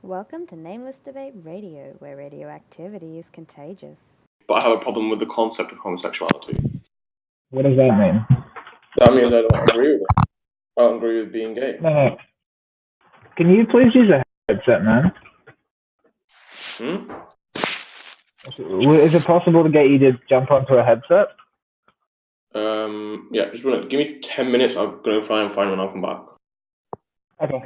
Welcome to Nameless Debate Radio, where radioactivity is contagious. But I have a problem with the concept of homosexuality. What does that mean? That means I don't agree with it. I don't agree with being gay. No. Can you please use a headset, man? Is it possible to get you to jump onto a headset? Yeah, just give me 10 minutes. I'm going to try and find one. I'll come back. Okay.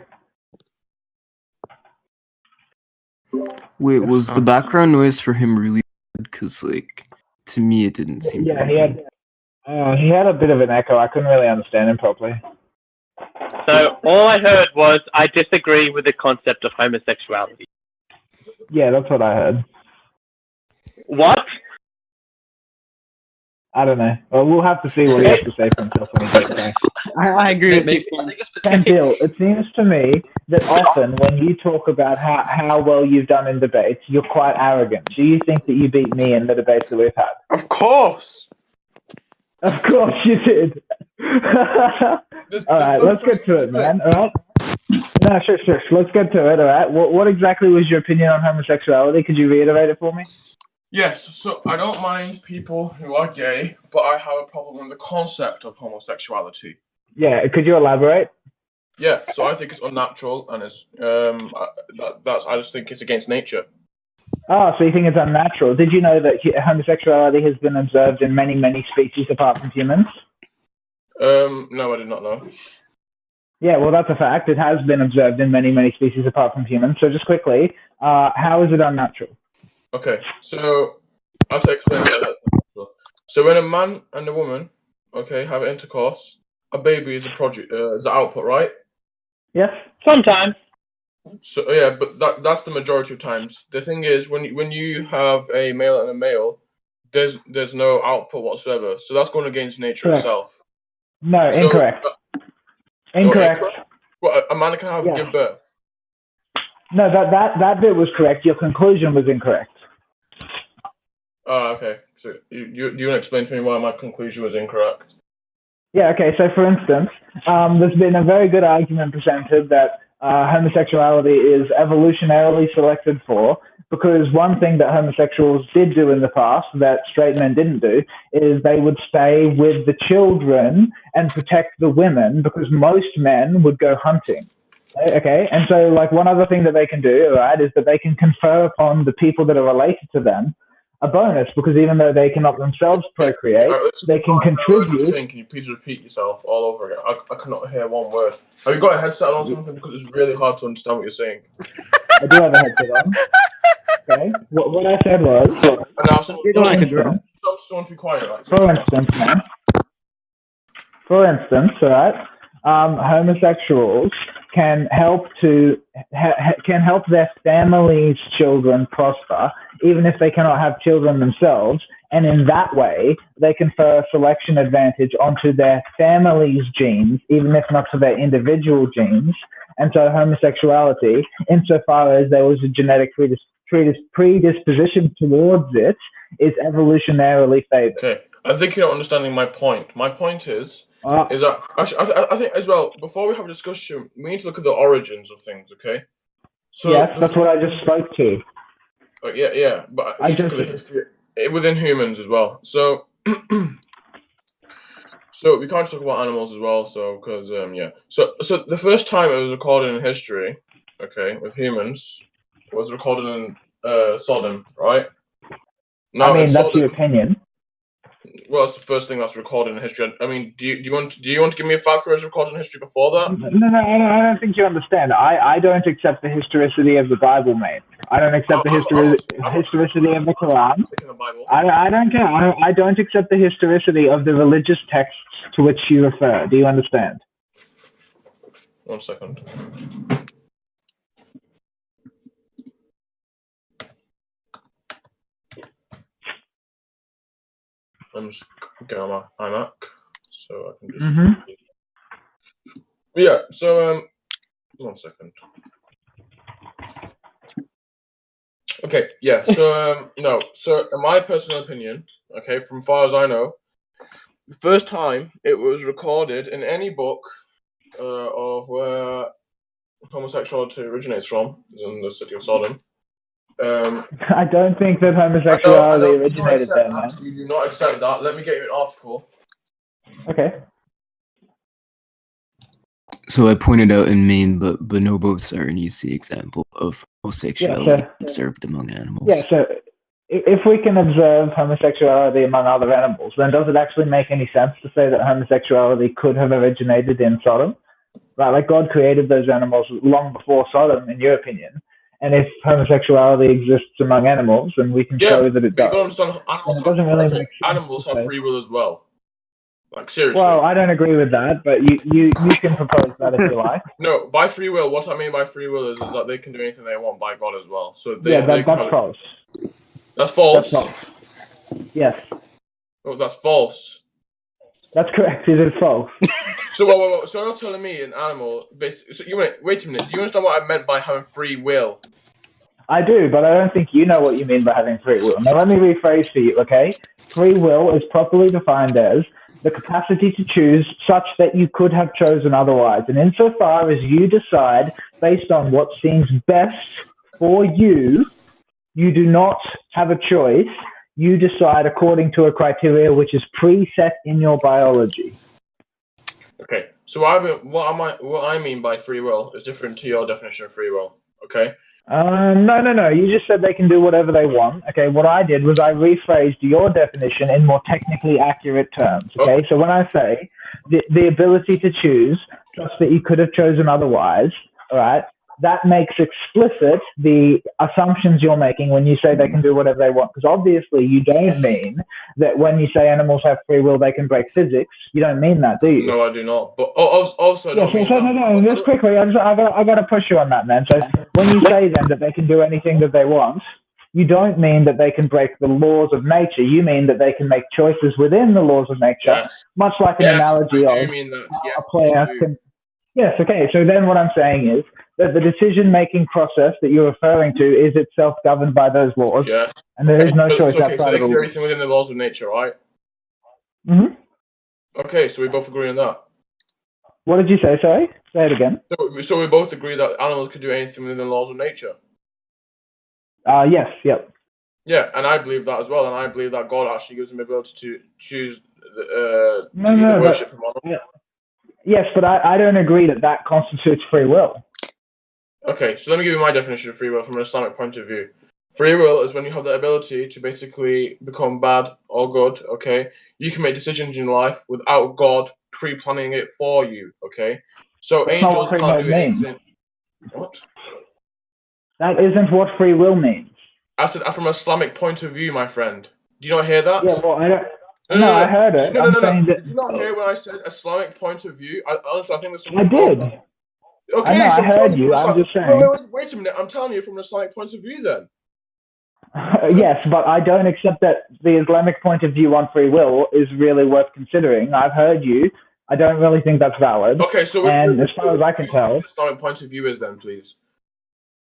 Wait, was the background noise for him really bad? Because, to me, it didn't seem. Yeah, he had a bit of an echo. I couldn't really understand him properly. So all I heard was, I disagree with the concept of homosexuality. Yeah, that's what I heard. What? I don't know. Well, we'll have to see what he has to say for himself when he gets back. I agree with you. Bill, it seems to me that often when you talk about how well you've done in debates, you're quite arrogant. Do you think that you beat me in the debates that we've had? Of course! Of course you did! Alright, let's get to it, man. Alright? No, sure. Let's get to it, alright? What exactly was your opinion on homosexuality? Could you reiterate it for me? Yes, so I don't mind people who are gay, but I have a problem with the concept of homosexuality. Yeah, could you elaborate? Yeah, so I think it's unnatural, and it's I just think it's against nature. Oh, so you think it's unnatural? Did you know that homosexuality has been observed in many, many species apart from humans? No, I did not know. Yeah, well, that's a fact. It has been observed in many, many species apart from humans. So just quickly, how is it unnatural? Okay, so I have to explain that. So when a man and a woman, have intercourse, a baby is a product, is the output, right? Yes. Sometimes. So yeah, but that's the majority of times. The thing is, when you have a male and a male, there's no output whatsoever. So that's going against nature itself. No, incorrect. Incorrect. Well, a man can give birth. No, that bit was correct. Your conclusion was incorrect. Oh, okay. So you want to explain to me why my conclusion was incorrect? Yeah, okay. So for instance, there's been a very good argument presented that homosexuality is evolutionarily selected for, because one thing that homosexuals did do in the past that straight men didn't do is they would stay with the children and protect the women, because most men would go hunting. Okay, and so one other thing that they can do, right, is that they can confer upon the people that are related to them a bonus, because even though they cannot themselves procreate, they can contribute. Can you please repeat yourself all over again? I cannot hear one word. Have you got a headset on or something? Because it's really hard to understand what you're saying. I do have a headset on. Okay. What I said was. And now someone to be quiet. For instance, right? Homosexuals can help their families' children prosper, even if they cannot have children themselves, and in that way they confer a selection advantage onto their family's genes, even if not to their individual genes. And so homosexuality, insofar as there was a genetic predisposition towards it, is evolutionarily favored. Okay, I think you're not understanding my point. My point is that I think as well, before we have a discussion, we need to look at the origins of things. Okay. So yes, that's what I just spoke to. Yeah, but I just history within humans as well. So, so we can't talk about animals as well. So, because so the first time it was recorded in history, with humans, was recorded in Sodom, right? Now, that's your opinion. Well, it's the first thing that's recorded in history. I mean, do you want to give me a fact where it's recorded in history before that? No, I don't think you understand. I don't accept the historicity of the Bible, mate. I don't accept the historicity of the Quran. I don't care. I don't accept the historicity of the religious texts to which you refer. Do you understand? 1 second. I'm just getting on my iMac, so I can just. Yeah. So 1 second. Okay. Yeah. So no. So in my personal opinion, from far as I know, the first time it was recorded in any book of where homosexuality originates from is in the city of Sodom. I don't think that I homosexuality know. You don't originated accept there, man. that. You do not accept that. Let me get you an article. Okay. So I pointed out in Maine, but bonobos are an easy example of homosexuality observed among animals. Yeah, so if we can observe homosexuality among other animals, then does it actually make any sense to say that homosexuality could have originated in Sodom? Right, like God created those animals long before Sodom, in your opinion. And if homosexuality exists among animals, then we can show that it but you does. gotta understand It doesn't really make sense. Animals have free will as well. Like seriously. Well, I don't agree with that, but you can propose that if you like. No, by free will, what I mean by free will is that they can do anything they want by God as well. So That's false. That's false. That's false. Yes. Oh, that's false. That's correct. It is false. So, so you're telling me an animal? So wait a minute. Do you understand what I meant by having free will? I do, but I don't think you know what you mean by having free will. Now, let me rephrase for you, okay? Free will is properly defined as the capacity to choose such that you could have chosen otherwise. And insofar as you decide based on what seems best for you, you do not have a choice. You decide according to a criteria which is preset in your biology. Okay, so what I mean by free will is different to your definition of free will. Okay. No. You just said they can do whatever they want. Okay, what I did was I rephrased your definition in more technically accurate terms. Okay, so when I say the ability to choose, just that you could have chosen otherwise, all right, that makes explicit the assumptions you're making when you say they can do whatever they want. Because obviously you don't mean that when you say animals have free will, they can break physics. You don't mean that, do you? No, I do not. But also, I don't mean that. No. Just quickly, I got to push you on that, man. So when you say then that they can do anything that they want, you don't mean that they can break the laws of nature. You mean that they can make choices within the laws of nature, much like an analogy of a player can. Yes, okay. So then what I'm saying is that the decision-making process that you're referring to is itself governed by those laws. Yes. And there is no choice outside so they of can the do law. everything within the laws of nature, right? Mm-hmm. Okay, so we both agree on that. What did you say? Sorry? Say it again. So we both agree that animals could do anything within the laws of nature. Yes, yep. Yeah, and I believe that as well, and I believe that God actually gives them the ability to choose to worship Him. Yes, but I don't agree that constitutes free will. Okay, so let me give you my definition of free will from an Islamic point of view. Free will is when you have the ability to basically become bad or good, okay? You can make decisions in life without God pre-planning it for you, okay? So That's angels can't do anything. What? That isn't what free will means. I said from an Islamic point of view, my friend. Do you not hear that? Yeah, well, I don't... No, I heard it. No. Did you not hear when I said Islamic point of view? Honestly, I think there's something wrong. I did. Okay, I heard you. I'm just saying. Wait a minute. I'm telling you from an Islamic point of view then. Yes, but I don't accept that the Islamic point of view on free will is really worth considering. I've heard you. I don't really think that's valid. Okay, so as far as I can tell, the Islamic point of view is then, please.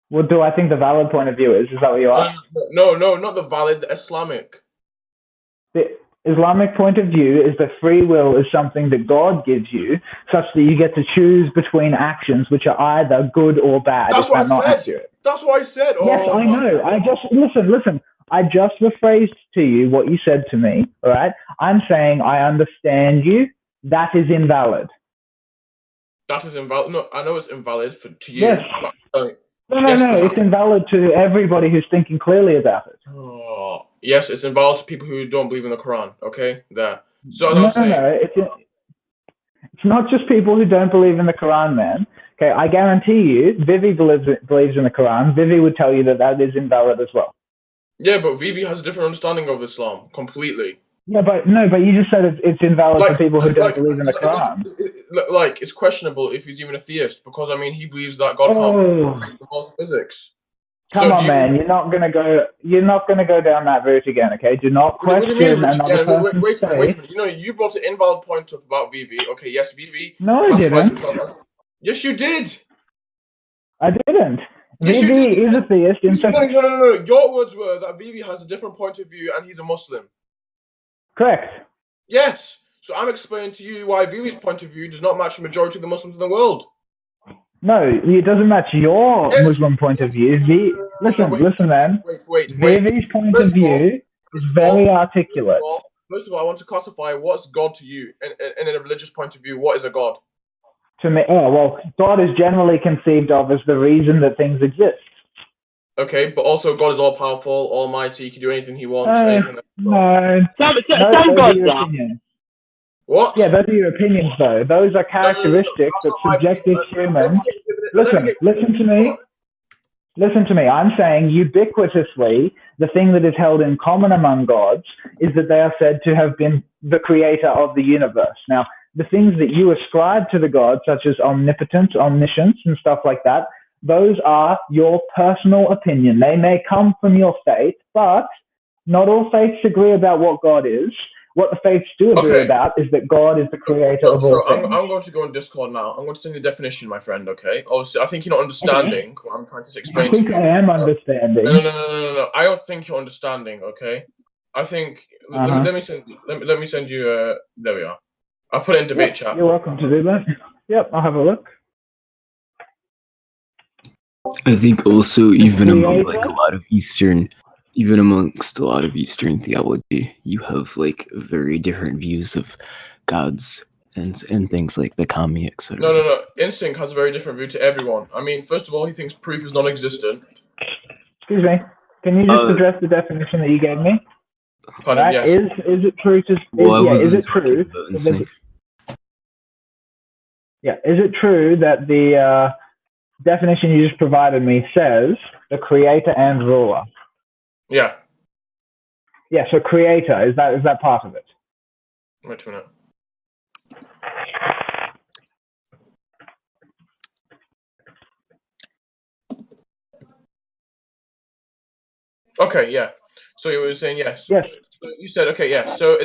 What do I think the valid point of view is? Is that what you asked? No, not the valid, the Islamic. The Islamic point of view is that free will is something that God gives you, such that you get to choose between actions which are either good or bad. That's what I said. Accurate. That's what I said. Yes, I know. I just listen. I just rephrased to you what you said to me. All right. I'm saying I understand you. That is invalid. That is invalid. No, I know it's invalid to you. Yes. But, No. It's invalid to everybody who's thinking clearly about it. Oh, yes, it's invalid to people who don't believe in the Quran. Okay, there. So no. It's not just people who don't believe in the Quran, man. Okay, I guarantee you, Vivi believes in the Quran. Vivi would tell you that is invalid as well. Yeah, but Vivi has a different understanding of Islam completely. Yeah, but you just said it's invalid for people who don't believe in the Quran. It's questionable if he's even a theist, because I mean he believes that God can't break the laws of physics. Come on, man! You're not gonna go down that route again, okay? Do not question another person's Wait a minute. You know, you brought an invalid point up about Vivi. Okay, yes, Vivi. No, I didn't. Yes, you did. I didn't. Yes, Vivi is a theist. No. Your words were that Vivi has a different point of view and he's a Muslim. Correct. Yes. So I'm explaining to you why Vivi's point of view does not match the majority of the Muslims in the world. No, it doesn't match your Yes. Muslim point of view. Listen, man. Wait. Vivi's point of view is very articulate. First of all, I want to classify what's God to you in a religious point of view. What is a God? To me, God is generally conceived of as the reason that things exist. Okay, but also God is all powerful, almighty. He can do anything he wants. Anything. No. Some gods are. What? Yeah, those are your opinions, though. Those are characteristics that subjective humans. Listen to me. Listen to me. I'm saying ubiquitously, the thing that is held in common among gods is that they are said to have been the creator of the universe. Now, the things that you ascribe to the gods, such as omnipotence, omniscience, and stuff like that, those are your personal opinion. They may come from your faith, but not all faiths agree about what God is. What the faiths do agree about is that God is the creator of all things. I'm going to go on Discord now. I'm going to send you the definition, my friend, okay? Obviously, I think you're not understanding what I'm trying to explain to you. I think I am understanding. No. I don't think you're understanding, okay? I think... Let me send you... there we are. I'll put it in debate chat. You're welcome to do that. Yep, I'll have a look. I think also even among like a lot of Eastern... Even amongst a lot of Eastern theology, you have like very different views of gods and things like the kami, etc. No. Instinct has a very different view to everyone. I mean, first of all, he thinks proof is non-existent. Excuse me. Can you just address the definition that you gave me? Pardon, yes. Is it true to? Is it true? Is it true that the definition you just provided me says the creator and ruler? Yeah. Yeah, so creator, is that part of it? Wait a minute. Okay, yeah. So you were saying yes. Yes. So you said okay, yes. So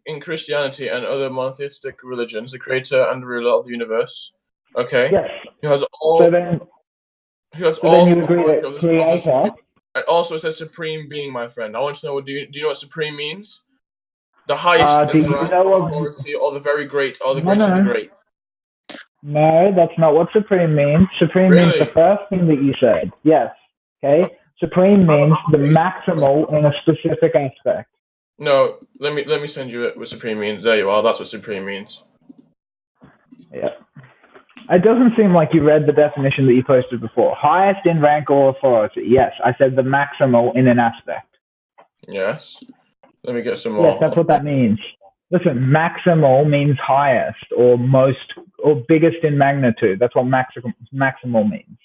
in Christianity and other monotheistic religions, the creator and ruler of the universe, okay? Yes. Who has all then you agree that creator. And also it says supreme being, my friend. I want to know, do you know what supreme means? The highest in the rank of authority, or the very great, or the greatest of the great. No, that's not what supreme means. Supreme means the first thing that you said. Yes. Okay? Supreme means the maximal in a specific aspect. No, let me send you what supreme means. There you are. That's what supreme means. Yeah. It doesn't seem like you read the definition that you posted before. Highest in rank or authority. Yes, I said the maximal in an aspect. Yes. Let me get some more. Yes, that's what that means. Listen, maximal means highest or most or biggest in magnitude. That's what maximal means.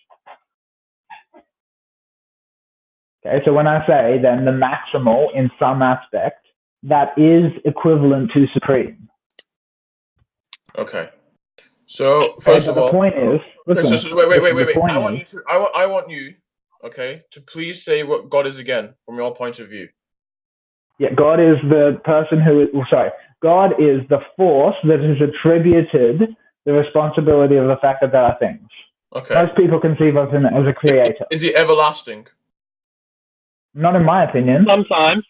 Okay, so when I say then the maximal in some aspect, that is equivalent to supreme. Okay. So first of all, the point is, listen, wait. I want you, okay, to please say what God is again from your point of view. Yeah, God is the person who. God is the force that is attributed the responsibility of the fact that there are things. Okay. Most people conceive of him as a creator. Is he everlasting? Not in my opinion. Sometimes.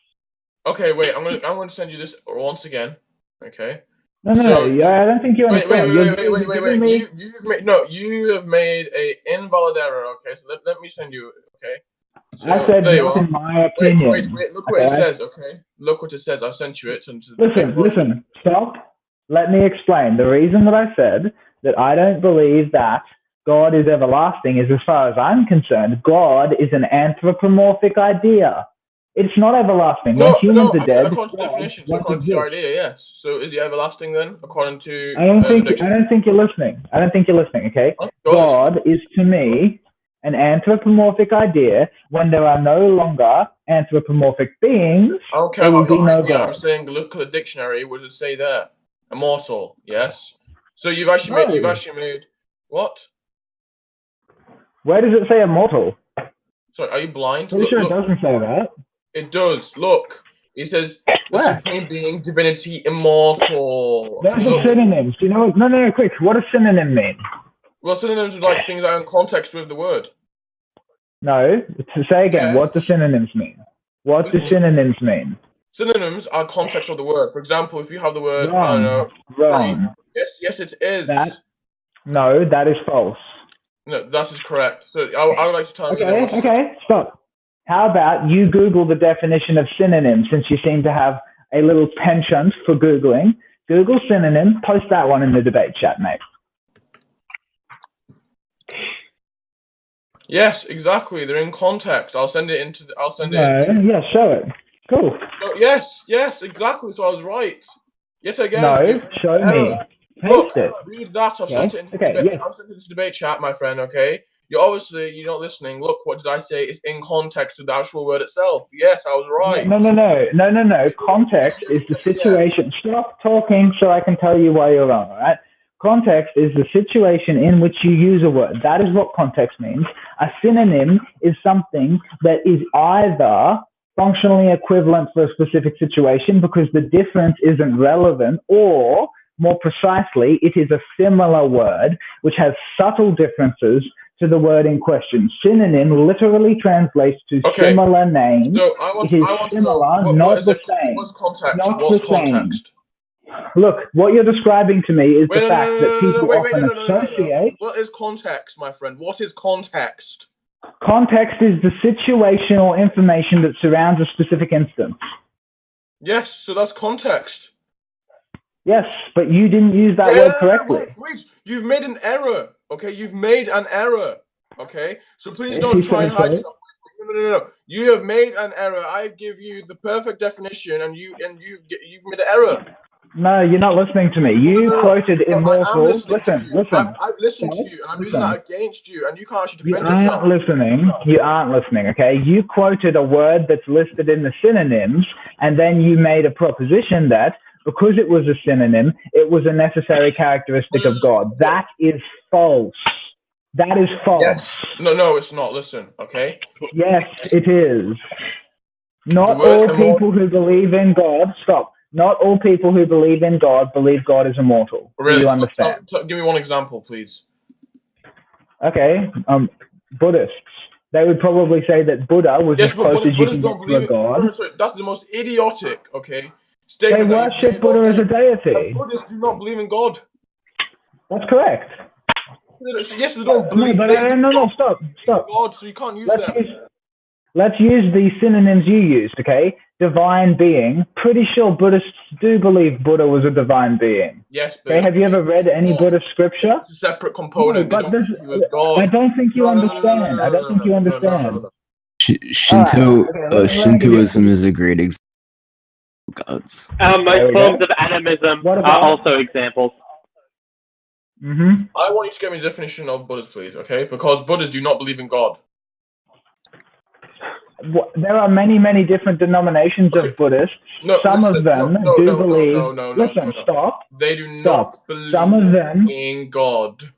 Okay, wait. I'm going to send you this once again. Okay. No, I don't think you understand. Wait. You have made a invalid error. Okay, so let me send you. Okay. So, I said not in my opinion. Wait. Look what it says. Okay. Look what it says. I've sent you it. Listen. Stop. Let me explain. The reason that I said that I don't believe that God is everlasting is, as far as I'm concerned, God is an anthropomorphic idea. It's not everlasting. When humans are dead, according to definition, according to your idea, yes. So is he everlasting then, according to? I don't think you're listening. Okay, God is to me an anthropomorphic idea. When there are no longer anthropomorphic beings, there will be no God. I'm saying look at the dictionary. What does it say there? Immortal. Yes. So you've actually made what? Where does it say immortal? Sorry, are you blind? Pretty sure it doesn't say that. It does. Look. It says the supreme being, divinity, immortal. Those are synonyms. Do you know? No, quick. What does synonym mean? Well, synonyms are like things that are in context with the word. No. To say again, what do synonyms mean? What do synonyms mean? Synonyms are context of the word. For example, if you have the word, Wrong. Yes, it is. No, that is false. No, that is correct. So I would like to tell you then. Okay, stop. How about you Google the definition of synonym, since you seem to have a little penchant for Googling. Google synonym, post that one in the debate chat, mate. Yes, exactly. They're in context. I'll send it into. Yeah, show it. Cool. Oh, yes, exactly. So I was right. Yet again. No, show me. Look, Paste it. read that. I've sent it into the debate. Yes. I've sent it into the debate chat, my friend. Okay. You're not listening. Look, what did I say? It's in context to the actual word itself. Yes, I was right. No. Context is the situation. Stop talking so I can tell you why you're wrong, all right? Context is the situation in which you use a word. That is what context means. A synonym is something that is either functionally equivalent for a specific situation because the difference isn't relevant, or more precisely, it is a similar word which has subtle differences to the word in question. Synonym literally translates to similar name. So I want to know not the same. What's context? Not what's the context? Same. Look, what you're describing to me is the fact that people often associate. What is context, my friend? What is context? Context is the situational information that surrounds a specific instance. Yes, so that's context. Yes, but you didn't use that word correctly. Wait. You've made an error. Okay, you've made an error. Okay, so please don't try and hide yourself. No. You have made an error. I give you the perfect definition, and you've made an error. No, you're not listening to me. You quoted immortal. Listen. I've listened to you, and I'm using that against you, and you can't actually defend yourself. You aren't listening, okay? You quoted a word that's listed in the synonyms, and then you made a proposition that because it was a synonym, it was a necessary characteristic of God. That is false. That is false. Yes. No, it's not. Listen, okay? Yes, it is. Not all people who believe in God, Not all people who believe in God believe God is immortal. Really? Do you understand? Give me one example, please. Okay. Buddhists. They would probably say that Buddha was as close as you can get to a god. No, sorry, that's the most idiotic, okay? They worship Buddha as a deity. Buddhists do not believe in God. That's correct. Yes, they don't believe. No, stop. God, so you can't use them. Let's use the synonyms you used, okay? Divine being. Pretty sure Buddhists do believe Buddha was a divine being. Yes, but okay, have you ever read any Buddhist scripture? It's a separate component. No, but I don't think you understand. I don't think you understand. Shintoism is a great example of gods. Most forms of animism are also examples. Mm-hmm. I want you to get me the definition of Buddhists, please, okay? Because Buddhists do not believe in God. There are many different denominations of Buddhists. Some of them do believe. Listen, stop. They do not believe in God.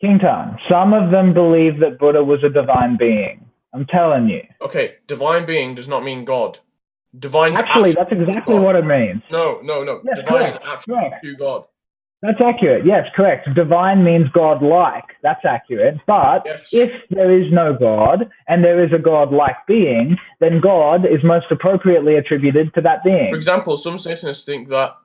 Kington, some of them believe that Buddha was a divine being. I'm telling you. Okay, divine being does not mean God. Divine. Actually, that's exactly what it means. No. Yes, divine is actually to God. That's accurate. Yes, correct. Divine means God-like. That's accurate. But if there is no God and there is a God-like being, then God is most appropriately attributed to that being. For example, some Satanists think that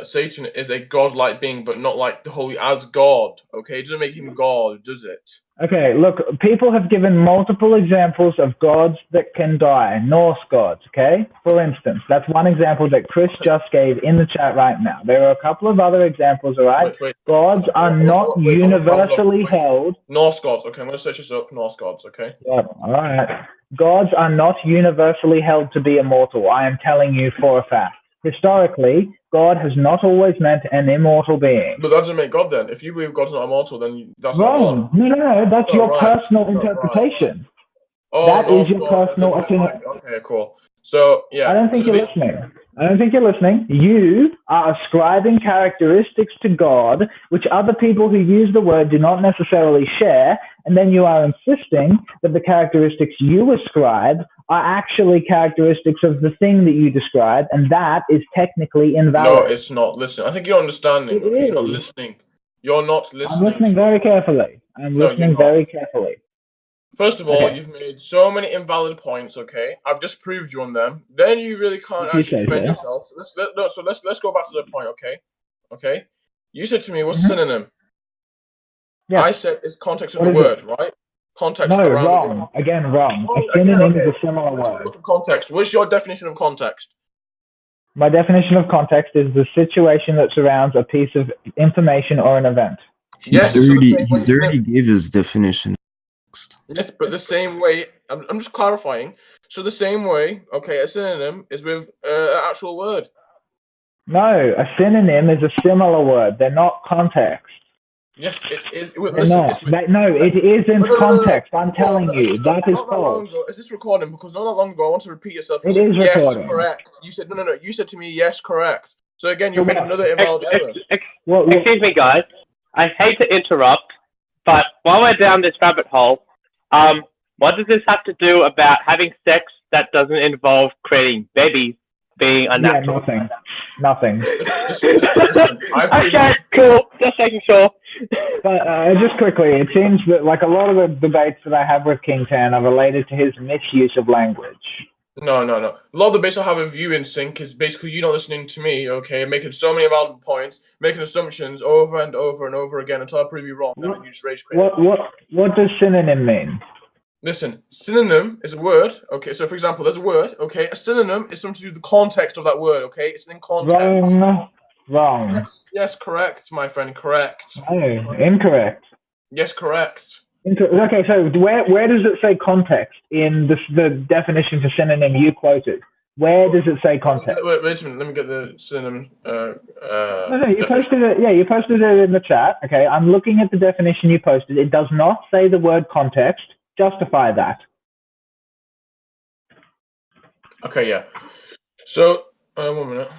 Satan is a God-like being, but not like the holy as God. Okay, it doesn't make him God, does it? Okay, look, people have given multiple examples of gods that can die, Norse gods, okay? For instance, that's one example that Chris just gave in the chat right now. There are a couple of other examples, all right? Gods are not universally held. Norse gods, okay, I'm going to search this up, Norse gods, okay? Yep, all right. Gods are not universally held to be immortal, I am telling you for a fact. Historically, God has not always meant an immortal being. But that doesn't make God then. If you believe God's not immortal, then that's wrong. not God. No, that's your personal interpretation. That is your personal opinion. Okay, cool. So, yeah. I don't think you're listening. You are ascribing characteristics to God, which other people who use the word do not necessarily share, and then you are insisting that the characteristics you ascribe are actually characteristics of the thing that you describe, and that is technically invalid. No, it's not. Listen, I think you're understanding. You're not listening. You're not listening. I'm listening very carefully. First of all, you've made so many invalid points, okay? I've just proved you on them. Then you really can't actually defend yourself. So let's go back to the point, okay? Okay? You said to me, what's a synonym? Yes. I said it's context of What the is word, it? right? Context No, around the wrong. word. Again, wrong. Oh, A synonym again, is okay. a similar Let's word. look at context. What's your definition of context? My definition of context is the situation that surrounds a piece of information or an event. Yes, He's so the already same way. he's already gave his definition. Yes, but the same way. I'm just clarifying. So the same way. Okay, a synonym is with an actual word. No, a synonym is a similar word. They're not context. Yes, it is. They're Listen, not. it's with, No, it isn't no. context. I'm So, telling you, that is not that long false. ago, is this recording? Because not that long ago, I want to repeat yourself. You It said is yes, recording. correct. You said no. You said to me yes, correct. So again, you So made what? another invalid error. Excuse me, guys. I hate to interrupt, but while we're down this rabbit hole, what does this have to do about having sex that doesn't involve creating babies being unnatural? Yeah, nothing. Listen, Okay, cool. Just making sure. But just quickly, it seems that like a lot of the debates that I have with King Tan are related to his misuse of language. No. A lot of the base I have with you in sync is basically you not listening to me, okay, making so many valid points, making assumptions over and over and over again until I prove you wrong, and then you just rage quit. What does synonym mean? Listen, synonym is a word, okay, so for example, there's a word, okay, a synonym is something to do with the context of that word, okay, it's in context. Wrong. Yes, correct, my friend, correct. No, incorrect. Yes, correct. Okay, so where does it say context in the definition for synonym you quoted? Where does it say context? Wait a minute, let me get the synonym. No, you posted it. Yeah, you posted it in the chat. Okay, I'm looking at the definition you posted. It does not say the word context. Justify that. Okay, yeah. So, 1 minute.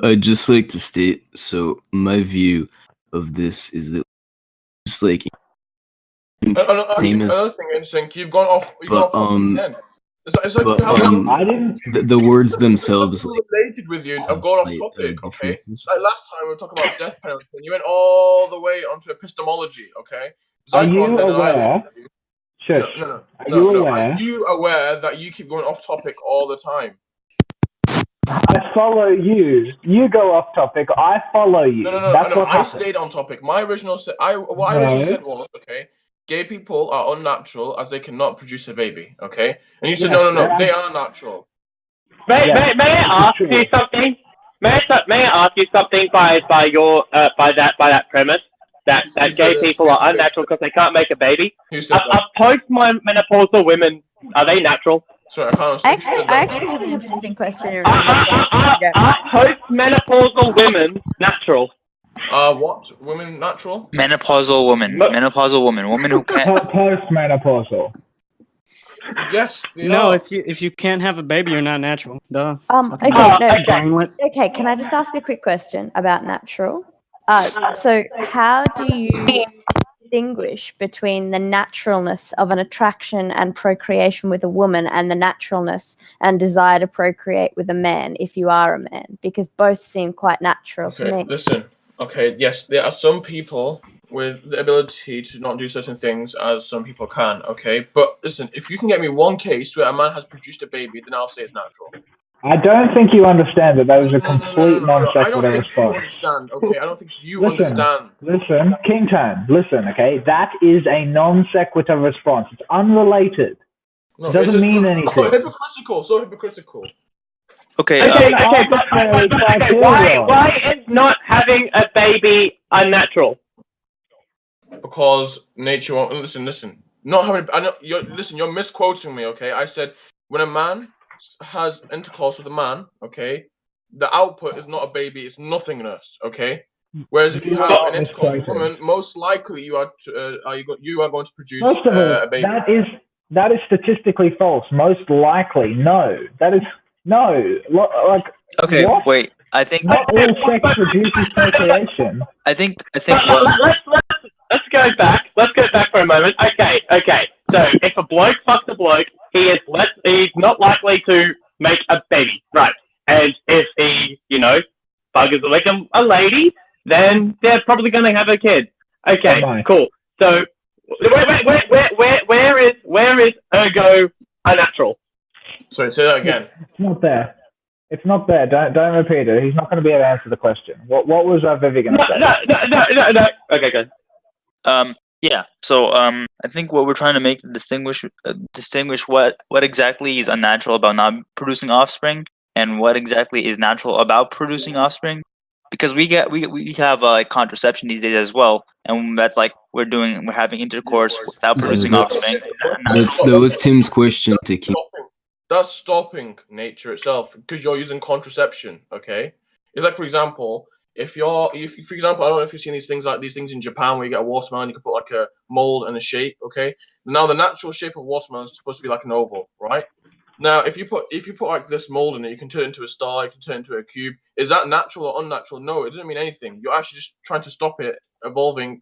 I'd just like to state, so my view of this is that it's like same as Another thing interesting, you've gone off topic again. It's like but, you have I didn't. the words themselves like, related with you. I've gone off topic, okay? Like last time we were talking about death penalty, and you went all the way onto epistemology, okay? Are you aware? Shush. No. Are you aware? Are you aware that you keep going off topic all the time? I follow you. You go off topic. I follow you. No. That's what I happened. stayed on topic. What I originally said was, okay, gay people are unnatural as they cannot produce a baby, okay? And you said no, they are natural. May I ask you something? May I ask you something by that premise that gay people are unnatural because they can't make a baby? Who said that? Are post-menopausal women, are they natural? Sorry, I actually have an interesting question. Are post-menopausal women natural? What? Women natural? Menopausal woman. Woman who can't. Postmenopausal. Yes. No, if you can't have a baby, you're not natural. Duh. Okay, can I just ask a quick question about natural? So how do you distinguish between the naturalness of an attraction and procreation with a woman and the naturalness and desire to procreate with a man if you are a man? Because both seem quite natural to me. Listen. Okay, yes, there are some people with the ability to not do certain things as some people can, okay? But listen, if you can get me one case where a man has produced a baby, then I'll say it's natural. I don't think you understand that was a complete non sequitur response. I don't think you understand, okay? I don't think you understand. Listen, King Tan, listen, okay? That is a non sequitur response. It's unrelated. No, it doesn't mean anything. So hypocritical. Okay, why is not having a baby unnatural? Because nature won't listen. Not having. You're misquoting me. Okay, I said when a man has intercourse with a man, okay, the output is not a baby; it's nothingness. Okay. Whereas if you have an intercourse with a woman, most likely you are going to produce a baby. That is statistically false. Most likely, no. That is no. Like. Okay, what? wait. I think not all sex produces procreation. I think. Let's go back. Let's go back for a moment. Okay. So if a bloke fucks a bloke, he's not likely to make a baby, right? And if he, buggers like a lady, then they're probably going to have a kid. Okay, cool. So where is ergo unnatural? Sorry, say that again. It's not there. It's not there. Don't repeat it. He's not going to be able to answer the question. What was Vivi going to say? No. Okay, good. Yeah. So I think what we're trying to make distinguish what exactly is unnatural about not producing offspring and what exactly is natural about producing offspring, because we have like contraception these days as well, and that's like we're having intercourse without producing offspring. That was Tim's question to keep. That's stopping nature itself because you're using contraception. Okay, it's like, for example, if for example, I don't know if you've seen these things in Japan where you get a watermelon, you can put like a mold and a shape. Okay, now the natural shape of watermelon is supposed to be like an oval, right? Now, if you put like this mold in it, you can turn it into a star, you can turn it into a cube. Is that natural or unnatural? No, it doesn't mean anything. You're actually just trying to stop it forming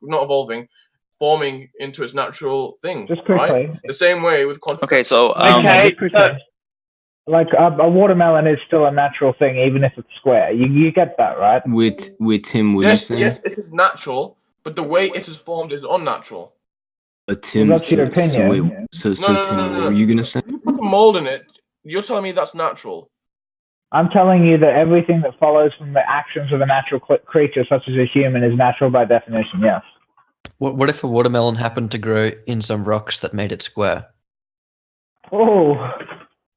into its natural thing. Just quickly. Right? The same way with contraception. Okay, so like a watermelon is still a natural thing, even if it's square. You get that, right? With Tim Williamson. Yes, it is natural, but the way it is formed is unnatural. Tim, that's your opinion. So Tim, what were you gonna say? If you put a mold in it, you're telling me that's natural. I'm telling you that everything that follows from the actions of a natural creature, such as a human, is natural by definition. Yes. What if a watermelon happened to grow in some rocks that made it square? Oh.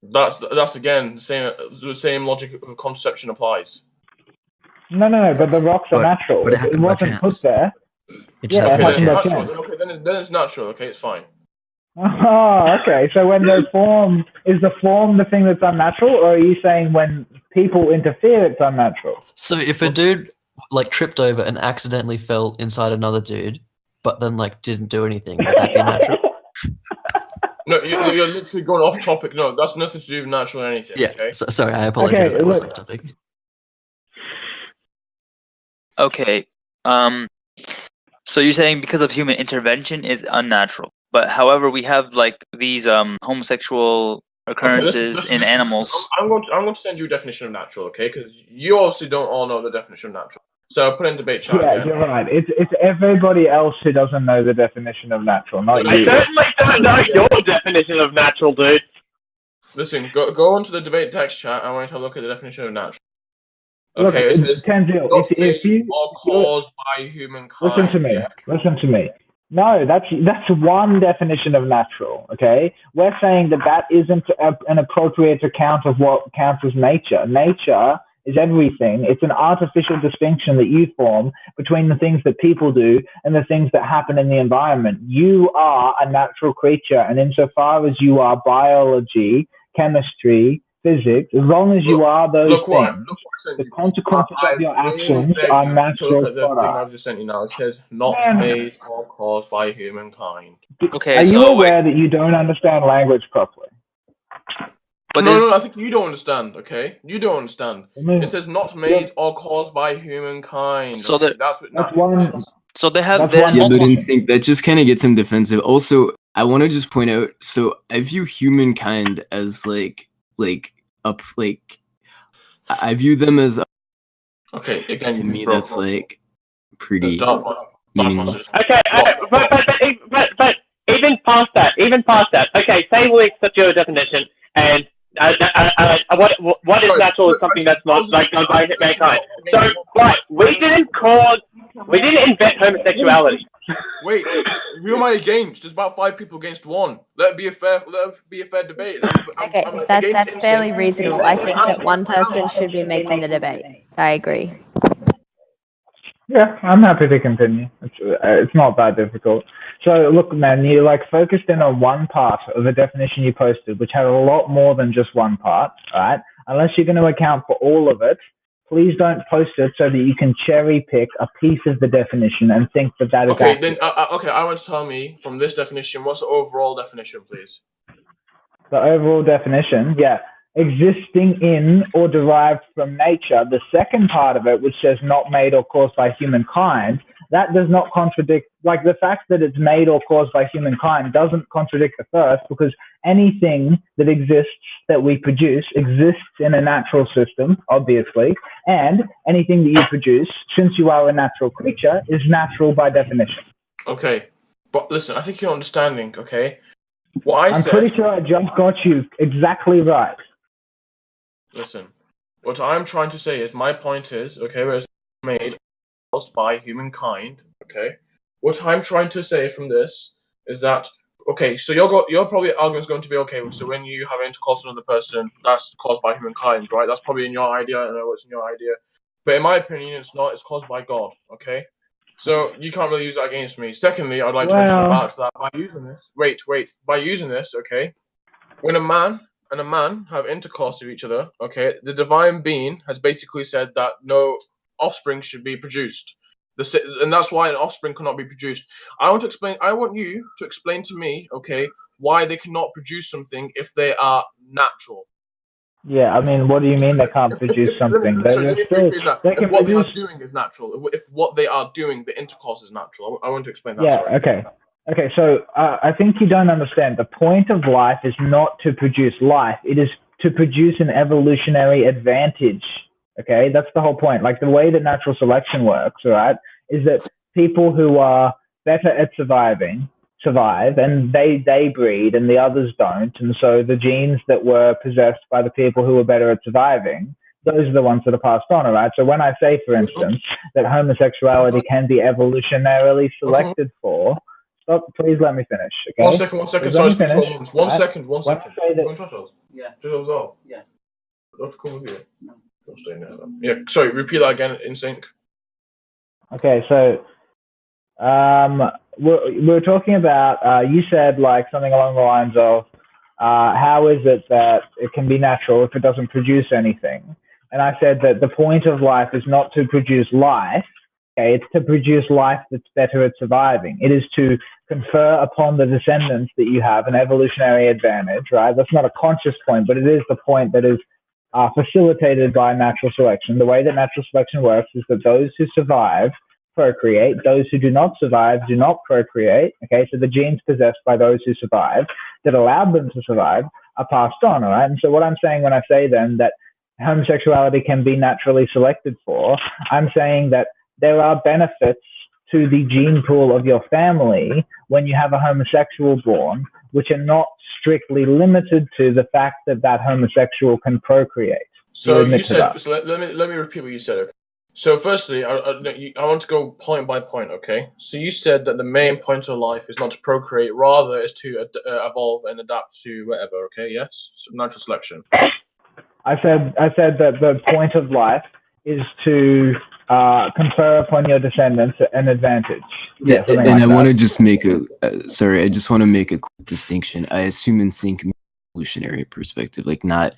That's again the same logic of contraception applies. No, but the rocks are natural. But it wasn't put there. Okay, then it's natural. Okay, it's fine. Oh, okay. So when they form, is the form the thing that's unnatural, or are you saying when people interfere, it's unnatural? So if a dude like tripped over and accidentally fell inside another dude, but then like didn't do anything, would that be natural? No, you're literally going off topic. No, that's nothing to do with natural or anything. Yeah. Okay? Sorry, I apologize. I was off topic. Okay. So you're saying because of human intervention is unnatural, but however we have like these homosexual occurrences in animals. I'm going to send you a definition of natural, okay? Because you obviously don't all know the definition of natural. So I'll put in debate chat. Yeah, you're right. It's everybody else who doesn't know the definition of natural, not you. I certainly don't know your definition of natural, dude. Listen, go into the debate text chat. I want to look at the definition of natural. Okay, look, Kenzil, if you are caused by humankind. Listen to me. No, that's one definition of natural. Okay, we're saying that isn't an appropriate account of what counts as nature. Nature is everything. It's an artificial distinction that you form between the things that people do and the things that happen in the environment. You are a natural creature, and insofar as you are biology, chemistry, physics, as long as you are those things, the consequences of your actions are natural products. The thing I've just sent you now, it says not made or caused by humankind. Okay, are you aware that you don't understand language properly? But no, I think you don't understand, okay? You don't understand. It says not made or caused by humankind. So okay? That's what one. Is. So they have but instinct that just kind of gets him defensive. Also, I want to just point out, so I view humankind as I view them as okay, again, to me that's like pretty meaningless. Okay, but even past that, okay, say we accept your definition, and what is natural is something that's not like done by mankind. So, right, we didn't invent homosexuality. Wait, who am I against? There's about 5 people against 1. Let it be a fair debate. Okay, that's fairly reasonable. I think that one person should be making the debate. I agree. Yeah, I'm happy to continue. It's not that difficult. So look, man, you focused in on one part of the definition you posted, which had a lot more than just one part, right? Unless you're going to account for all of it, please don't post it so that you can cherry pick a piece of the definition and think that is okay. accurate. Then I want to tell me from this definition, what's the overall definition, please? The overall definition, yeah. Existing in or derived from nature. The second part of it, which says not made or caused by humankind, that does not contradict, the fact that it's made or caused by humankind doesn't contradict the first, because anything that exists that we produce exists in a natural system, obviously, and anything that you produce, since you are a natural creature, is natural by definition. Okay, but listen, I think you're understanding, okay? I'm pretty sure I just got you exactly right. Listen, What I'm trying to say is, my point is, okay, where it's made caused by humankind, okay? What I'm trying to say from this is that, okay, so your probably argument is going to be, okay, so when you have intercourse with another person, that's caused by humankind, right? That's probably in your idea, I know what's in your idea. But in my opinion, it's not, it's caused by God, okay? So you can't really use that against me. Secondly, I'd like to mention the fact that by using this, by using this, okay, when a man and a man have intercourse with each other, okay, the divine being has basically said that no offspring should be produced. And that's why an offspring cannot be produced. I want you to explain to me, okay, why they cannot produce something if they are natural. Yeah, I mean, what do you mean they can't produce something? Let me rephrase that. They If can what they produce. are doing is natural, if what they are doing, the intercourse is natural. I want to explain that. Yeah, Sorry. okay. Okay, so I think you don't understand. The point of life is not to produce life. It is to produce an evolutionary advantage. Okay, that's the whole point. Like the way that natural selection works, right, is that people who are better at survive, and they breed and the others don't. And so the genes that were possessed by the people who were better at surviving, those are the ones that are passed on, all right? So when I say, for instance, that homosexuality can be evolutionarily selected for, stop, please let me finish, okay? 1 second, Please sorry, let me finish. One second. When I say that, Yeah. Yeah. Don't come with you. No. Don't stay in there. Yeah, sorry, repeat that again in sync. Okay, so we're talking about, you said like something along the lines of, how is it that it can be natural if it doesn't produce anything? And I said that the point of life is not to produce life, okay, it's to produce life that's better at surviving. It is to confer upon the descendants that you have an evolutionary advantage, right? That's not a conscious point, but it is the point that is facilitated by natural selection. The way that natural selection works is that those who survive procreate, those who do not survive do not procreate. Okay, so the genes possessed by those who survive that allowed them to survive are passed on, all right? And so what I'm saying when I say then that homosexuality can be naturally selected for, I'm saying that there are benefits to the gene pool of your family when you have a homosexual born, which are not strictly limited to the fact that that homosexual can procreate. So you said, so let me repeat what you said. Okay? So firstly, I want to go point by point, okay? So you said that the main point of life is not to procreate, rather is to evolve and adapt to whatever, okay? Yes? So natural selection. I said that the point of life is to confer upon your descendants an advantage. Yeah, and like I want to just make a I just want to make a quick distinction. I assume in sync evolutionary perspective, like not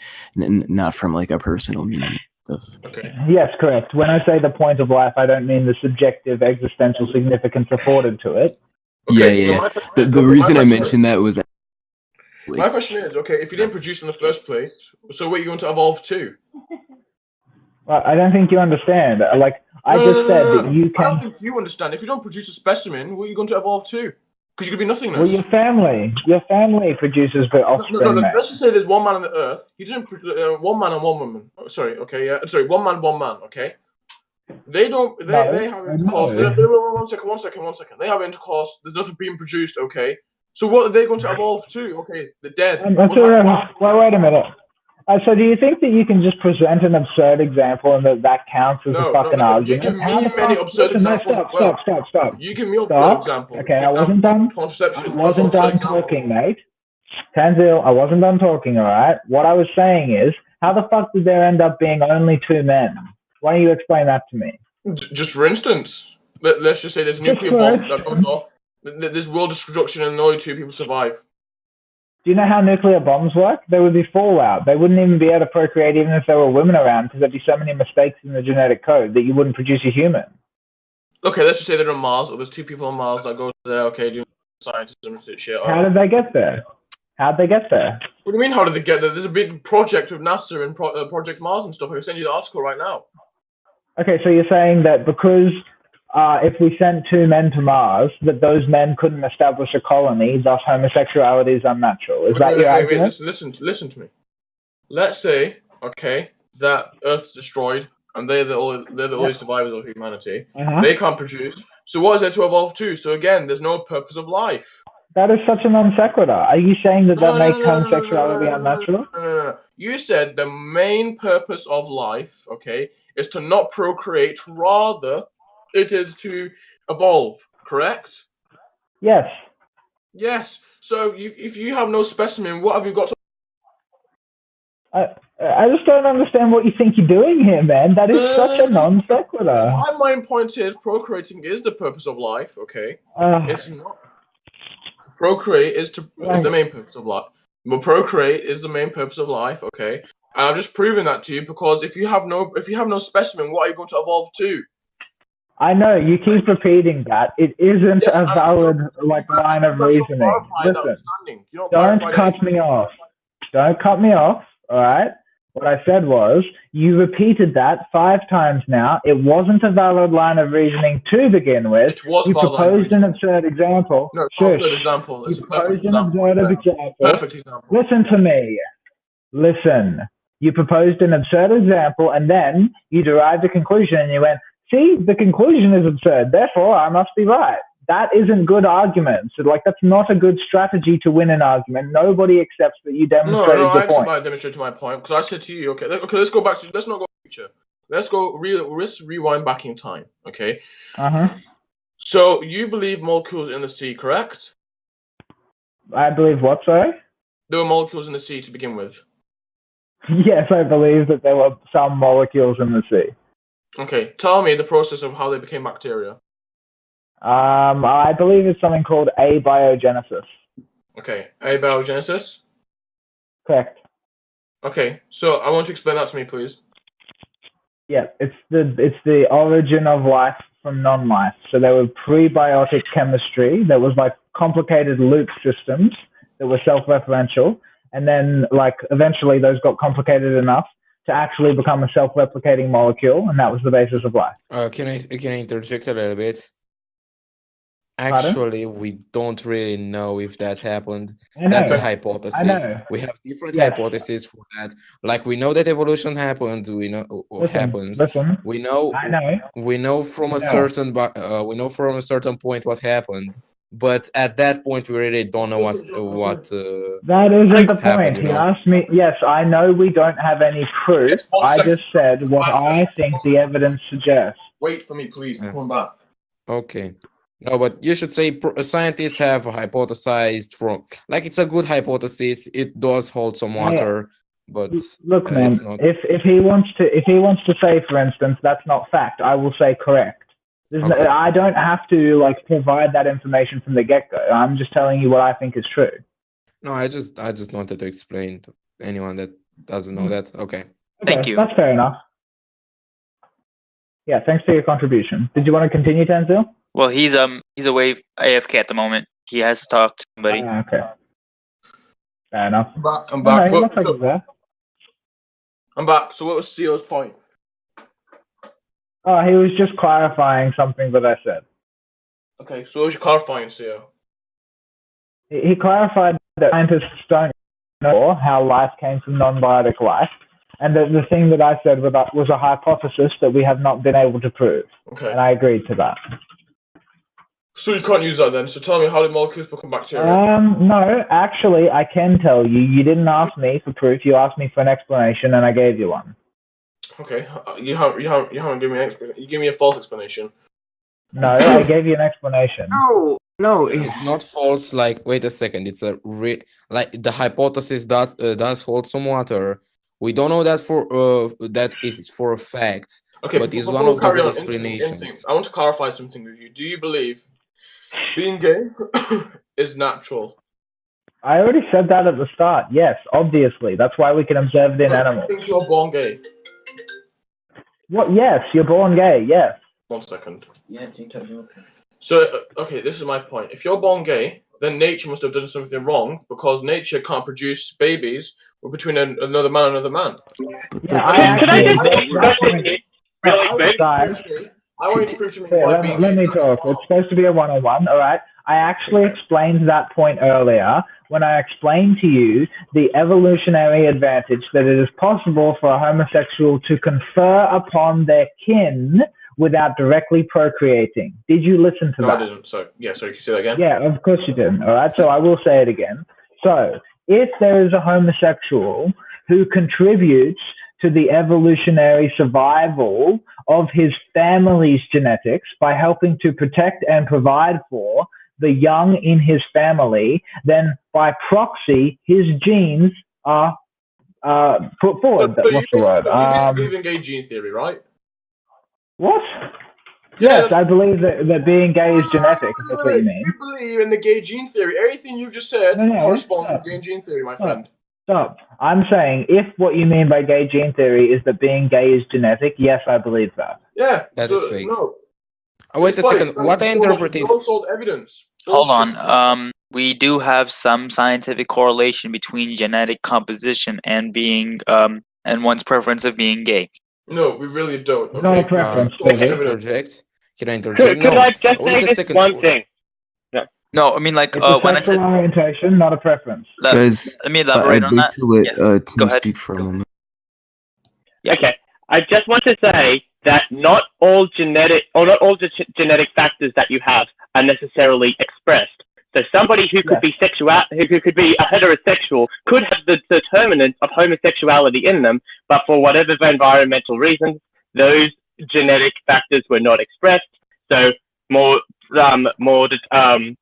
from like a personal meaning stuff. Okay. Yes, correct. When I say the point of life, I don't mean the subjective existential significance afforded to it. Okay, yeah. The reason I mentioned that was. My question is, okay, if you didn't produce in the first place, so what are you going to evolve to? Well, I don't think you understand. Like, I just said that you can... I don't think you understand. If you don't produce a specimen, what are you going to evolve to? Because you could be nothingness. Well, your family produces the offspring. No. Let's just say there's one man on the earth. He didn't one man and one woman. Oh, sorry, okay, yeah. Sorry, one man, okay? They have intercourse. No. One second. They have intercourse. There's nothing being produced, okay? So what are they going to evolve to? Okay, the dead. Well, wait a minute. So do you think that you can just present an absurd example and that counts as a fucking argument? You give me many absurd examples. Stop. You give me absurd examples. Okay, I wasn't done. Contraception. I wasn't done talking, mate. Tanzil, I wasn't done talking, all right? What I was saying is, how the fuck did there end up being only 2 men? Why don't you explain that to me? Just for instance, let's just say there's a nuclear bomb that goes off. There's world destruction and only 2 people survive. Do you know how nuclear bombs work? There would be fallout. They wouldn't even be able to procreate even if there were women around because there'd be so many mistakes in the genetic code that you wouldn't produce a human. Okay, let's just say they're on Mars, or there's 2 people on Mars that go there, okay, doing science and shit. How did they get there? How'd they get there? What do you mean, how did they get there? There's a big project with NASA and Project Mars and stuff. I can send you the article right now. Okay, so you're saying that because if we sent 2 men to Mars, that those men couldn't establish a colony, thus homosexuality is unnatural. Is that your argument? Listen to me. Let's say, okay, that Earth's destroyed, and they're the only survivors of humanity. They can't produce. So what is there to evolve to? So again, there's no purpose of life. That is such a non sequitur. Are you saying that makes homosexuality unnatural? No. You said the main purpose of life, okay, is to not procreate. Rather, it is to evolve. Correct? Yes. Yes. So if you have no specimen, what have you got to? I just don't understand what you think you're doing here, man. That is such a non sequitur. My main point is procreating is the purpose of life. Okay, it's not. Procreate is the main purpose of life. But procreate is the main purpose of life. Okay, and I'm just proving that to you because if you have no specimen, what are you going to evolve to? I know you keep repeating that. It isn't a valid line of reasoning. Listen, don't cut me off. Don't cut me off. All right. What I said was, you repeated that 5 times now. It wasn't a valid line of reasoning to begin with. It was you proposed an absurd example. No, it's an absurd example. It's a perfect example. Perfect example. Listen to me. Listen. You proposed an absurd example, and then you derived a conclusion, and you went, see, the conclusion is absurd. Therefore, I must be right. That isn't good argument. So, that's not a good strategy to win an argument. Nobody accepts that you demonstrated your point. No, I demonstrated my point because I said to you, okay, let's go back to, let's not go future. Let's rewind back in time, okay? So, you believe molecules in the sea, correct? I believe what, sorry? There were molecules in the sea to begin with. Yes, I believe that there were some molecules in the sea. Okay, tell me the process of how they became bacteria. I believe it's something called abiogenesis. Okay, abiogenesis? Correct. Okay, so I want you to explain that to me, please. Yeah, it's the origin of life from non-life. So there were prebiotic chemistry. There was complicated loop systems that were self-referential, and then eventually those got complicated enough to actually become a self-replicating molecule, and that was the basis of life. Can I interject a little bit? Actually, we don't really know if that happened. That's a hypothesis. We have different hypotheses for that. We know that evolution happened. We know what happens. We know from a certain point what happened. But at that point, we really don't know what. That isn't the point. He asked me. Yes, I know we don't have any proof. I just said what I think the evidence suggests. Wait for me, please. Come back. Okay. No, but you should say scientists have hypothesized from it's a good hypothesis. It does hold some water, but look, man. It's not... If he wants to say, for instance, that's not fact, I will say correct. Okay. I don't have to provide that information from the get-go. I'm just telling you what I think is true. No, I just wanted to explain to anyone that doesn't know that. Okay. Thank you. That's fair enough. Yeah, thanks for your contribution. Did you want to continue, Tanzil? Well, he's away AFK at the moment. He has to talk to somebody. Okay. Fair enough. I'm back. Right, I'm back. So what was Theo's point? Oh, he was just clarifying something that I said. Okay, so what was you clarifying, Theo? He clarified that scientists don't know how life came from non-biotic life, and that the thing that I said was a hypothesis that we have not been able to prove. Okay. And I agreed to that. So you can't use that then. So tell me, how did molecules become bacteria? No, actually, I can tell you. You didn't ask me for proof. You asked me for an explanation, and I gave you one. Okay, you haven't given me an explanation. You gave me a false explanation. No, I gave you an explanation. No, it's not false. Wait a second. It's a the hypothesis that does hold some water. We don't know that that is for a fact. Okay, but it's one of the good explanations. I want to clarify something with you. Do you believe being gay is natural? I already said that at the start. Yes, obviously. That's why we can observe it in animals. I think you're born gay. What? Yes, you're born gay. Yes. 1 second. Yeah, so, okay, this is my point. If you're born gay, then nature must have done something wrong because nature can't produce babies between another man and another man. Yeah, Can I just ask a question here? Really quick? I want you to prove to me why being let me talk. It's supposed to be a one-on-one, all right? I actually explained that point earlier when I explained to you the evolutionary advantage that it is possible for a homosexual to confer upon their kin without directly procreating. Did you listen to No, that? I didn't. Sorry, can you say that again? Yeah, of course you didn't. All right, so I will say it again. So if there is a homosexual who contributes to the evolutionary survival of his family's genetics by helping to protect and provide for the young in his family, then by proxy, his genes are put forward. So What's the word? you basically believe in gay gene theory, right? What? Yeah, Yes, I believe that being gay is genetic. That's what you mean. You believe in the gay gene theory. Everything you've just said corresponds with gay gene theory, my friend. Stop. I'm saying if what you mean by gay gene theory is that being gay is genetic, yes, I believe that. Yeah, that is fake. No. Wait a second. What I interpreted? Unsold evidence. Hold on. We do have some scientific correlation between genetic composition and being and one's preference of being gay. No, we really don't. Okay. Not a preference. Can I interject? Can I interject? Could I just say this one thing? No, I mean, like, it's a when I said orientation, not a preference. Guys, let me elaborate on that. To let Go Tim ahead. speak for a moment. Yeah. Okay, I just want to say that not all genetic factors that you have are necessarily expressed. So somebody who could be who could be a heterosexual could have the determinant of homosexuality in them, but for whatever environmental reasons, those genetic factors were not expressed. So more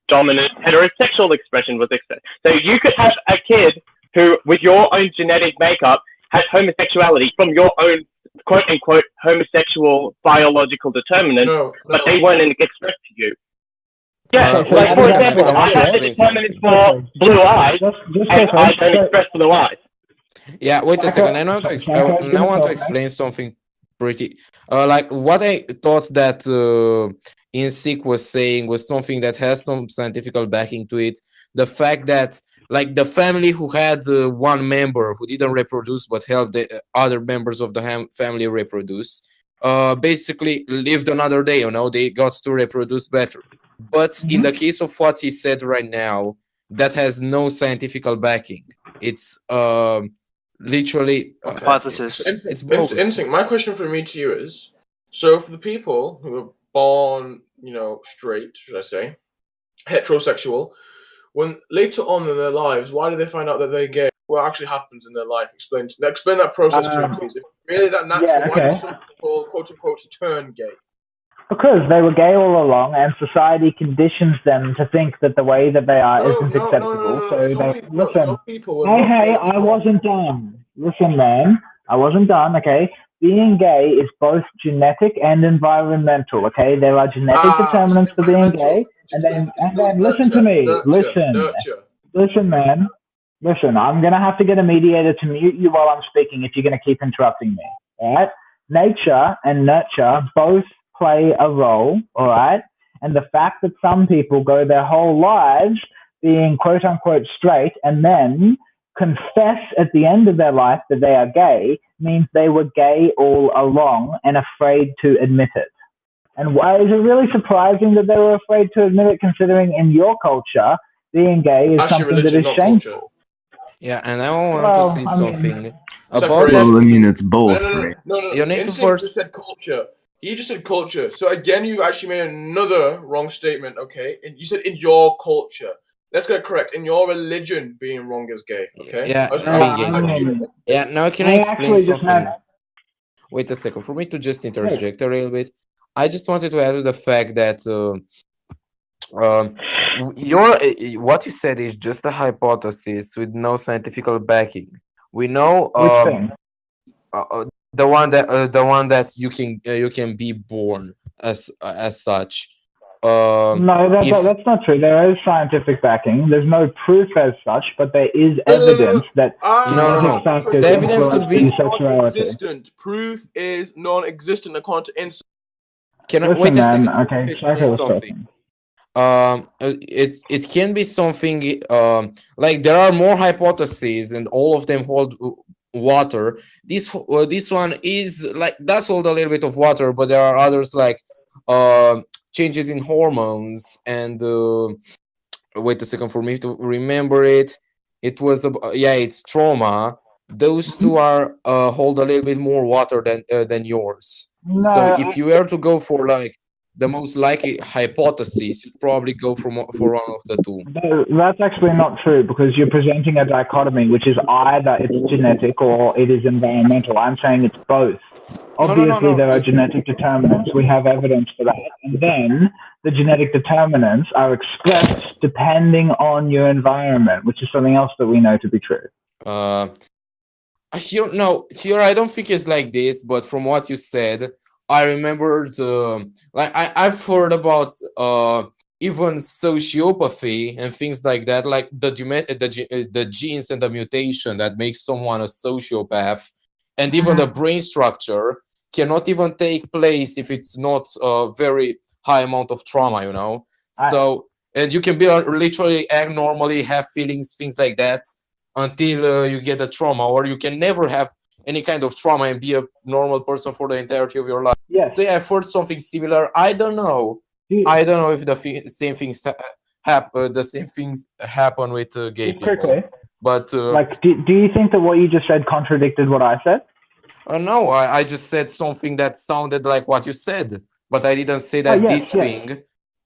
dominant heterosexual expression was expressed. So you could have a kid who, with your own genetic makeup, has homosexuality from your own quote unquote homosexual biological determinant, but they weren't expressed to you. Yeah, like for example, I have a determinant for blue eyes, and I don't express blue eyes. Yeah, wait a second. I want to explain something pretty. Like what I thought that InSeek was saying was something that has some scientific backing to it. The fact that, like, the family who had one member who didn't reproduce but helped the other members of the family reproduce, basically lived another day. They got to reproduce better. But in the case of what he said right now, that has no scientific backing. It's literally hypothesis. It's instinct. My question from me to you is: so for the people who are born, straight, should I say, heterosexual, when later on in their lives, why do they find out that they're gay? What actually happens in their life? Explain that process to me, please. If really that natural, why do some people, quote unquote, turn gay? Because they were gay all along, and society conditions them to think that the way that they are isn't acceptable. So hey, I wasn't done. Listen, man, I wasn't done. Okay, being gay is both genetic and environmental. Okay, there are genetic determinants for being gay, and then listen to me. Listen, man. Listen, I'm gonna have to get a mediator to mute you while I'm speaking if you're gonna keep interrupting me. All right, nature and nurture both play a role, all right? And the fact that some people go their whole lives being quote unquote straight and then confess at the end of their life that they are gay means they were gay all along and afraid to admit it. And why is it really surprising that they were afraid to admit it, considering in your culture being gay is something that is shameful? Yeah, and I want to say something about that. I mean, it's both, right? No. You need to first. Just said culture. You just said culture. So again, you actually made another wrong statement, okay? And you said in your culture. Let's get it correct. In your religion, being wrong is gay, okay? Now can I explain something? Wait a second. For me to just interject a little bit, I just wanted to add to the fact that what you said is just a hypothesis with no scientific backing. We know the one that you can be born as such. No, that's not true. There is scientific backing. There's no proof as such, but there is evidence that no. The evidence could be non-existent. Proof is non-existent according to InSeek. Can I wait a second? Okay, something. It can be something like there are more hypotheses and all of them hold water. This one is like does hold a little bit of water, but there are others like changes in hormones and wait a second for me to remember it. It was it's trauma. Those two are hold a little bit more water than yours. No, So if you were to go for like the most likely hypothesis, you'd probably go for one of the two. That's actually not true, because you're presenting a dichotomy, which is either it's genetic or it is environmental. I'm saying it's both. Obviously, there are genetic determinants. We have evidence for that. And then the genetic determinants are expressed depending on your environment, which is something else that we know to be true. Here I don't think it's like this, but from what you said, I remembered, I've heard about even sociopathy and things like that, like the genes and the mutation that makes someone a sociopath, and even the brain structure cannot even take place if it's not a very high amount of trauma, you know. And you can be literally act normally, have feelings, things like that, until you get a trauma, or you can never have any kind of trauma and be a normal person for the entirety of your life. Yes. So yeah, I've heard something similar. I don't know. I don't know if the same things happen with gay people. Quickly. But like, do you think that what you just said contradicted what I said? No, I just said something that sounded like what you said, but I didn't say that thing.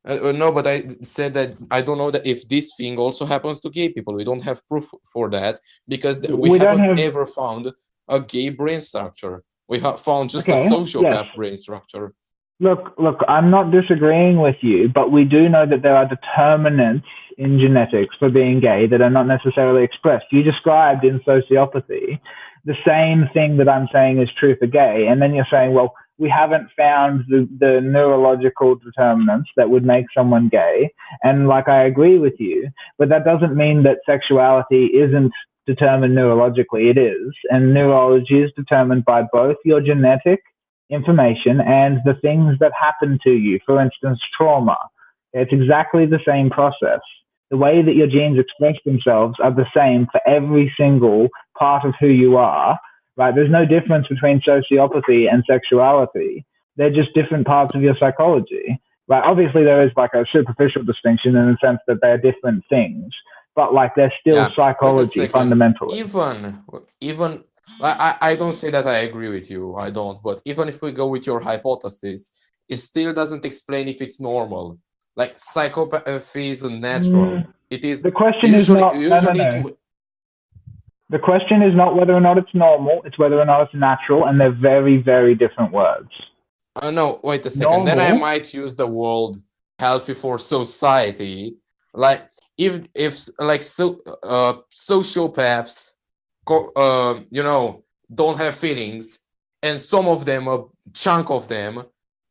No, but I said that I don't know that if this thing also happens to gay people. We don't have proof for that, because we haven't ever found a gay brain structure. We have found just a sociopath brain structure. Look, I'm not disagreeing with you, but we do know that there are determinants in genetics for being gay that are not necessarily expressed. You described in sociopathy the same thing that I'm saying is true for gay, and then you're saying, well, we haven't found the neurological determinants that would make someone gay. And like, I agree with you, but that doesn't mean that sexuality isn't determined neurologically. It is. And neurology is determined by both your genetic information and the things that happen to you. For instance, trauma. It's exactly the same process. The way that your genes express themselves are the same for every single part of who you are. Right? There's no difference between sociopathy and sexuality. They're just different parts of your psychology. Right? Obviously, there is like a superficial distinction in the sense that they're different things, but like they're still psychology fundamentally. Even I don't say that I agree with you. I don't. But even if we go with your hypothesis, it still doesn't explain if it's normal. Like psychopathy is natural. It is. The question is not. The question is not whether or not it's normal, it's whether or not it's natural, and they're very, very different words. No, wait a second. Normal? Then I might use the word healthy for society. Like, if sociopaths, don't have feelings, and some of them, a chunk of them,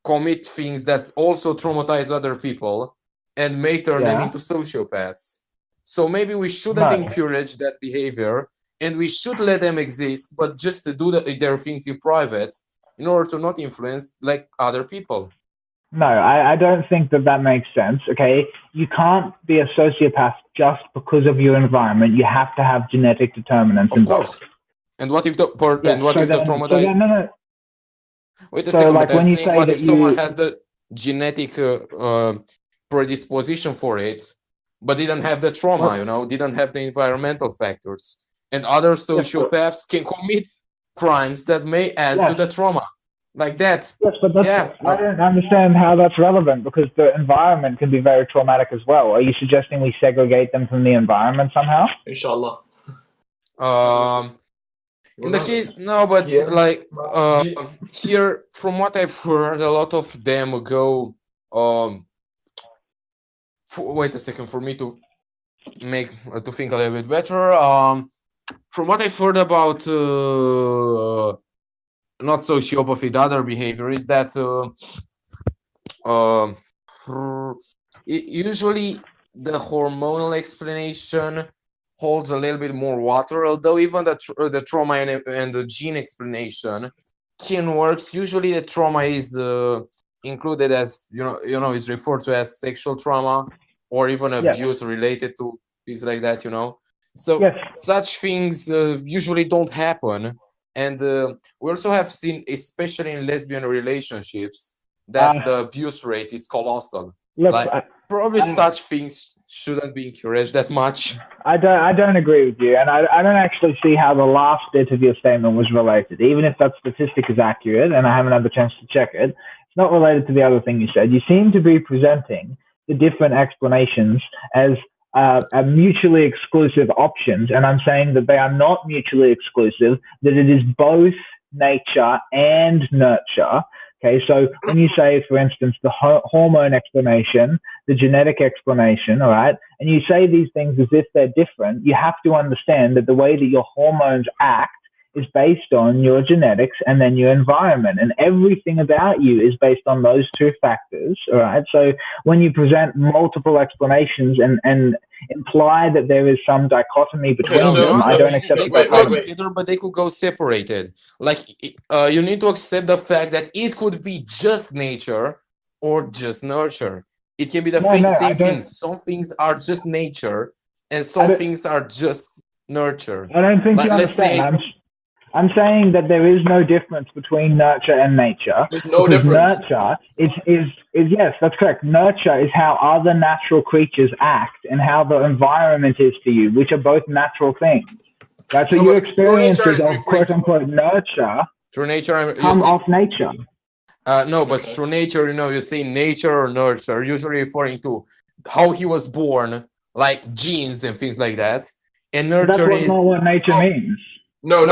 commit things that also traumatize other people and may turn them into sociopaths. So maybe we shouldn't encourage that behavior, and we should let them exist, but just to do their things in private in order to not influence like other people. No, I don't think that makes sense. Okay, you can't be a sociopath just because of your environment. You have to have genetic determinants involved. Of course. And what if the traumatized? No. Wait a second. Like when you say what if someone has the genetic predisposition for it, but didn't have the trauma, didn't have the environmental factors, and other sociopaths can commit crimes that may add to the trauma, like that. Yes, but I don't understand how that's relevant, because the environment can be very traumatic as well. Are you suggesting we segregate them from the environment somehow? Inshallah. In the case, no, but here, from what I've heard, a lot of them go. Wait a second for me to think a little bit better. From what I've heard about not sociopathy, the other behavior is that usually the hormonal explanation holds a little bit more water, although even the trauma and the gene explanation can work. Usually the trauma is included as is referred to as sexual trauma, or even abuse related to things like that, So such things usually don't happen. And we also have seen, especially in lesbian relationships, that the abuse rate is colossal. Look, probably such things shouldn't be encouraged that much. I don't agree with you, and I don't actually see how the last bit of your statement was related. Even if that statistic is accurate, and I haven't had the chance to check it, it's not related to the other thing you said. You seem to be presenting the different explanations as mutually exclusive options, and I'm saying that they are not mutually exclusive, that it is both nature and nurture. Okay, so when you say, for instance, the hormone explanation, the genetic explanation, all right, and you say these things as if they're different, you have to understand that the way that your hormones act is based on your genetics and then your environment, and everything about you is based on those two factors, all right? So when you present multiple explanations and imply that there is some dichotomy between them, I don't accept they could go together, but they could go separated. Like, you need to accept the fact that it could be just nature or just nurture. It can be the same thing. Some things are just nature, and some things are just nurture. I don't think you understand. I'm saying that there is no difference between nurture and nature. There's no difference. Nurture is yes, that's correct. Nurture is how other natural creatures act and how the environment is to you, which are both natural things. That's what your experiences of quote unquote nurture through nature come off nature. No, but through nature, you say nature or nurture, usually referring to how he was born, like genes and things like that. And nurture is not what nature means. No.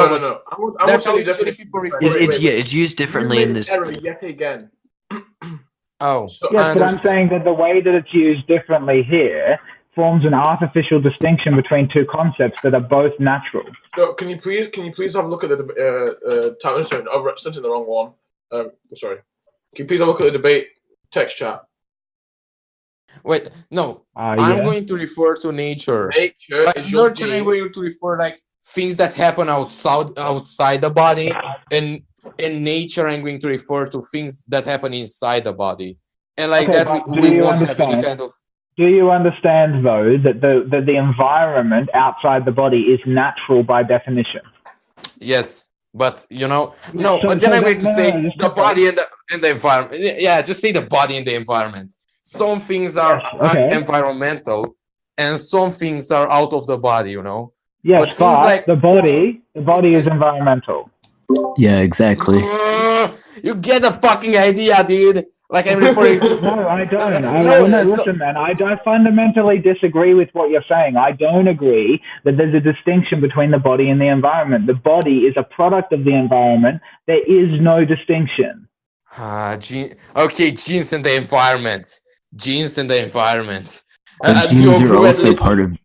That's how usually people refer. It's used differently in this. Yet again. Yes, but I'm saying that the way that it's used differently here forms an artificial distinction between two concepts that are both natural. So can you please have a look at the sorry, I've sent in the wrong one. Sorry. Can you please have a look at the debate text chat? Wait, no. I'm going to refer to nature. Nature is your nurture. I'm going to refer like things that happen outside the body, and in nature I'm going to refer to things that happen inside the body, and like that we won't have any kind of. Do you understand though that the environment outside the body is natural by definition? Yes, but but then I'm going to say the body and the environment. Yeah, just say the body and the environment. Some things are environmental, and some things are out of the body. Yes, but like the body is environmental. Yeah, exactly. You get the fucking idea, dude. Like I'm referring to. No, I don't. Listen, man. I fundamentally disagree with what you're saying. I don't agree that there's a distinction between the body and the environment. The body is a product of the environment. There is no distinction. Okay, genes and the environment. Genes and the environment. Genes are also part of.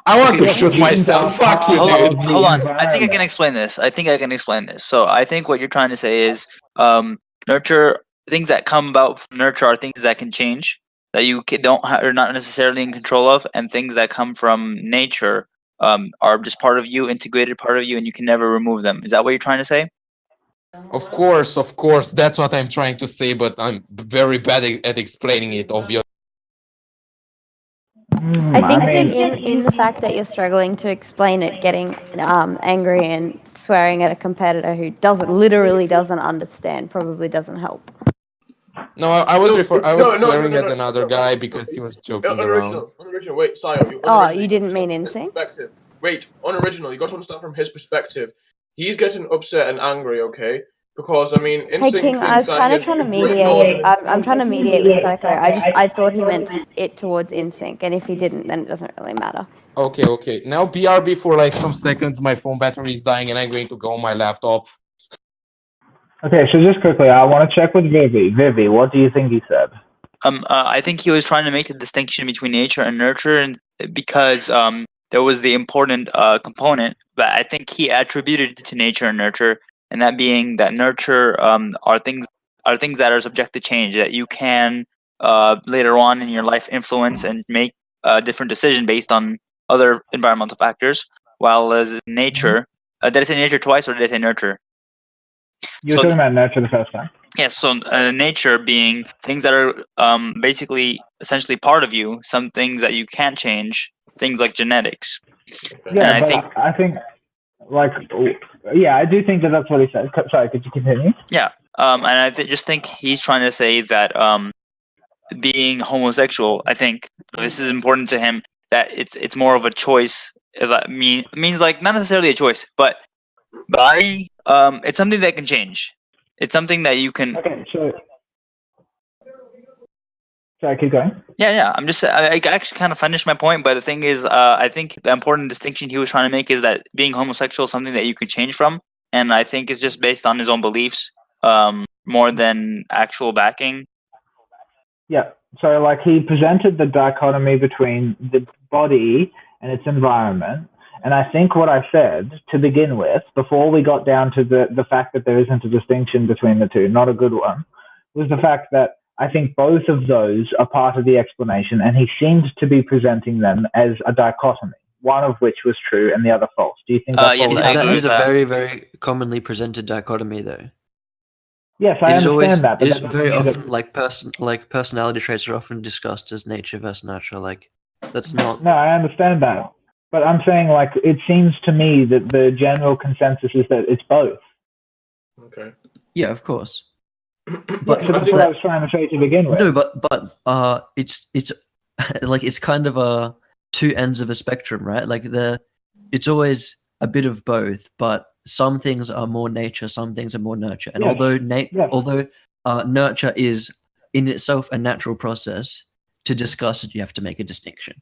I want to shoot myself. Fuck you, dude. Hold on. I think I can explain this. So I think what you're trying to say is nurture. Things that come about from nurture are things that can change, that you are not necessarily in control of, and things that come from nature are just part of you, integrated part of you, and you can never remove them. Is that what you're trying to say? Of course. That's what I'm trying to say, but I'm very bad at explaining it, obviously. I think that in the fact that you're struggling to explain it, getting angry and swearing at a competitor who literally doesn't understand probably doesn't help. No, I was swearing at another guy because he was joking around. Unoriginal. Wait, Sayo. Oh, you didn't mean NSYNC? Wait, unoriginal. You got to understand from his perspective. He's getting upset and angry, okay? Because I mean, hey King, I was kind of trying to mediate. I'm trying to mediate with Psycho. I thought he meant it towards NSYNC, and if he didn't, then it doesn't really matter. Okay. Now BRB for like some seconds. My phone battery is dying, and I'm going to go on my laptop. Okay, so just quickly, I want to check with Vivi. Vivi, what do you think he said? I think he was trying to make the distinction between nature and nurture, and because there was the important component that I think he attributed to nature and nurture. And that being that nurture are things that are subject to change, that you can later on in your life influence and make a different decision based on other environmental factors. While as nature, did I say nature twice or did I say nurture? You were talking about nurture the first time. Yes, so nature being things that are essentially part of you, some things that you can't change, things like genetics. Yeah, I think I do think that that's what he said. Sorry, could you continue? Yeah, and I just think he's trying to say that being homosexual. I think this is important to him, that it's more of a choice. That means like not necessarily a choice, but it's something that can change. It's something that you can. Okay, so sorry, keep going. Yeah. I actually kind of finished my point, but the thing is, I think the important distinction he was trying to make is that being homosexual is something that you can change from, and I think it's just based on his own beliefs, more than actual backing. Yeah. So, like, he presented the dichotomy between the body and its environment. And I think what I said to begin with, before we got down to the fact that there isn't a distinction between the two, not a good one, was the fact that I think both of those are part of the explanation. And he seemed to be presenting them as a dichotomy, one of which was true and the other false. Do you think that's yes, that is a very, very commonly presented dichotomy, though. Yes, I understand that. But it is very often like personality traits are often discussed as nature versus nurture. Like that's not. No, I understand that, but I'm saying like it seems to me that the general consensus is that it's both. Okay. Yeah, of course. But yeah, so that's what I was trying to say to begin with. No, but it's like it's kind of two ends of a spectrum, right? Like it's always a bit of both, but some things are more nature, some things are more nurture. And although nurture is in itself a natural process, to discuss it, you have to make a distinction.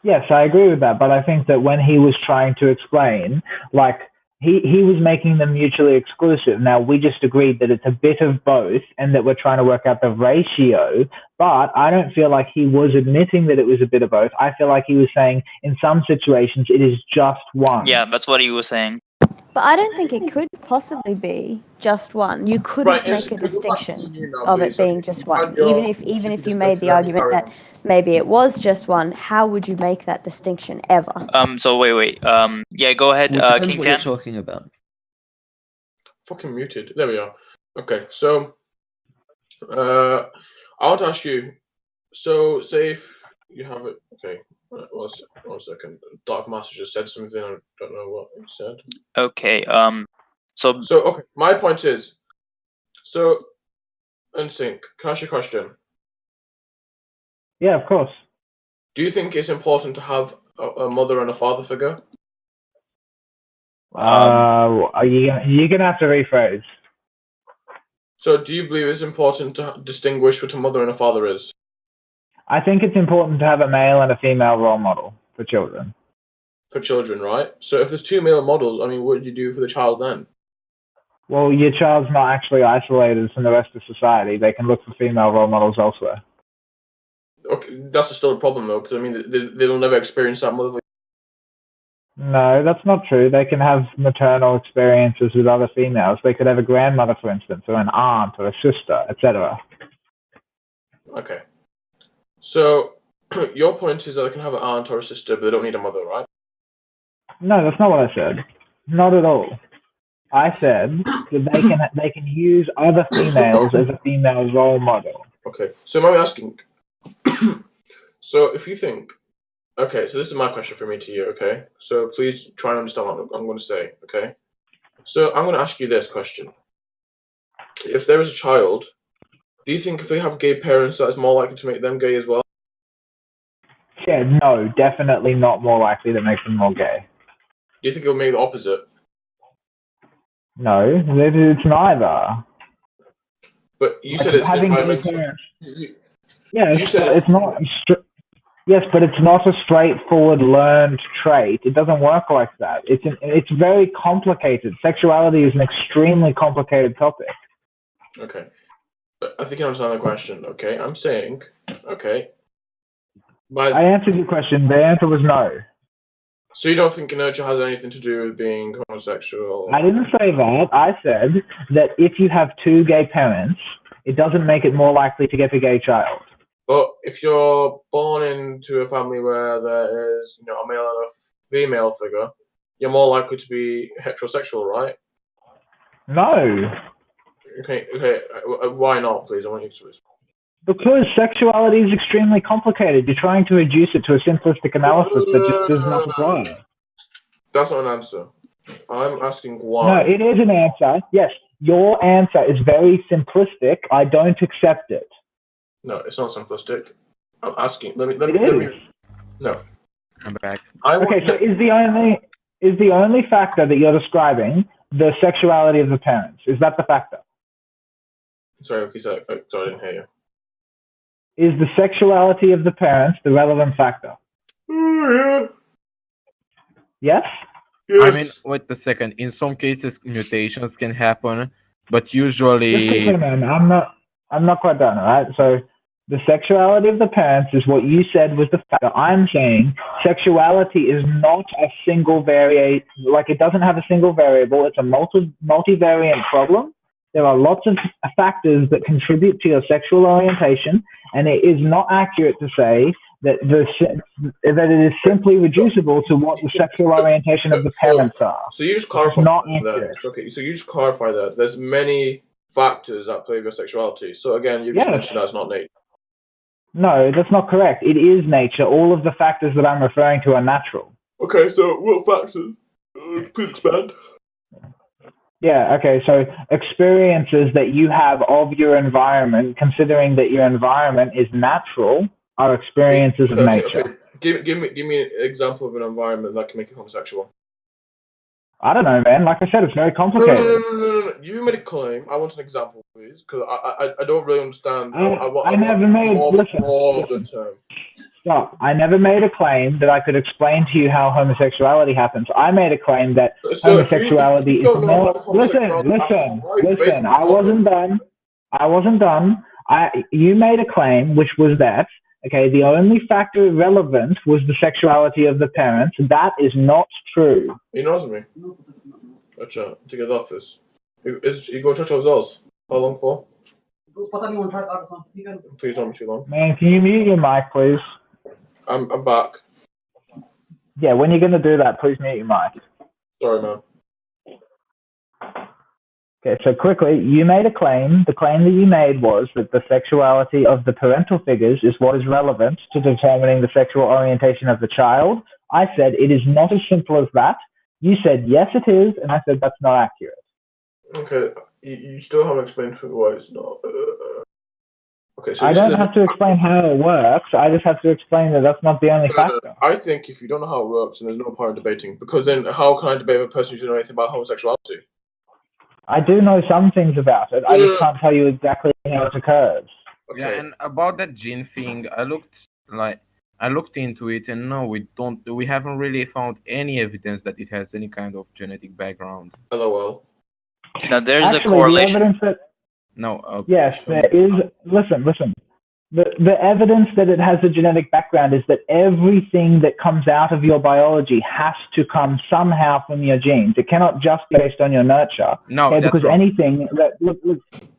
Yes, I agree with that. But I think that when he was trying to explain, like, he was making them mutually exclusive. Now, we just agreed that it's a bit of both and that we're trying to work out the ratio, but I don't feel like he was admitting that it was a bit of both. I feel like he was saying in some situations it is just one. Yeah, that's what he was saying. But I don't think it could possibly be just one. You couldn't make a distinction of it being just one. Even if you made the argument that maybe it was just one, how would you make that distinction ever? So wait. Yeah, go ahead, King what you're talking about. Fucking muted. There we are. Okay, so I want to ask you. So, say if you have it. Okay, one second. Dark Master just said something. I don't know what he said. Okay. So okay. My point is, so NSYNC. Can I ask you a question? Yeah, of course. Do you think it's important to have a mother and a father figure? You're gonna have to rephrase. So, do you believe it's important to distinguish what a mother and a father is? I think it's important to have a male and a female role model for children. For children, right? So, if there's two male models, I mean, what do you do for the child then? Well, your child's not actually isolated from the rest of society. They can look for female role models elsewhere. Okay, that's still a problem though, because I mean, they'll never experience that motherly. No, that's not true. They can have maternal experiences with other females. They could have a grandmother, for instance, or an aunt, or a sister, etc. Okay. So, your point is that they can have an aunt or a sister, but they don't need a mother, right? No, that's not what I said. Not at all. I said that they can use other females as a female role model. Okay. So, I'm asking. So, if you think, okay, so this is my question from me to you. Okay. So please try and understand what I'm going to say. Okay. So I'm going to ask you this question: if there is a child, do you think if they have gay parents, that is more likely to make them gay as well? Yeah, no, definitely not more likely to make them more gay. Do you think it'll make the opposite? No, it's neither. But you said it's environmental. Yeah, it's not. Yes, but it's not a straightforward learned trait. It doesn't work like that. It's very complicated. Sexuality is an extremely complicated topic. Okay, but I think you understand the question. Okay, I'm saying, okay. I answered your question. The answer was no. So you don't think nurture has anything to do with being homosexual? I didn't say that. I said that if you have two gay parents, it doesn't make it more likely to get a gay child. But if you're born into a family where there is, a male and a female figure, you're more likely to be heterosexual, right? No. Okay. Why not, please? I want you to respond. Because sexuality is extremely complicated. You're trying to reduce it to a simplistic analysis that just does not apply. That's not an answer. I'm asking why. No, it is an answer. Yes, your answer is very simplistic. I don't accept it. No, it's not simplistic. I'm asking. Let me. No. I'm back. Okay, so is the only factor that you're describing the sexuality of the parents? Is that the factor? Sorry, okay, sorry, I didn't hear you. Is the sexuality of the parents the relevant factor? Yeah. Yes? Yes. I mean, wait a second. In some cases, mutations can happen, but usually. Just man. I'm not quite done. All right. So the sexuality of the parents is what you said was the factor. I'm saying sexuality is not a single variate. Like it doesn't have a single variable. It's a multivariant problem. There are lots of factors that contribute to your sexual orientation, and it is not accurate to say that that it is simply reducible to what the sexual orientation of the parents are. So you just clarify that. It's okay. So you just clarify that there's many factors that play with your sexuality. So again, you just mentioned that's not nature. No, that's not correct. It is nature. All of the factors that I'm referring to are natural. Okay, so what factors? Please expand. Yeah, okay, so experiences that you have of your environment, considering that your environment is natural, are experiences of nature. Okay. Give me an example of an environment that can make you homosexual. I don't know, man. Like I said, it's very complicated. No. You made a claim. I want an example, please, because I don't really understand. I never made. Listen. Stop. I never made a claim that I could explain to you how homosexuality happens. I made a claim that homosexuality is not. Listen. I wasn't done. You made a claim, which was that. Okay, the only factor relevant was the sexuality of the parents. That is not true. He knows me. To get office. You go to church of Oz. How long for? Please don't be too long. Man, can you mute your mic, please? I'm back. Yeah, when you're going to do that, please mute your mic. Sorry, man. Okay, so quickly, you made a claim. The claim that you made was that the sexuality of the parental figures is what is relevant to determining the sexual orientation of the child. I said it is not as simple as that. You said, yes, it is, and I said that's not accurate. Okay, you still haven't explained why it's not. Okay, so I don't have to explain how it works. I just have to explain that that's not the only factor. I think if you don't know how it works, then there's no point in debating, because then how can I debate with a person who doesn't know anything about homosexuality? I do know some things about it. I just can't tell you exactly how it occurs. Okay. Yeah, and about that gene thing, I looked into it, and no, we haven't really found any evidence that it has any kind of genetic background. LOL. Now there's a correlation. The evidence that, no. Okay, yes, there is. Listen. The evidence that it has a genetic background is that everything that comes out of your biology has to come somehow from your genes. It cannot just be based on your nurture. No, okay? Because wrong. anything that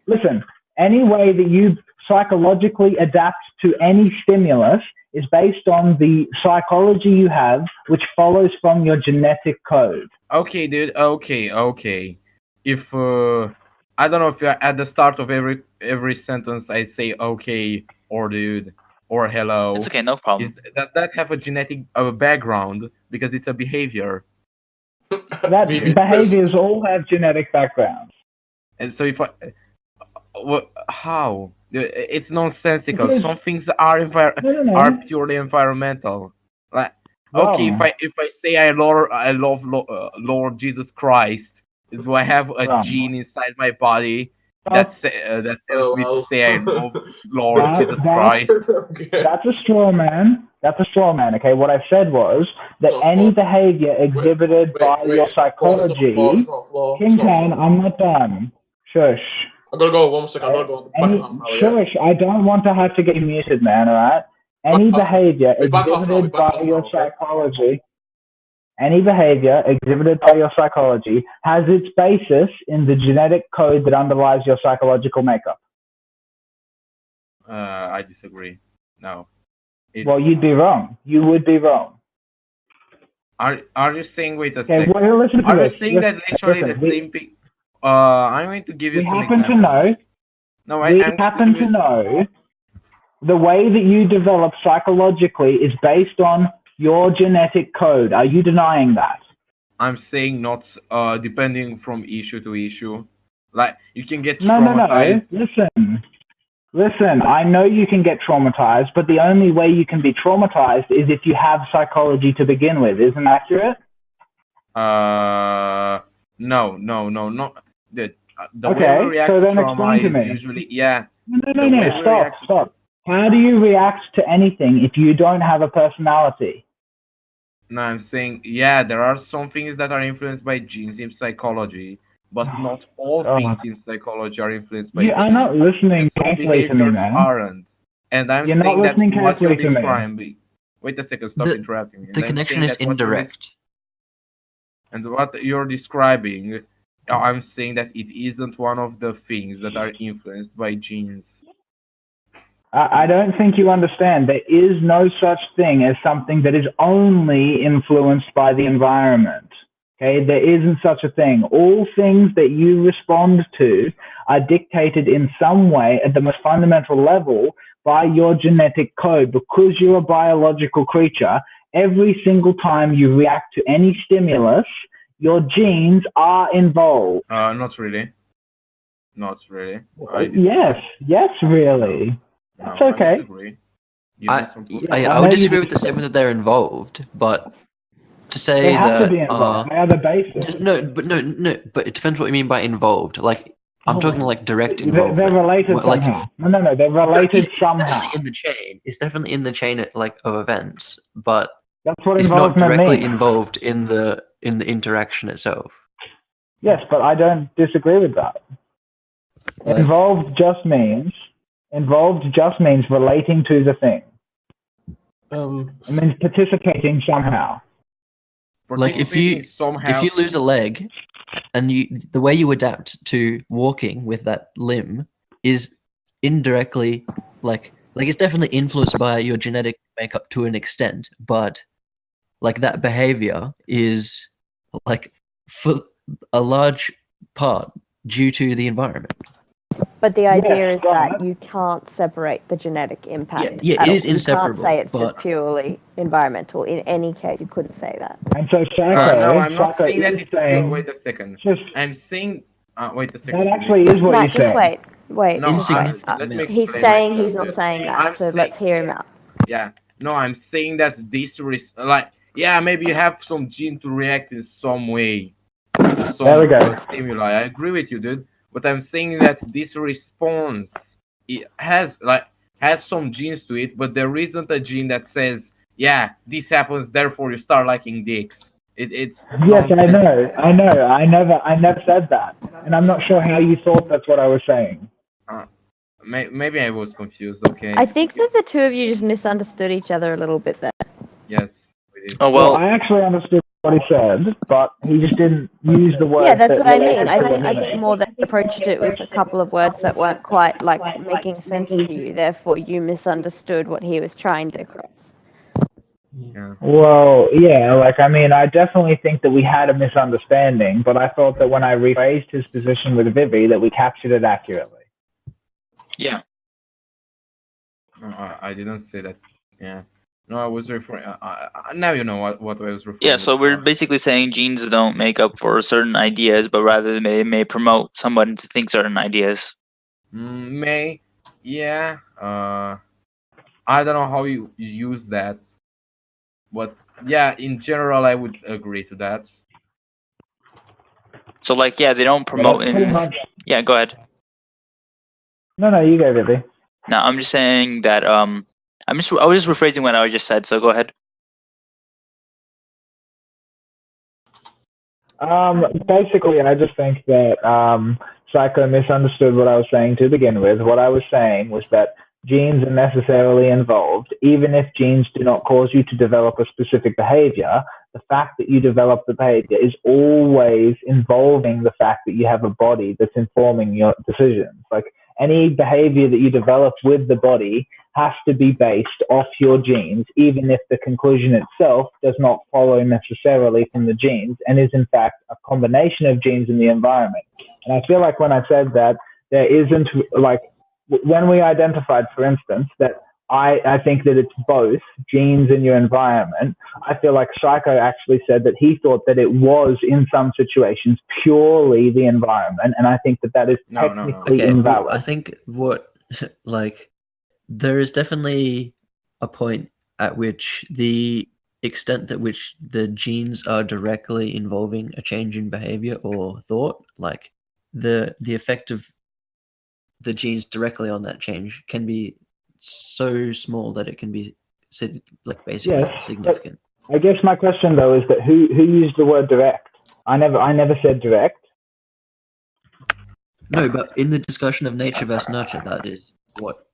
listen, any way that you psychologically adapt to any stimulus is based on the psychology you have, which follows from your genetic code. Okay, dude. Okay. If I don't know if at the start of every sentence I say okay or dude or hello. It's okay, no problem. Does that have a genetic background because it's a behavior? That behaviors all have genetic backgrounds. And so if how? It's nonsensical. Some things are purely environmental. Like okay, if I say I love Lord Jesus Christ, do I have a gene inside my body that tells me to say I love Lord Jesus Christ? That's a straw man. Okay, what I said was that any behavior exhibited by your psychology. I'm not done. Shush. I gotta go 1 second. I gotta go. Shush. I don't want to have to get muted, man. All right. Any behavior exhibited by your psychology. Any behavior exhibited by your psychology has its basis in the genetic code that underlies your psychological makeup. I disagree. No. Well, you'd be wrong. You would be wrong. Are you saying, wait a second? Well, listen to are this. You saying that literally the same thing? I'm going to give you some examples. We happen to know the way that you develop psychologically is based on your genetic code. Are you denying that? I'm saying not depending from issue to issue. Like you can get traumatized. No. Listen, I know you can get traumatized, but the only way you can be traumatized is if you have psychology to begin with. Isn't that accurate? No. The okay, way we react so then to trauma explain to is me. usually, yeah. No, stop. How do you react to anything if you don't have a personality? No, I'm saying, yeah, there are some things that are influenced by genes in psychology, but not all things in psychology are influenced by genes. I'm not listening carefully to me, man. Aren't. And I'm You're saying not that listening what you're carefully to me. describing... Wait a second, stop interrupting me. The connection is indirect. And what you're describing, I'm saying that it isn't one of the things that are influenced by genes. I don't think you understand. There is no such thing as something that is only influenced by the environment. Okay, there isn't such a thing. All things that you respond to are dictated in some way at the most fundamental level by your genetic code. Because you're a biological creature, every single time you react to any stimulus, your genes are involved. Not really. Yes, really. That's okay. I would disagree with the statement that they're involved, but to say they have that to be involved. They are the basis. No, but it depends what you mean by involved. Like I'm talking like direct involvement. They're related somehow. No, they're related somehow. In the chain, it's definitely in the chain like of events, but that's what it's not directly means. involved in the interaction itself. Yes, but I don't disagree with that. Like, involved just means relating to the thing. It means participating somehow. Like if you lose a leg, and the way you adapt to walking with that limb is indirectly like it's definitely influenced by your genetic makeup to an extent, but like that behavior is like for a large part due to the environment. But the idea is that you can't separate the genetic impact. Yeah, it is inseparable. You can't say it's just purely environmental. In any case, you couldn't say that. And so, no, I'm not saying that it's pure. Wait a second. I'm saying. Wait a second. That actually is what Matt, you're saying. Wait. No, he's saying he's not saying that. So let's hear him out. Yeah. No, I'm saying that this maybe you have some gene to react in some way. There we go. Stimuli. I agree with you, dude. But I'm saying that this response has some genes to it, but there isn't a gene that says, yeah, this happens, therefore you start liking dicks. It's yes, nonsense. I know. I never said that, and I'm not sure how you thought that's what I was saying. Maybe I was confused. Okay. I think that the two of you just misunderstood each other a little bit there. Yes. Oh well. I actually understood what he said, but he just didn't use the word. Yeah, that's what I mean. I think more that approached it with a couple of words that weren't quite like making sense to you. Therefore, you misunderstood what he was trying to express. Yeah. Well, yeah, I definitely think that we had a misunderstanding, but I thought that when I rephrased his position with Vivi, that we captured it accurately. Yeah. No, I didn't say that. Yeah. No, I was referring. Now you know what I was referring. Yeah, so we're basically saying genes don't make up for certain ideas, but rather they may promote someone to think certain ideas. Yeah. I don't know how you use that, but yeah, in general, I would agree to that. So, they don't promote Yeah, go ahead. No, you go, Vivi. No, I'm just saying that I was just rephrasing what I just said, so go ahead. Basically, I just think that Psycho misunderstood what I was saying to begin with. What I was saying was that genes are necessarily involved. Even if genes do not cause you to develop a specific behavior, the fact that you develop the behavior is always involving the fact that you have a body that's informing your decisions. Like any behavior that you develop with the body has to be based off your genes, even if the conclusion itself does not follow necessarily from the genes and is in fact a combination of genes in the environment. And I feel like when I said that, there isn't when we identified, for instance, that I think that it's both genes and your environment. I feel like Psycho actually said that he thought that it was, in some situations, purely the environment, and I think that is technically invalid. I think what like there is definitely a point at which the extent at which the genes are directly involving a change in behavior or thought, like the effect of the genes directly on that change can be so small that it can be like basically significant. I guess my question though is that who used the word direct? I never said direct. No, but in the discussion of nature versus nurture, that is what.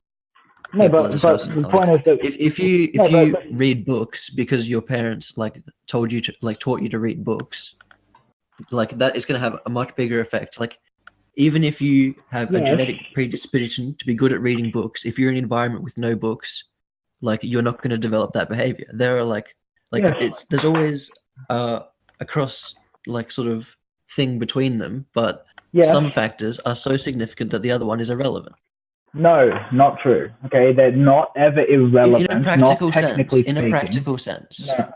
No, but the point is that if you read books because your parents like taught you to read books, like that is going to have a much bigger effect. Like even if you have a genetic predisposition to be good at reading books, if you're in an environment with no books, like you're not going to develop that behavior. There are there's always a cross sort of thing between them, but some factors are so significant that the other one is irrelevant. No, not true. Okay, they're not ever irrelevant. In a practical sense. In a practical sense. No.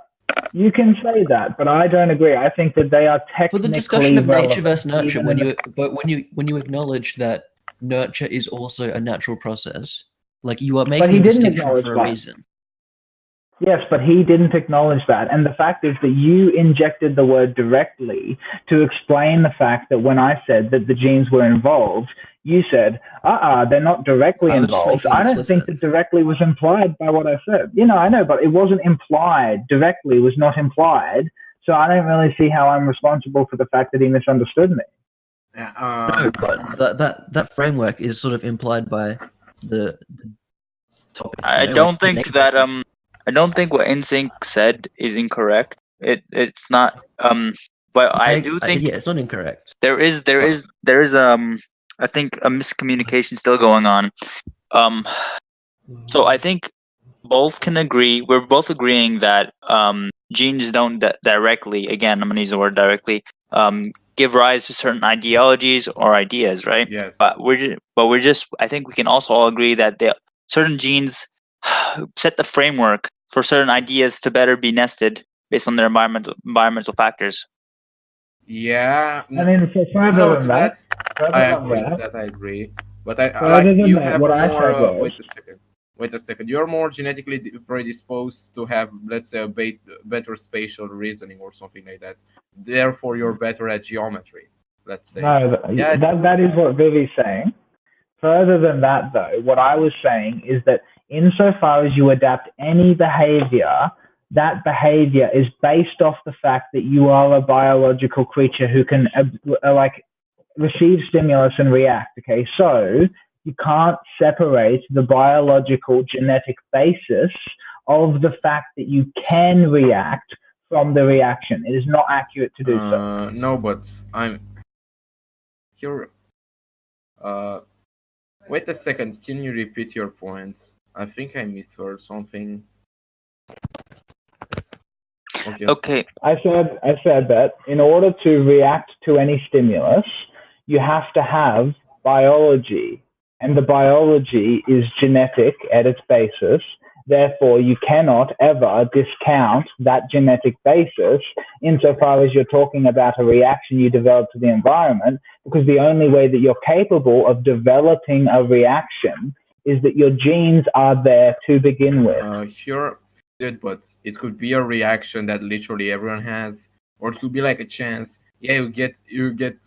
You can say that, but I don't agree. I think that they are technically for the discussion of nature versus nurture. When you acknowledge that nurture is also a natural process, like you are making a distinction for a reason. Yes, but he didn't acknowledge that. And the fact is that you injected the word directly to explain the fact that when I said that the genes were involved, you said, they're not directly involved. I don't think that directly was implied by what I said. I know, but it wasn't implied. Directly was not implied. So I don't really see how I'm responsible for the fact that he misunderstood me. No, but that framework is sort of implied by the topic. I don't think what NSYNC said is incorrect. It's not. But I do think it's not incorrect. There is I think a miscommunication still going on. So I think both can agree. We're both agreeing that genes don't directly. Again, I'm going to use the word directly. Give rise to certain ideologies or ideas, right? Yes. But I think we can also all agree that certain genes set the framework for certain ideas to better be nested based on their environmental factors. Yeah. I mean, so further than that, I agree. But you have more. Wait a second. You're more genetically predisposed to have, let's say, a better spatial reasoning or something like that. Therefore, you're better at geometry. Let's say. No, that is what Vivi's saying. Further than that, though, what I was saying is that insofar as you adapt any behavior, that behavior is based off the fact that you are a biological creature who can receive stimulus and react. Okay, so you can't separate the biological genetic basis of the fact that you can react from the reaction. It is not accurate to do so. No, but I'm here. Wait a second. Can you repeat your point? I think I misheard something. Okay. I said that in order to react to any stimulus, you have to have biology, and the biology is genetic at its basis. Therefore, you cannot ever discount that genetic basis insofar as you're talking about a reaction you develop to the environment, because the only way that you're capable of developing a reaction is that your genes are there to begin with. Sure, but it could be a reaction that literally everyone has, or it could be like a chance. Yeah, you get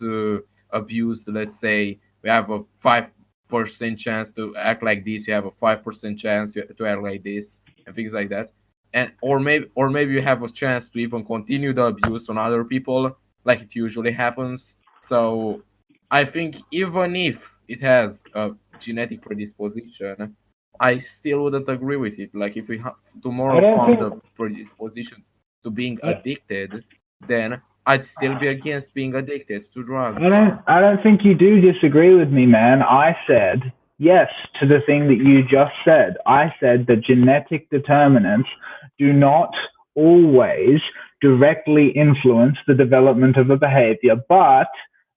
abused. Let's say we have a 5% chance to act like this. You have a 5% chance to act like this, and things like that. And or maybe you have a chance to even continue the abuse on other people, like it usually happens. So I think even if it has a genetic predisposition, I still wouldn't agree with it. Like if we tomorrow found a predisposition to being addicted, then I'd still be against being addicted to drugs. I don't think you do disagree with me, man. I said yes to the thing that you just said. I said that genetic determinants do not always directly influence the development of a behavior, but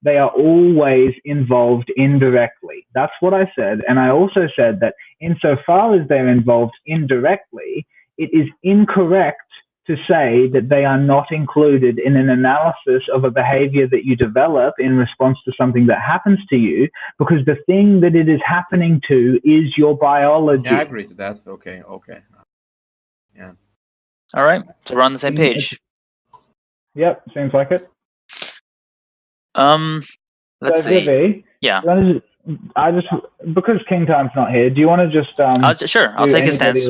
they are always involved indirectly. That's what I said. And I also said that insofar as they're involved indirectly, it is incorrect to say that they are not included in an analysis of a behavior that you develop in response to something that happens to you, because the thing that it is happening to is your biology. Yeah, I agree to that. Okay. Yeah. All right, so we're on the same page. Yep, seems like it. Let's see. Vivi, yeah. Because King Time's not here, do you want to just I'll take his stance.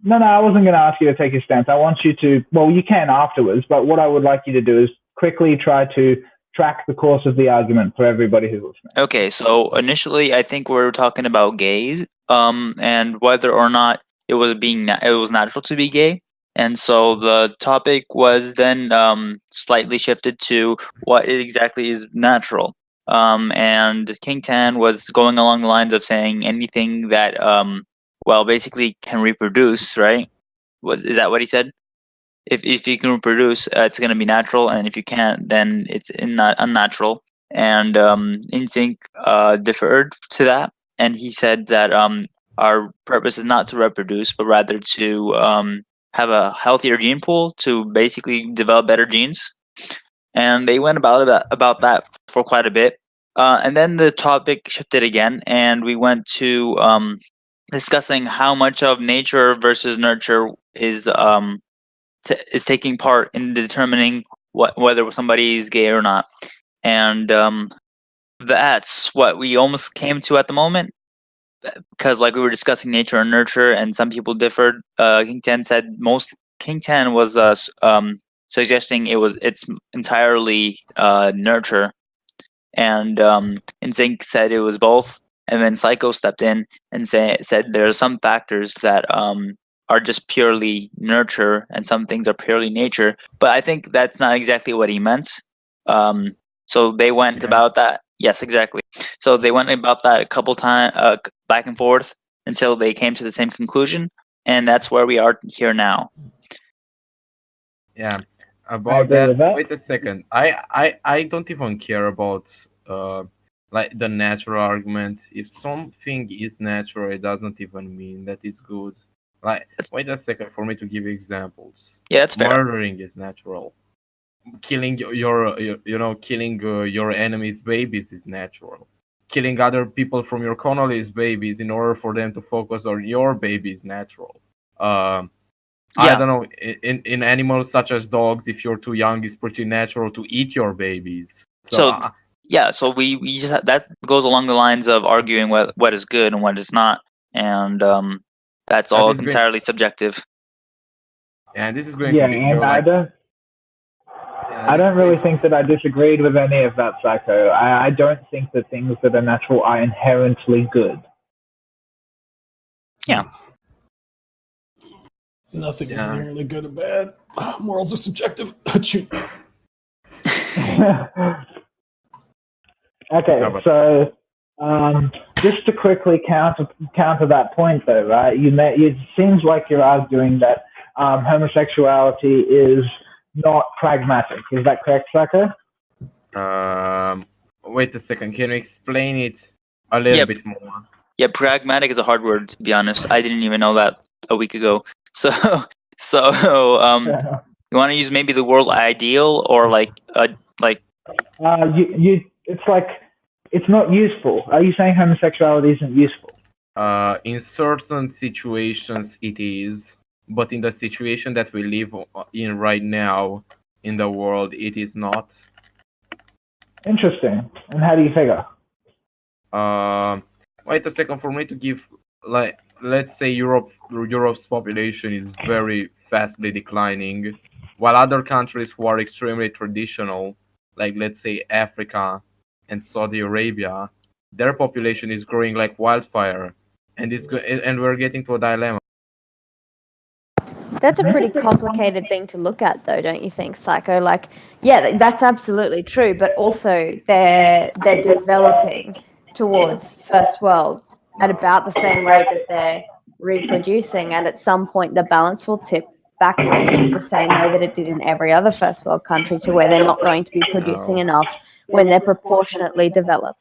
No, I wasn't going to ask you to take his stance. I want you to, well, you can afterwards, but what I would like you to do is quickly try to track the course of the argument for everybody who's listening. Okay, so initially I think we were talking about gays, and whether or not it was natural to be gay. And so the topic was then slightly shifted to what exactly is natural. And King Tan was going along the lines of saying anything that, basically can reproduce, right? Is that what he said? If you can reproduce, it's going to be natural, and if you can't, then it's unnatural. And Insync deferred to that, and he said that our purpose is not to reproduce, but rather to have a healthier gene pool to basically develop better genes. And they went about that for quite a bit. And then the topic shifted again, and we went to discussing how much of nature versus nurture is taking part in determining whether somebody is gay or not. And that's what we almost came to at the moment. Because like we were discussing nature and nurture, and some people differed. King Tan was suggesting it's entirely nurture, and Insync said it was both. And then Psycho stepped in and said there are some factors that are just purely nurture, and some things are purely nature. But I think that's not exactly what he meant. So they went about that. Yes, exactly. So they went about that a couple times, back and forth, until they came to the same conclusion, and that's where we are here now. Yeah. About that, wait a second. I don't even care about like the natural argument. If something is natural, it doesn't even mean that it's good. Like, wait a second for me to give examples. Yeah, that's fair. Murdering is natural. Killing your enemy's babies is natural. Killing other people from your colony's babies in order for them to focus on your baby is natural. I don't know. In animals such as dogs, if you're too young, it's pretty natural to eat your babies. So we just that goes along the lines of arguing what is good and what is not, and that's all entirely subjective. Yeah, this is going to be I don't really think that I disagreed with any of that, Psycho. I don't think that things that are natural are inherently good. Yeah. Nothing is inherently good or bad. Morals are subjective. Okay, so just to quickly counter that point, though, right? It seems like you're arguing that homosexuality is not pragmatic. Is that correct, Psycho? Wait a second. Can you explain it a little bit more? Yeah, pragmatic is a hard word, to be honest. I didn't even know that a week ago. So you want to use maybe the word ideal, or it's not useful. Are you saying homosexuality isn't useful? In certain situations it is, but in the situation that we live in right now in the world, it is not. Interesting. And how do you figure? Wait a second for me to give, like, let's say Europe's population is very fastly declining, while other countries who are extremely traditional, like let's say Africa and Saudi Arabia, their population is growing like wildfire, and we're getting to a dilemma. That's a pretty complicated thing to look at, though, don't you think, Psycho? Like, yeah, that's absolutely true, but also they're developing towards first world at about the same rate that they're reproducing, and at some point the balance will tip backwards the same way that it did in every other first world country, to where they're not going to be producing enough when they're proportionately developed.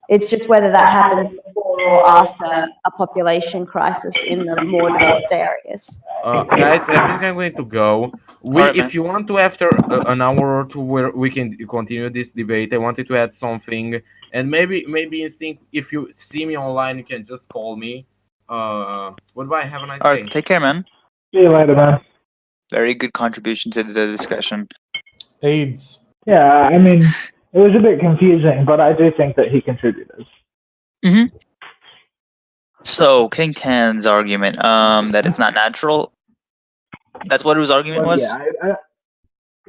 It's just whether that happens before or after a population crisis in the more developed areas. Guys, I think I'm going to go. If you want to, after an hour or two, where we can continue this debate, I wanted to add something, and maybe if you see me online, you can just call me. Goodbye. Have a nice day. All right, take care, man. See you later, man. Very good contribution to the discussion. AIDS. Yeah, I mean, it was a bit confusing, but I do think that he contributed. Mm-hmm. So King Tan's argument, that it's not natural. That's what his argument was. Yeah,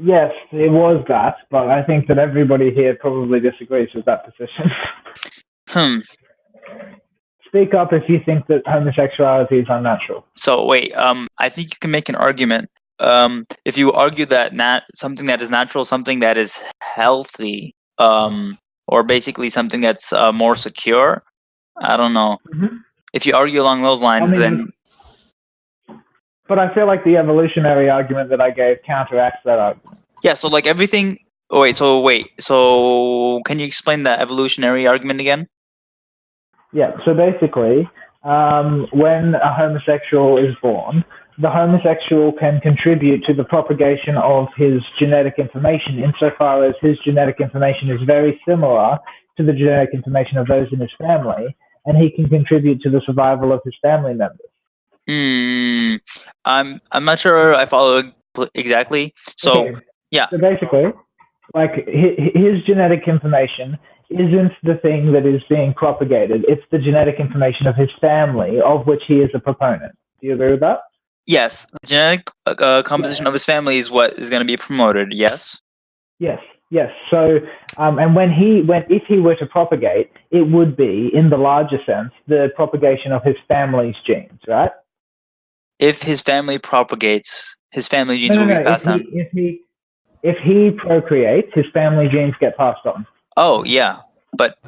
yes, it was that, but I think that everybody here probably disagrees with that position. Speak up if you think that homosexuality is unnatural. So wait, I think you can make an argument. If you argue that something that is natural, something that is healthy, or basically something that's more secure. I don't know. Mm-hmm. If you argue along those lines, then. But I feel like the evolutionary argument that I gave counteracts that argument. Yeah. So like everything. Wait. So can you explain that evolutionary argument again? Yeah. So basically, when a homosexual is born, the homosexual can contribute to the propagation of his genetic information insofar as his genetic information is very similar to the genetic information of those in his family, and he can contribute to the survival of his family members. I'm not sure I follow exactly. So, okay. Yeah. So basically, like his genetic information isn't the thing that is being propagated. It's the genetic information of his family, of which he is a proponent. Do you agree with that? Yes. The genetic composition of his family is what is going to be promoted. Yes. Yes. So, and if he were to propagate, it would be, in the larger sense, the propagation of his family's genes, right? If his family propagates, his family genes will be passed on. If he procreates, his family genes get passed on. Oh, yeah, but...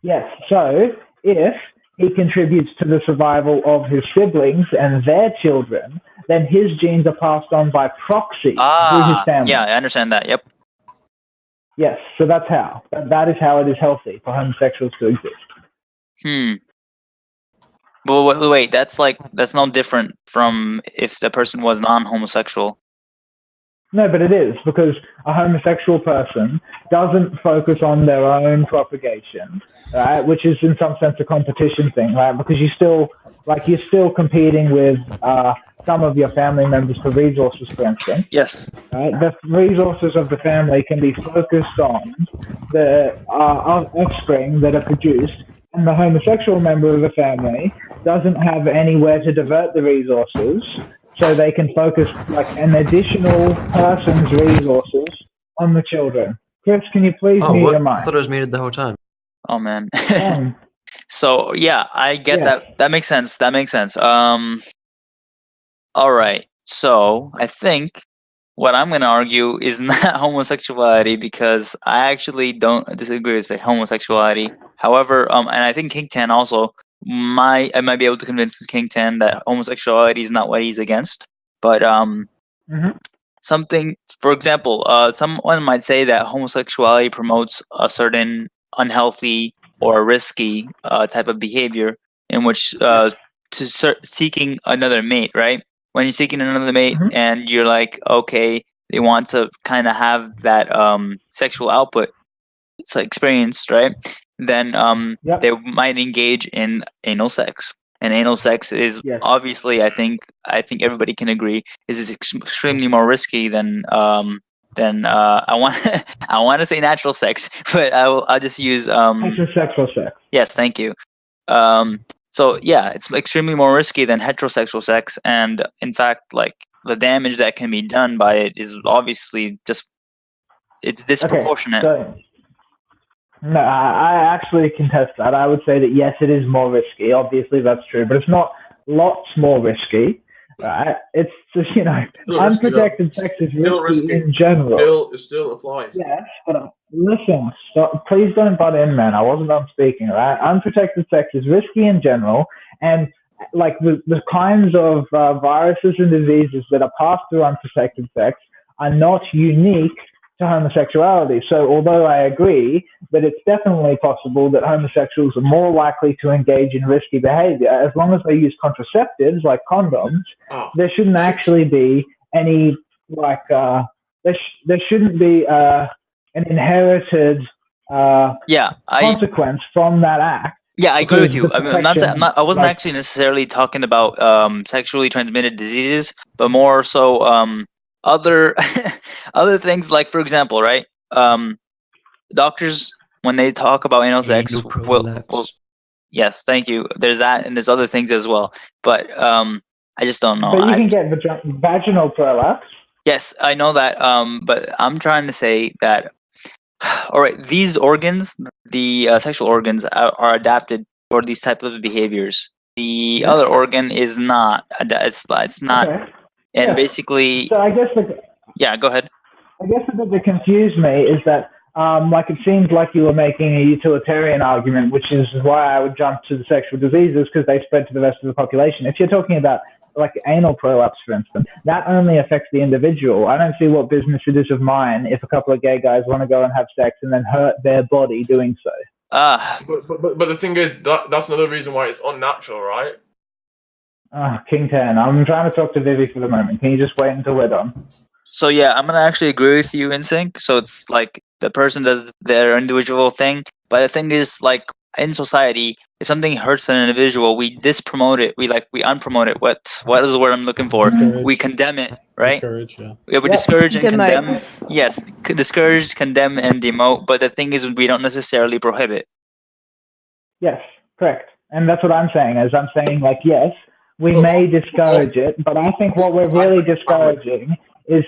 Yes, so if he contributes to the survival of his siblings and their children, then his genes are passed on by proxy through his family. Yeah, I understand that, yep. Yes, so that's how. That is how it is healthy for homosexuals to exist. But wait, that's no different from if the person was non-homosexual. No, but it is, because a homosexual person doesn't focus on their own propagation, right? Which is in some sense a competition thing, right? Because you're still competing with some of your family members for resources, for instance. Yes. Right? The resources of the family can be focused on the offspring that are produced, and the homosexual member of the family doesn't have anywhere to divert the resources, so they can focus like an additional person's resources on the children. Chris, can you please mute your mic? I thought it was muted the whole time. Oh man. So yeah, I get that. That makes sense. All right. So I think what I'm going to argue is not homosexuality, because I actually don't disagree with homosexuality. However, and I think King Tan also I might be able to convince King Tan that homosexuality is not what he's against. But something, for example, someone might say that homosexuality promotes a certain unhealthy or risky type of behavior in which seeking another mate, right? When you're seeking another mate and you're like, okay, they want to kind of have that sexual output experience, right? Then they might engage in anal sex. And anal sex is obviously, I think everybody can agree, is extremely more risky than I want to say natural sex, but I'll just use heterosexual sex. Yes, thank you. So yeah, it's extremely more risky than heterosexual sex, and in fact, like the damage that can be done by it is obviously it's disproportionate. Okay, no, I actually contest that. I would say that yes, it is more risky. Obviously, that's true, but it's not lots more risky. Right? It's just, unprotected sex is risky in general. It still applies. Yes, but listen, please don't butt in, man. I wasn't done speaking, right? Unprotected sex is risky in general, and like the kinds of viruses and diseases that are passed through unprotected sex are not unique to to homosexuality. So although I agree that it's definitely possible that homosexuals are more likely to engage in risky behavior, as long as they use contraceptives like condoms, there shouldn't actually be any, like, there shouldn't be an inherited consequence from that act. Yeah, I agree with you. I wasn't actually necessarily talking about sexually transmitted diseases, but more so other other things, like, for example, right? Doctors, when they talk about anal sex, yes, thank you. There's that, and there's other things as well. But I just don't know. But you can get vaginal prolapse. Yes, I know that. But I'm trying to say that. All right, these organs, the sexual organs, are adapted for these types of behaviors. The other organ is not. It's not. Okay. And basically. So I guess go ahead. I guess the bit that confused me is that, like, it seems like you were making a utilitarian argument, which is why I would jump to the sexual diseases, because they spread to the rest of the population. If you're talking about, like, anal prolapse, for instance, that only affects the individual. I don't see what business it is of mine if a couple of gay guys want to go and have sex and then hurt their body doing so. But the thing is, that's another reason why it's unnatural, right? King 10, I'm trying to talk to Vivi for the moment. Can you just wait until we're done? So yeah, I'm gonna actually agree with you, InSync. So it's like the person does their individual thing, but the thing is, like, in society, if something hurts an individual, we dispromote it. We unpromote it. What is the word I'm looking for? Discourage. We condemn it, right? Discourage, yeah. We discourage and condemn. Yes, discourage, condemn, and demote. But the thing is, we don't necessarily prohibit. Yes, correct. And that's what I'm saying. As I'm saying, like, yes, we may discourage it, but I think what we're really discouraging is,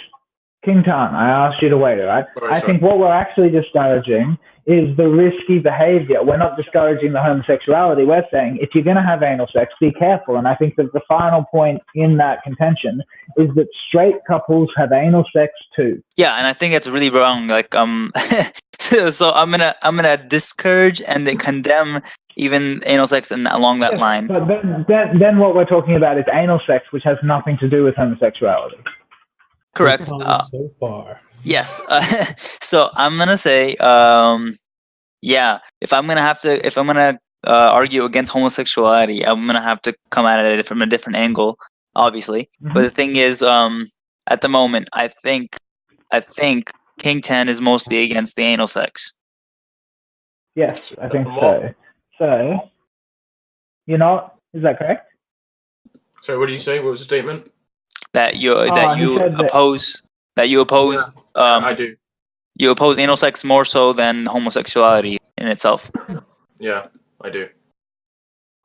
King Tan, I asked you to wait, right? I think what we're actually discouraging is the risky behavior. We're not discouraging the homosexuality. We're saying, if you're going to have anal sex, be careful. And I think that the final point in that contention is that straight couples have anal sex too. Yeah, and I think that's really wrong. Like, so I'm gonna discourage and then condemn even anal sex and along that line. But then what we're talking about is anal sex, which has nothing to do with homosexuality. Correct. So far. Yes. So I'm gonna say, if I'm gonna argue against homosexuality, I'm gonna have to come at it from a different angle, obviously. Mm-hmm. But the thing is, at the moment, I think King 10 is mostly against the anal sex. Yes, I think so. So, is that correct? Sorry, what did you say? What was the statement? That you oppose. I do. You oppose anal sex more so than homosexuality in itself. Yeah, I do.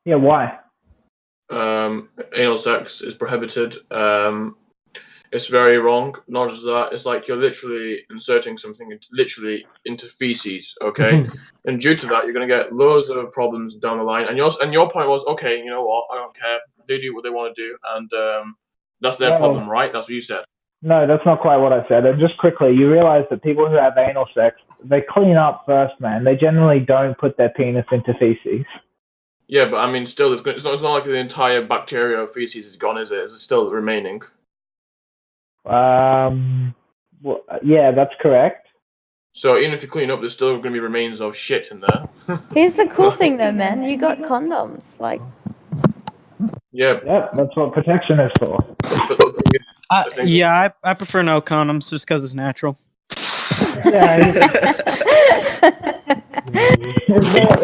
Yeah, why? Anal sex is prohibited. It's very wrong. Not just that, it's like you're literally inserting something into feces, okay? And due to that, you're going to get loads of problems down the line. And your point was, okay, you know what? I don't care. They do what they want to do, and that's their problem, right? That's what you said. No, that's not quite what I said. And just quickly, you realize that people who have anal sex, they clean up first, man. They generally don't put their penis into feces. Yeah, but I mean, still, it's not like the entire bacteria of feces is gone, is it? It's still remaining. Well, yeah, that's correct. So even if you clean up, there's still going to be remains of shit in there. Here's the cool thing, though, man. You got condoms, like. Yeah. Yep, that's what protection is for. I prefer no condoms just because it's natural. Yeah. So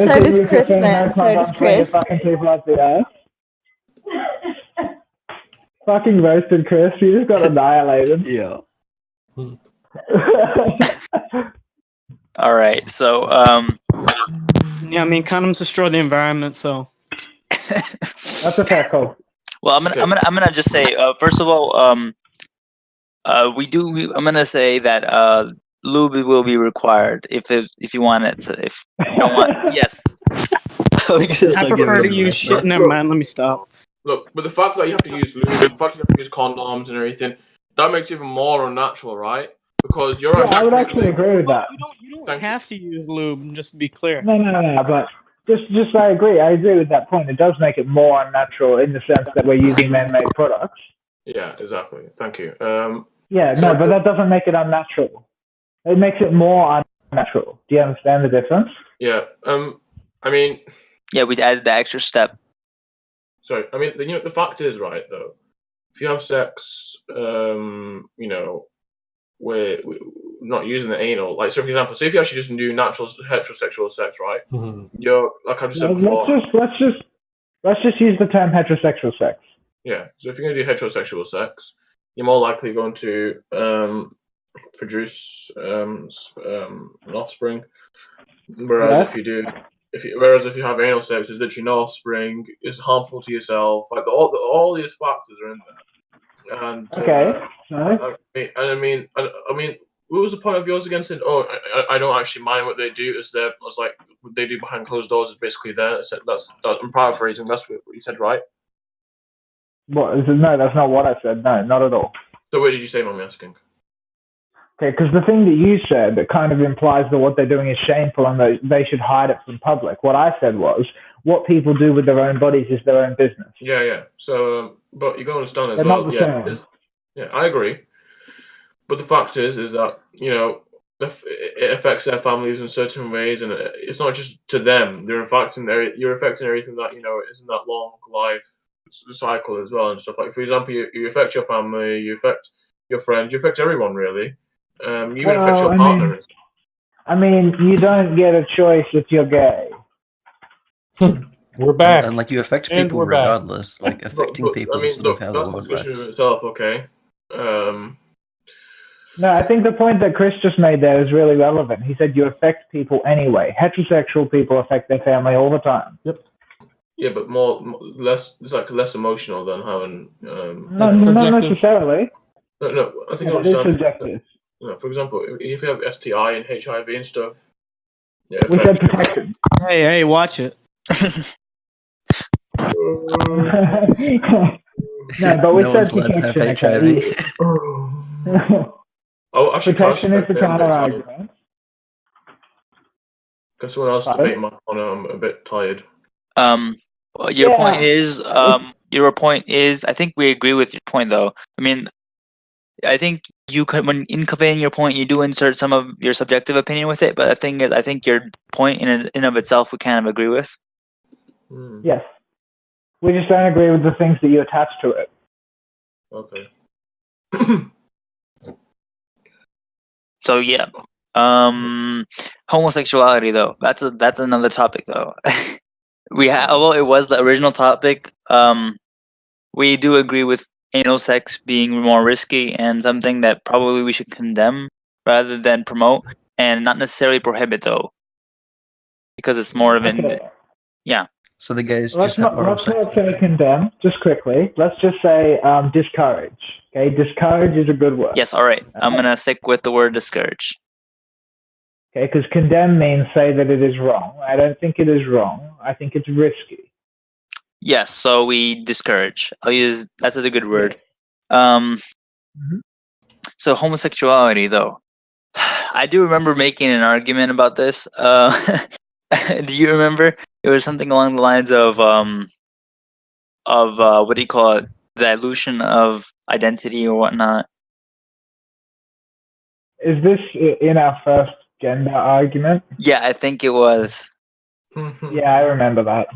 does Chris, man. So does Chris. Fucking people up the ass. Fucking roasted Chris. You just got annihilated. Yeah. All right. So, yeah, I mean, condoms destroy the environment, so. That's a fair call. Well, I'm gonna just say, first of all, I'm gonna say that lube will be required if you want it. If you don't want, yes. I prefer to use shit. Never mind. Let me stop. Look, but the fact that you have to use lube, the fact that you have to use condoms and everything, that makes it even more unnatural, right? Because you're. Yeah, I would actually agree with that. You don't have to use lube, just to be clear. No, but. Just I agree with that point. It does make it more unnatural in the sense that we're using man-made products. Yeah, exactly. Thank you. But that doesn't make it unnatural. It makes it more unnatural. Do you understand the difference? Yeah. I mean. Yeah, we added the extra step. Sorry. I mean, the fact is, right, though, if you have sex, we're not using the anal. Like, so for example, if you actually just do natural heterosexual sex, right? You're like I just said before. Let's just use the term heterosexual sex. Yeah. So if you're going to do heterosexual sex, you're more likely going to produce an offspring. Whereas if you have anal sex, it's literally no offspring. It's harmful to yourself. Like all these factors are in there. And I mean, what was the point of yours again? Saying, "Oh, I don't actually mind what they do." It's like what they do behind closed doors is basically there. I'm paraphrasing. That's what you said, right? What is it? No, that's not what I said. No, not at all. So what did you say, Mom? Asking. Okay, because the thing that you said that kind of implies that what they're doing is shameful and that they should hide it from public. What I said was, what people do with their own bodies is their own business. Yeah. So, but you got to understand as they're well. Not the same. Yeah, I agree. But the fact is that it affects their families in certain ways, and it's not just to them. You're affecting everything that is in that long life cycle as well and stuff. Like, for example, you affect your family, you affect your friends, you affect everyone really. You even affect your partner. I mean, you don't get a choice if you're gay. We're back. And like you affect people regardless. Like affecting people is sort of how the world works. That's a discussion itself, okay. No, I think the point that Chris just made there is really relevant. He said you affect people anyway. Heterosexual people affect their family all the time. Yep. Yeah, but less. It's like less emotional than having. Not necessarily. No. I think it is subjective. For example, if you have STI and HIV and stuff. Yeah. We said protection. Hey, watch it. No, but we said protection. Protection is the counter argument. Can someone else debate my corner? I'm a bit tired. Your point is. I think we agree with your point, though. I mean, I think when in conveying your point, you do insert some of your subjective opinion with it. But the thing is, I think your point in and of itself, we kind of agree with. Yes, we just don't agree with the things that you attach to it. Okay. So yeah, homosexuality though. That's another topic though. Although it was the original topic, we do agree with anal sex being more risky and something that probably we should condemn rather than promote, and not necessarily prohibit though, because it's more of an yeah. So the gays let's not say condemn. Just quickly, let's just say discourage. Okay, discourage is a good word. Yes, all right. I'm gonna stick with the word discourage. Okay, because condemn means say that it is wrong. I don't think it is wrong. I think it's risky. Yes, so we discourage. That's a good word. So homosexuality, though, I do remember making an argument about this. Do you remember? It was something along the lines of what do you call it? The illusion of identity or whatnot. Is this in our first gender argument? Yeah, I think it was. Yeah, I remember that.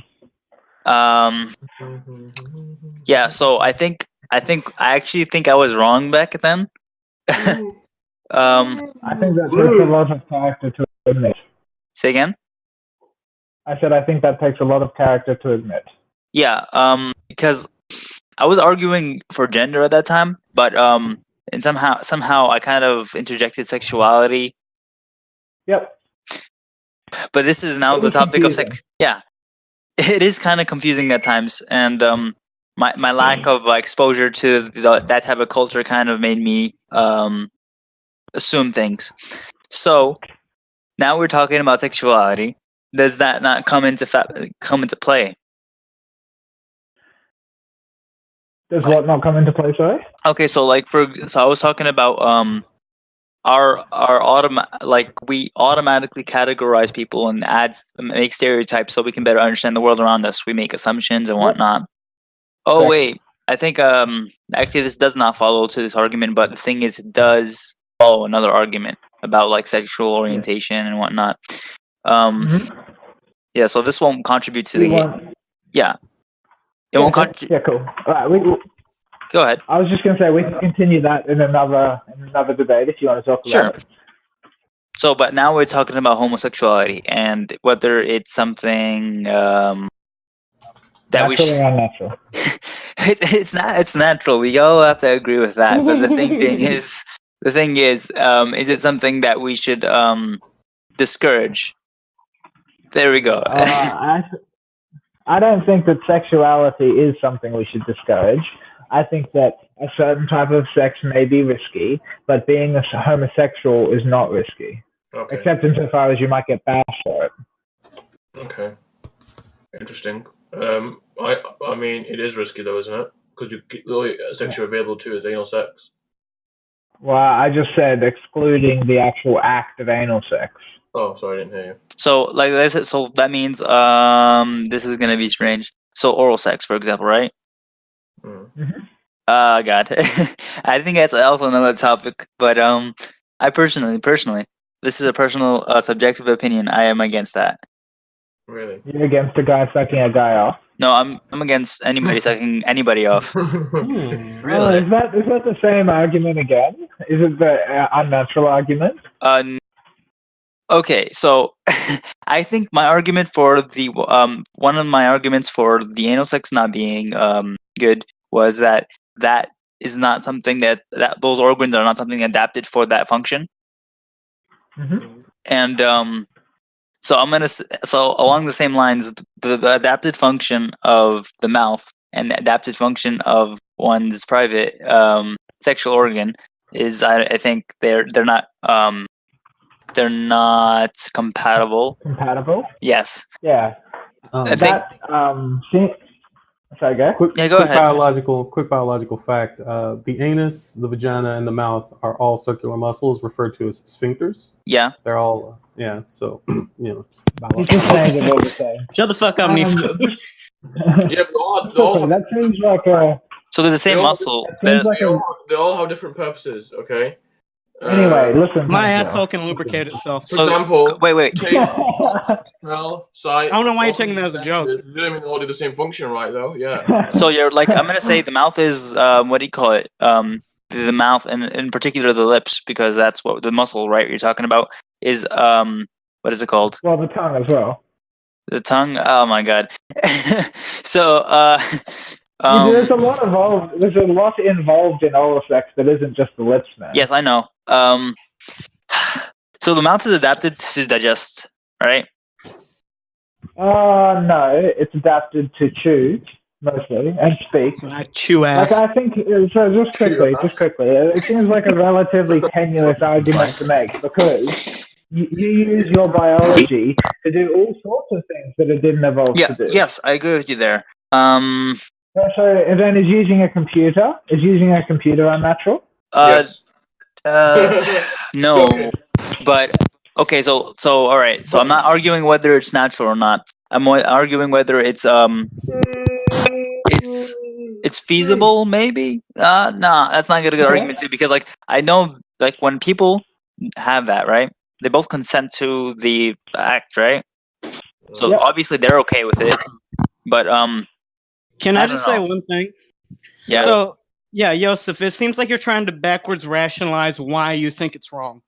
Yeah, so I actually think I was wrong back then. I think that takes a lot of character to admit. Say again? I said I think that takes a lot of character to admit. Yeah, because I was arguing for gender at that time, but and somehow I kind of interjected sexuality. Yep. But this is now the topic of sex. Yeah, it is kind of confusing at times, and my lack of exposure to that type of culture kind of made me assume things. So now we're talking about sexuality. Does that not come into play? Does what not come into play? Sorry. Okay, so I was talking about we automatically categorize people and make stereotypes so we can better understand the world around us. We make assumptions and whatnot. Oh wait, I think actually this does not follow to this argument, but the thing is, it does follow another argument. about like sexual orientation and whatnot. Yeah, so this won't contribute to yeah. It won't contribute. Yeah, cool. All right, go ahead. I was just going to say we can continue that in another debate if you want to talk about it. So, but now we're talking about homosexuality and whether it's something that natural or unnatural. It's natural. We all have to agree with that. But the thing is, is it something that we should discourage? There we go. I don't think that sexuality is something we should discourage. I think that a certain type of sex may be risky, but being a homosexual is not risky. Okay. Except insofar as you might get bashed for it. Okay. Interesting. I mean, it is risky though, isn't it? Because the only sex you're available to is anal sex. Well, I just said excluding the actual act of anal sex. Oh, sorry, I didn't hear you. So, like I said, so that means this is gonna be strange. So, oral sex, for example, right? God, I think that's also another topic. But I personally, this is a personal, subjective opinion. I am against that. Really? You're against a guy sucking a guy off? No, I'm against anybody sucking anybody off. Really? Is that the same argument again? Is it the unnatural argument? Okay, so I think my argument for the one of my arguments for the anal sex not being good was that is not something that those organs are not something adapted for that function. And so along the same lines, the adapted function of the mouth and the adapted function of one's private sexual organ is, I think they're not compatible. Compatible? Yes. Yeah. I think. Sorry, go. Go ahead. Quick biological fact: the anus, the vagina, and the mouth are all circular muscles referred to as sphincters. Yeah. They're all So He's just saying they're all the same. Shut the fuck up, Nifu. Yeah, but they all that seems like a. So they're the same muscle. They all have different purposes. Okay. Anyway, listen. My asshole can lubricate itself. For example, wait. Taste, smell, sight. I don't know why you're taking that as a joke. They don't even all do the same function, right? Though, yeah. So you're like, I'm gonna say the mouth is what do you call it? The mouth and in particular the lips, because that's what the muscle, right? You're talking about is what is it called? Well, the tongue as well. The tongue. Oh my god. So there's a lot involved. There's a lot involved in oral sex that isn't just the lips, man. Yes, I know. So the mouth is adapted to digest, right? No, it's adapted to chew mostly and speak. Chew ass. Like, I think so. Just quickly, it seems like a relatively tenuous argument to make because you use your biology to do all sorts of things that it didn't evolve to do. Yes, I agree with you there. So then is using a computer unnatural? Yes. No, but okay. So all right. So I'm not arguing whether it's natural or not. I'm arguing whether it's feasible. Maybe. No, that's not a good argument too. Because like I know like when people have that, right? They both consent to the act, right? So obviously they're okay with it. But can I just say one thing? Yeah. So, yeah, Joseph, it seems like you're trying to backwards rationalize why you think it's wrong.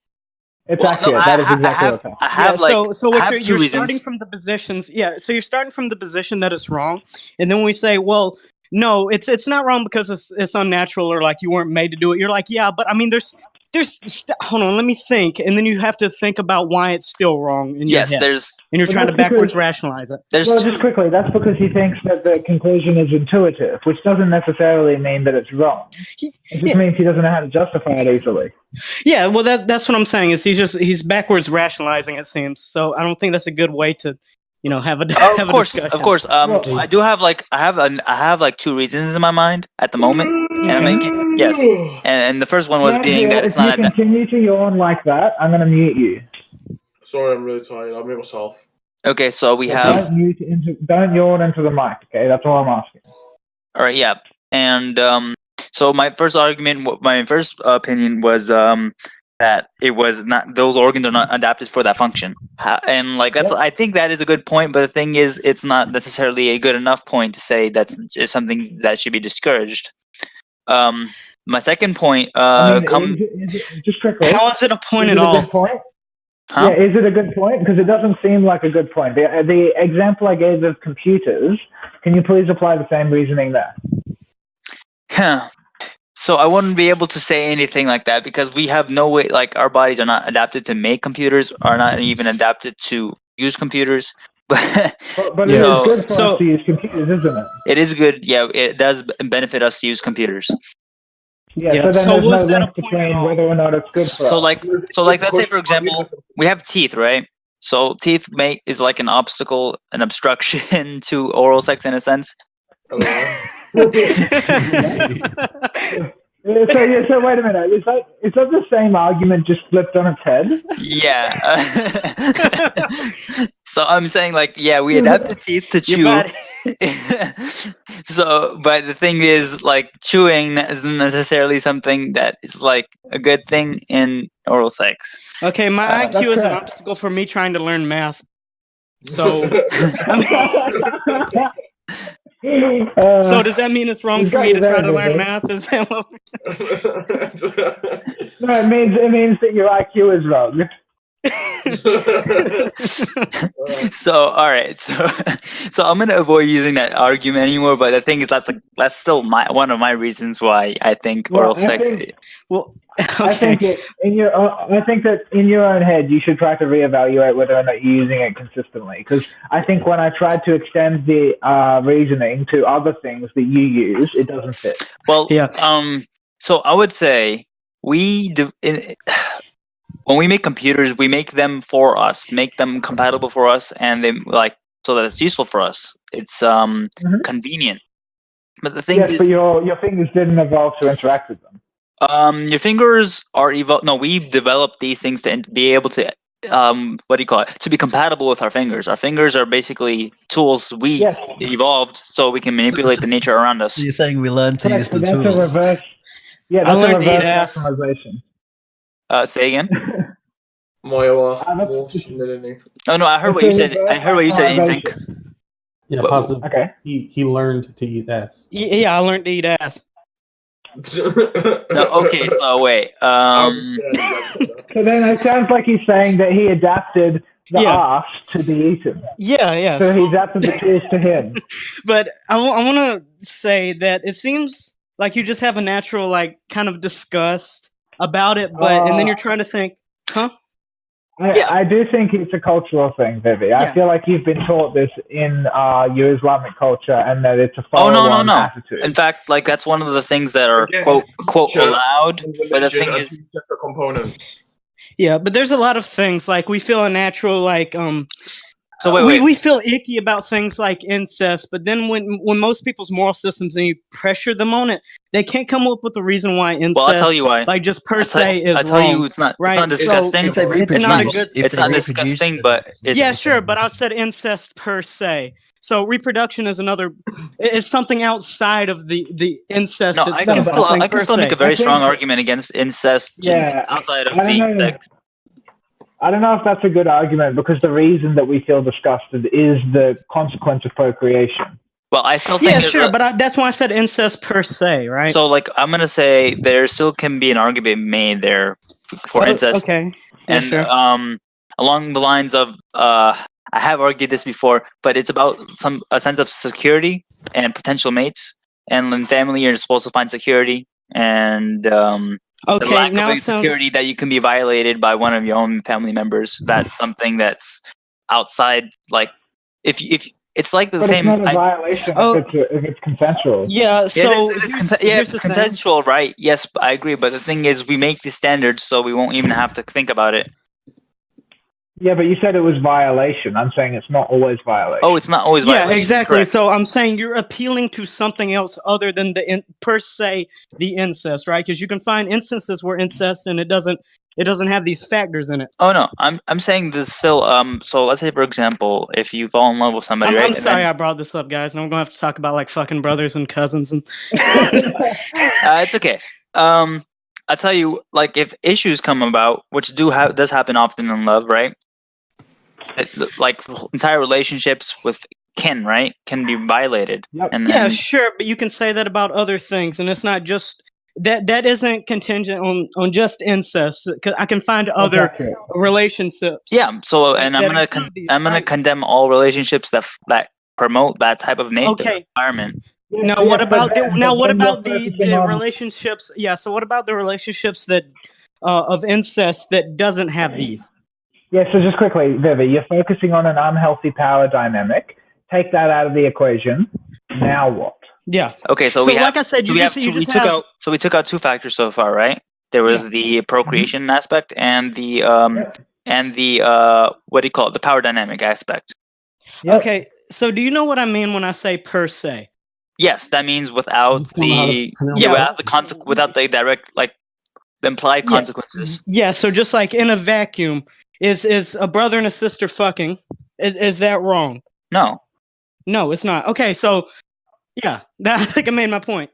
It's accurate. That is exactly what's happening. So you're starting from the positions. Yeah, so you're starting from the position that it's wrong, and then we say, well, no, it's not wrong because it's unnatural or like you weren't made to do it. You're like, yeah, but I mean, there's hold on, let me think, and then you have to think about why it's still wrong in your head. And you're trying to backwards rationalize it. Just quickly, that's because he thinks that the conclusion is intuitive, which doesn't necessarily mean that it's wrong. It just means he doesn't know how to justify it easily. Yeah, well, that's what I'm saying. Is he's backwards rationalizing, it seems. So I don't think that's a good way to, have a discussion. Of course. I do have I have two reasons in my mind at the moment, and I'm making and the first one was being that it's not. If you continue to yawn like that, I'm gonna mute you. Sorry, I'm really tired. I'll mute myself. Okay, so we have. Don't yawn into the mic. Okay, that's all I'm asking. All right, yeah, and so my first opinion was that it was not, those organs are not adapted for that function. And like that's, I think that is a good point, but the thing is, it's not necessarily a good enough point to say that's something that should be discouraged. My second point, just quickly, how is it a point at all? Huh? Yeah, is it a good point? Because it doesn't seem like a good point. The example I gave of computers, can you please apply the same reasoning there? So I wouldn't be able to say anything like that because we have no way, like our bodies are not adapted to make computers, are not even adapted to use computers. But it is good for us to use computers, isn't it? It is good, yeah, it does benefit us to use computers. Yeah, so then there's no link between whether or not it's good for us. So like let's say for example, we have teeth, right? So teeth is like an obstacle, an obstruction to oral sex in a sense. So wait a minute. Is that the same argument just flipped on its head? Yeah. So I'm saying like, yeah, we adapted teeth to chew. So, but the thing is, like, chewing isn't necessarily something that is like a good thing in oral sex. Okay, my IQ is an obstacle for me trying to learn math. So. So does that mean it's wrong for me to try to learn math? Is that what No, it means that your IQ is wrong. So all right, so I'm gonna avoid using that argument anymore. But the thing is, that's still one of my reasons why I think oral sex. Okay. I think that in your own head you should try to reevaluate whether or not you're using it consistently. Because I think when I tried to extend the reasoning to other things that you use, it doesn't fit. Well, yeah. So I would say when we make computers, we make them for us, make them compatible for us, and they so that it's useful for us. It's convenient. But the thing is, but your fingers didn't evolve to interact with them. Your fingers are evolved. No, we developed these things to be able to to be compatible with our fingers. Our fingers are basically tools we evolved so we can manipulate the nature around us. So you're saying we learned to use the tools. That's a reverse maximization. Say again. Oh no, I heard what you said. I heard what you said, Insync. Yeah, possibly. Okay. He learned to eat ass. Yeah, I learned to eat ass. No, okay, so wait. So then it sounds like he's saying that he adapted the ass to be eaten. Yeah. So he adapted the tools to him. But I want to say that it seems like you just have a natural, kind of disgust about it, and then you're trying to think, huh? I do think it's a cultural thing, Vivi. I feel like you've been taught this in your Islamic culture, and that it's a follow-on attitude. In fact, that's one of the things that are quote allowed. But the thing is, components. Yeah, but there's a lot of things we feel a natural So wait. We feel icky about things like incest, but then when most people's moral systems and you pressure them on it, they can't come up with a reason why incest. Well, I'll tell you why. Just per se is wrong. I tell you, it's not disgusting. So it's not disgusting, but it's sure. But I said incest per se. So reproduction is is something outside of the incest. No, I can still make a very strong argument against incest outside of the sex. I don't know if that's a good argument because the reason that we feel disgusted is the consequence of procreation. Well, I still think but that's why I said incest per se, right? So, I'm gonna say there still can be an argument made there for incest. Okay. And along the lines of, I have argued this before, but it's about a sense of security and potential mates, and in family you're supposed to find security and. The lack of security that you can be violated by one of your own family members. That's something that's outside. If it's like the same. It's not a violation if it's consensual. Yeah. So it's consensual, right? Yes, I agree. But the thing is, we make the standards, so we won't even have to think about it. Yeah, but you said it was violation. I'm saying it's not always violation. Oh, it's not always violation. Yeah, exactly. Correct. So I'm saying you're appealing to something else other than per se the incest, right? Because you can find instances where incest and it doesn't have these factors in it. Oh no, I'm saying this still. So let's say for example, if you fall in love with somebody, I'm sorry I brought this up, guys, and I'm gonna have to talk about fucking brothers and cousins and. It's okay. I tell you, like if issues come about, which does happen often in love, right? Like entire relationships with kin, right, can be violated. And then, yeah, sure, but you can say that about other things, and it's not just that. That isn't contingent on just incest. 'Cause I can find other relationships. Yeah. So, and I'm that gonna condemn all relationships that promote that type of nature environment. Now, what about the relationships? Yeah. So, what about the relationships that of incest that doesn't have these? Yeah. So, just quickly, Vivi, you're focusing on an unhealthy power dynamic. Take that out of the equation. Now what? Yeah. Okay. So, like I said, we took out two factors so far, right? There was the procreation aspect and the what do you call it? The power dynamic aspect. Okay. So, do you know what I mean when I say per se? Yes, that means without the without the direct, like the implied consequences. Yeah. So, just like in a vacuum, is a brother and a sister fucking? Is that wrong? No. No, it's not. Okay, so yeah, I think I made my point.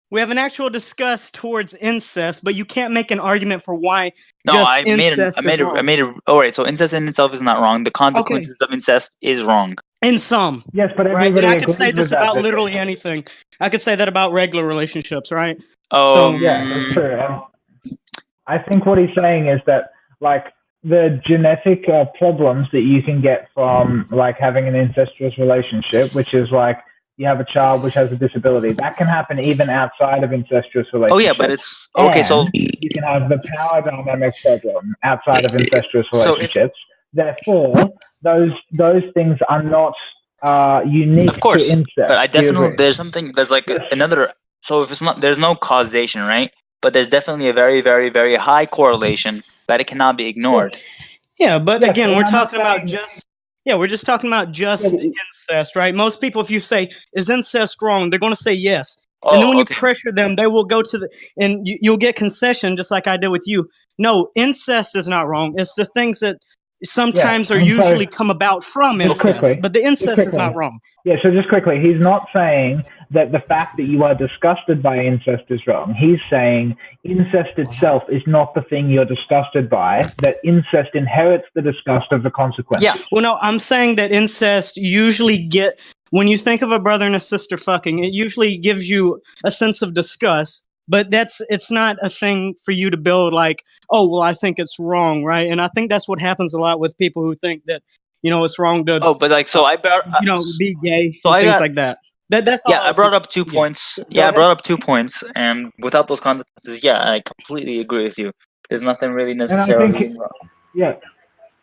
We have an actual discuss towards incest, but you can't make an argument for why incest is wrong. All right, so incest in itself is not wrong. The consequences of incest is wrong. In some. Yes, but right? And I could say this about literally anything. I could say that about regular relationships, right? Yeah, that's true. I think what he's saying is that, like, the genetic problems that you can get from like having an incestuous relationship, which is like you have a child which has a disability, that can happen even outside of incestuous relationships. Oh yeah, but it's okay. So you can have the power dynamic problem outside of incestuous relationships. Therefore, those things are not unique of course, to incest. But I definitely there's like another. So if it's not, there's no causation, right? But there's definitely a very, very, very high correlation that it cannot be ignored. Yeah, but again, we're talking about we're just talking about just incest, right? Most people, if you say, is incest wrong, they're going to say yes. And then when you pressure them, they will go to and you'll get concession, just like I did with you. No, incest is not wrong. It's the things that sometimes are usually come about from incest, but the incest is not wrong. Yeah, so just quickly, he's not saying that the fact that you are disgusted by incest is wrong. He's saying incest itself is not the thing you're disgusted by, that incest inherits the disgust of the consequence. Yeah, well, no, I'm saying that incest usually when you think of a brother and a sister fucking, it usually gives you a sense of disgust. But it's not a thing for you to build like, oh, well, I think it's wrong, right? And I think that's what happens a lot with people who think that, it's wrong to but like, so I be gay, things like that. That's all. I brought up 2 points. I brought up 2 points, and without those consequences, I completely agree with you. There's nothing really necessarily wrong. Yeah.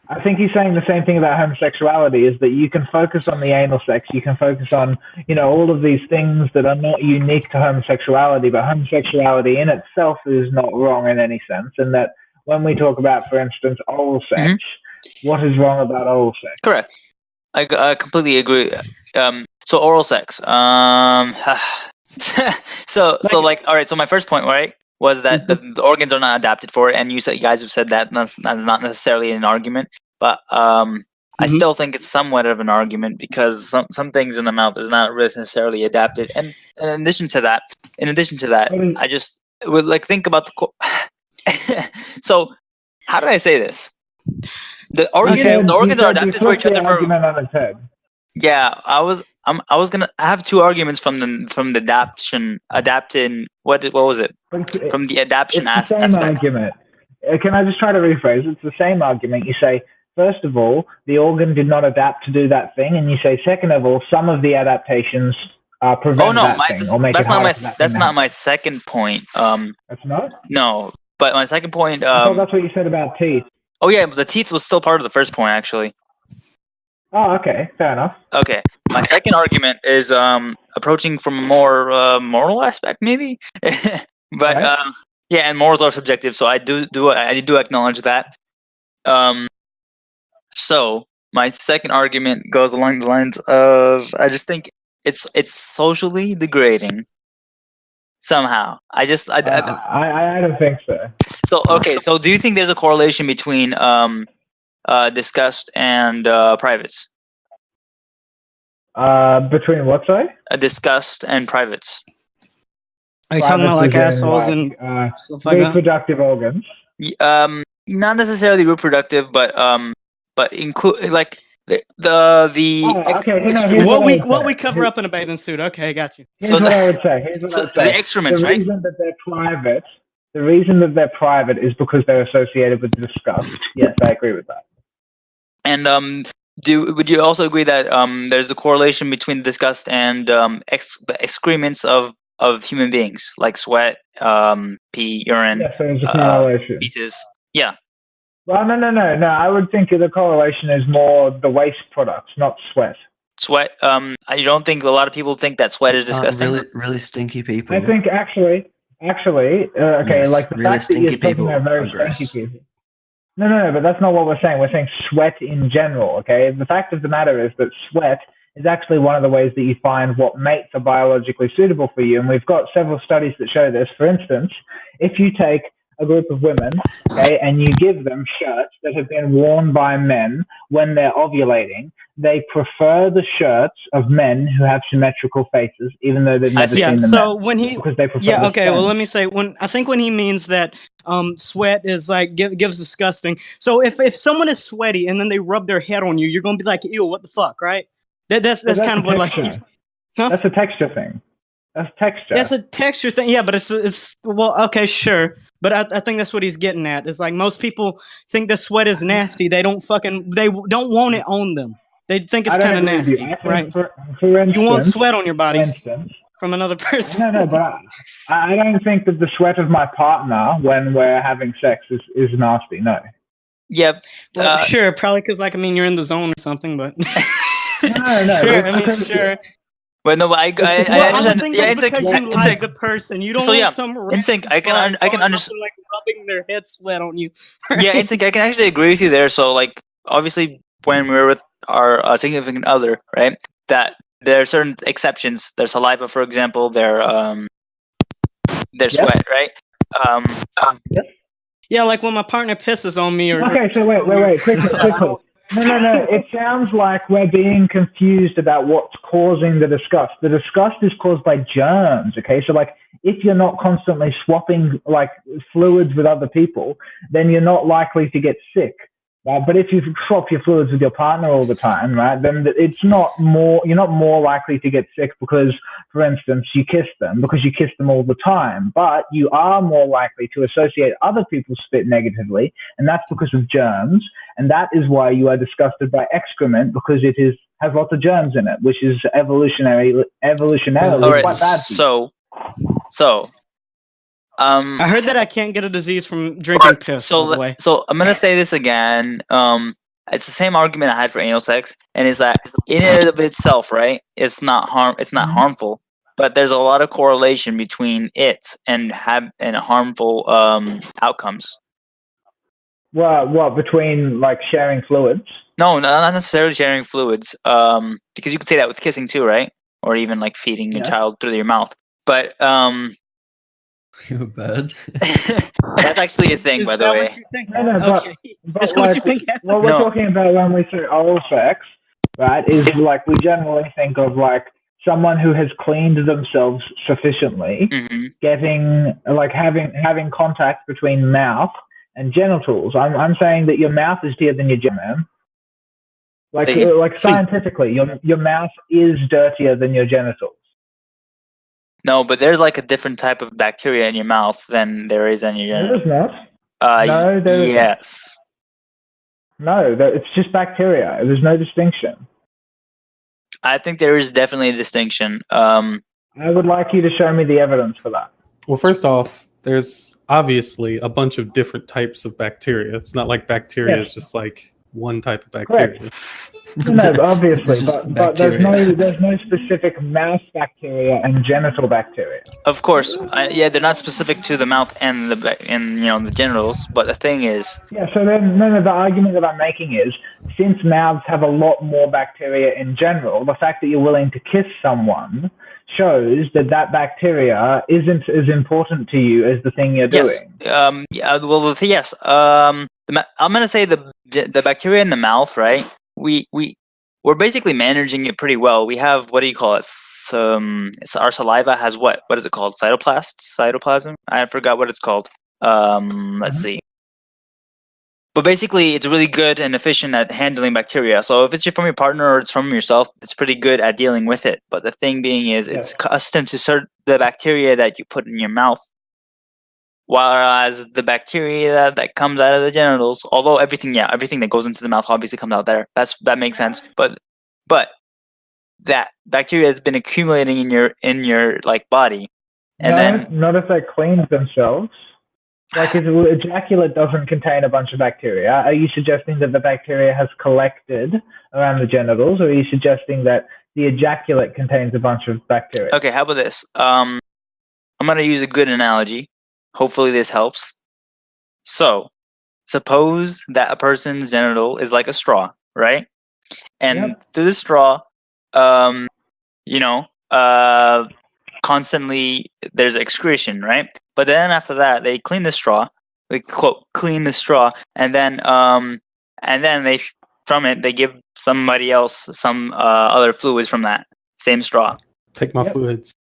I think he's saying the same thing about homosexuality, is that you can focus on the anal sex, you can focus on, all of these things that are not unique to homosexuality, but homosexuality in itself is not wrong in any sense. And that when we talk about, for instance, oral sex, what is wrong about oral sex? Correct. I completely agree. So oral sex. So all right. So my first point, right, was that the organs are not adapted for it, and you guys have said that that's not necessarily an argument, but I still think it's somewhat of an argument, because some things in the mouth is not really necessarily adapted, and in addition to that, I just would like think about so how did I say this? The organs are adapted for each other for. Yeah, I have 2 arguments from the adapting. What was it? From the adaptation aspect. Same argument. Can I just try to rephrase? It's the same argument. You say, first of all, the organ did not adapt to do that thing, and you say, second of all, some of the adaptations prevent that thing or make it harder. That's not my second point. That's not? No, but my second point. I thought that's what you said about teeth. Oh yeah, but the teeth was still part of the first point, actually. Oh, okay, fair enough. Okay, my second argument is approaching from a more moral aspect, maybe. But and morals are subjective, so I do acknowledge that. So my second argument goes along the lines of, I just think it's socially degrading. Somehow, I don't think so. So okay, so do you think there's a correlation between disgust and privates? Between what, sorry? Disgust and privates. Are you talking about like assholes and stuff like that? Reproductive organs. Not necessarily reproductive, but include like what we cover up in a bathing suit. Okay, got you. Here's what I would say. The excrements, the reason that they're private. The reason that they're private is because they're associated with disgust. Yes, I agree with that. And would you also agree that there's a correlation between disgust and excrements of human beings, like sweat, pee, urine, yes, there's a correlation. feces? Yeah. Well, no. I would think the correlation is more the waste products, not sweat. Sweat. You don't think a lot of people think that sweat is disgusting? Really stinky people. I think actually, okay, yes, like the really fact that you're talking about very stinky people. No, but that's not what we're saying. We're saying sweat in general, okay? The fact of the matter is that sweat is actually one of the ways that you find what mates are biologically suitable for you. And we've got several studies that show this. For instance, if you take a group of women, okay, and you give them shirts that have been worn by men when they're ovulating, they prefer the shirts of men who have symmetrical faces, even though they've never seen them. So when he, because they prefer okay. Well, let me say when he means that sweat is like gives disgusting. So if someone is sweaty and then they rub their head on you, you're gonna be like, ew, what the fuck, right? That's kind of what like. Huh? That's a texture thing. That's texture. That's a texture thing. Yeah, but it's well, okay, sure. But I think that's what he's getting at. It's like most people think that sweat is nasty. They don't want it on them. They think it's kind of nasty, right? For instance, you want sweat on your body from another person. No, but I don't think that the sweat of my partner when we're having sex is nasty. No. Yep. Well, sure, probably because you're in the zone or something. But no. Sure, sure. But no, I understand. Think it's because you like the person. You don't want some instinct. I can understand. Like rubbing their head sweat on you. Yeah, I think I can actually agree with you there. So, like, obviously, when we're with our significant other, right? That there are certain exceptions. Their saliva, for example. Their sweat, right? Yeah, like when my partner pisses on me. Okay, so wait, quickly. No. It sounds like we're being confused about what's causing the disgust. The disgust is caused by germs, okay? So, like, if you're not constantly swapping, like, fluids with other people, then you're not likely to get sick, right? But if you swap your fluids with your partner all the time, right, then you're not more likely to get sick because, for instance, you kiss them all the time. But you are more likely to associate other people's spit negatively, and that's because of germs. And that is why you are disgusted by excrement, because it has lots of germs in it, which is evolutionarily right, quite bad. So, I heard that I can't get a disease from drinking piss. So I'm gonna say this again. It's the same argument I had for anal sex, and is that in and of itself, right? It's not harmful, but there's a lot of correlation between it and harmful outcomes. What between like sharing fluids? No, not necessarily sharing fluids. Because you could say that with kissing too, right? Or even like feeding a child through your mouth. But you're bad. That's actually a thing, by the way. What you think? No, okay. but what you think. What we're talking about when we say oral sex, right? Is like we generally think of like someone who has cleaned themselves sufficiently, having contact between mouth and genitals. I'm saying that your mouth is dirtier than your genitals. Like scientifically, your mouth is dirtier than your genitals. No, but there's like a different type of bacteria in your mouth than there is in your genitals. There's not. Yes. No, it's just bacteria. There's no distinction. I think there is definitely a distinction. I would like you to show me the evidence for that. Well, first off, there's obviously a bunch of different types of bacteria. It's not like bacteria is just like one type of bacteria. Correct. No, obviously, but there's no specific mouth bacteria and genital bacteria. Of course, they're not specific to the mouth and the genitals. But the thing is, So then, the argument that I'm making is, since mouths have a lot more bacteria in general, the fact that you're willing to kiss someone shows that bacteria isn't as important to you as the thing you're doing. Yes. I'm gonna say the bacteria in the mouth, right? we're basically managing it pretty well. We have, what do you call it? Our saliva has what? What is it called? Cytoplasm? I forgot what it's called. Let's see. But basically, it's really good and efficient at handling bacteria. So if it's from your partner or it's from yourself, it's pretty good at dealing with it. But the thing being is, it's accustomed to the bacteria that you put in your mouth. Whereas the bacteria that comes out of the genitals, although everything that goes into the mouth obviously comes out there. That makes sense. But that bacteria has been accumulating in your like body, and then not if they cleaned themselves. Like if ejaculate doesn't contain a bunch of bacteria, are you suggesting that the bacteria has collected around the genitals, or are you suggesting that the ejaculate contains a bunch of bacteria? Okay, how about this? I'm gonna use a good analogy. Hopefully this helps. So, suppose that a person's genital is like a straw, right? And through the straw, constantly there's excretion, right? But then after that, they clean the straw, clean the straw, and then they from it they give somebody else some other fluids from that same straw. Take my fluids.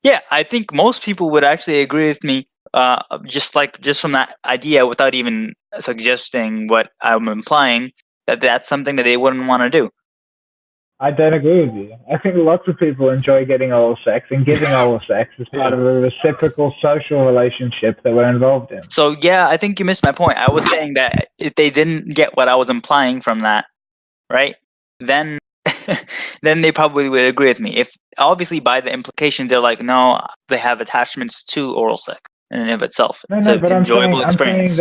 Yeah, I think most people would actually agree with me, just from that idea, without even suggesting what I'm implying, that that's something that they wouldn't want to do. I don't agree with you. I think lots of people enjoy getting oral sex, and giving oral sex is part of a reciprocal social relationship that we're involved in. So yeah, I think you missed my point. I was saying that if they didn't get what I was implying from that, right, then they probably would agree with me. If obviously by the implication they're like, no, they have attachments to oral sex in and of itself. It's an enjoyable experience.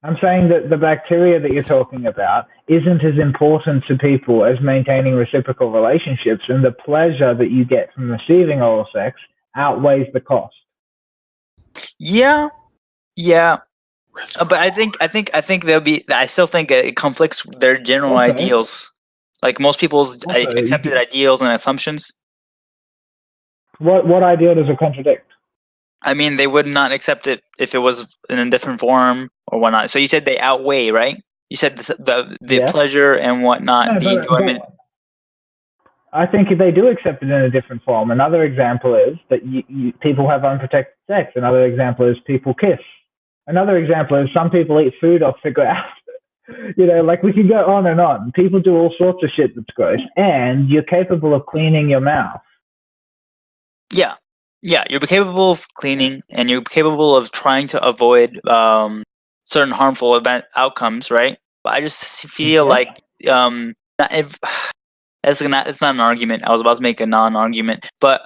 I'm saying that the bacteria that you're talking about isn't as important to people as maintaining reciprocal relationships, and the pleasure that you get from receiving oral sex outweighs the cost. Yeah. But I think there'll be. I still think it conflicts with their general ideals. Like most people's accepted ideals and assumptions. What ideal does it contradict? I mean, they would not accept it if it was in a different form or whatnot. So you said they outweigh, right? You said the pleasure and whatnot, the enjoyment. I think if they do accept it in a different form. Another example is that people have unprotected sex. Another example is people kiss. Another example is some people eat food off the ground. Like we can go on and on. People do all sorts of shit that's gross, and you're capable of cleaning your mouth. Yeah, you're capable of cleaning, and you're capable of trying to avoid certain harmful outcomes, right? But I just feel like it's not an argument. I was about to make a non-argument, but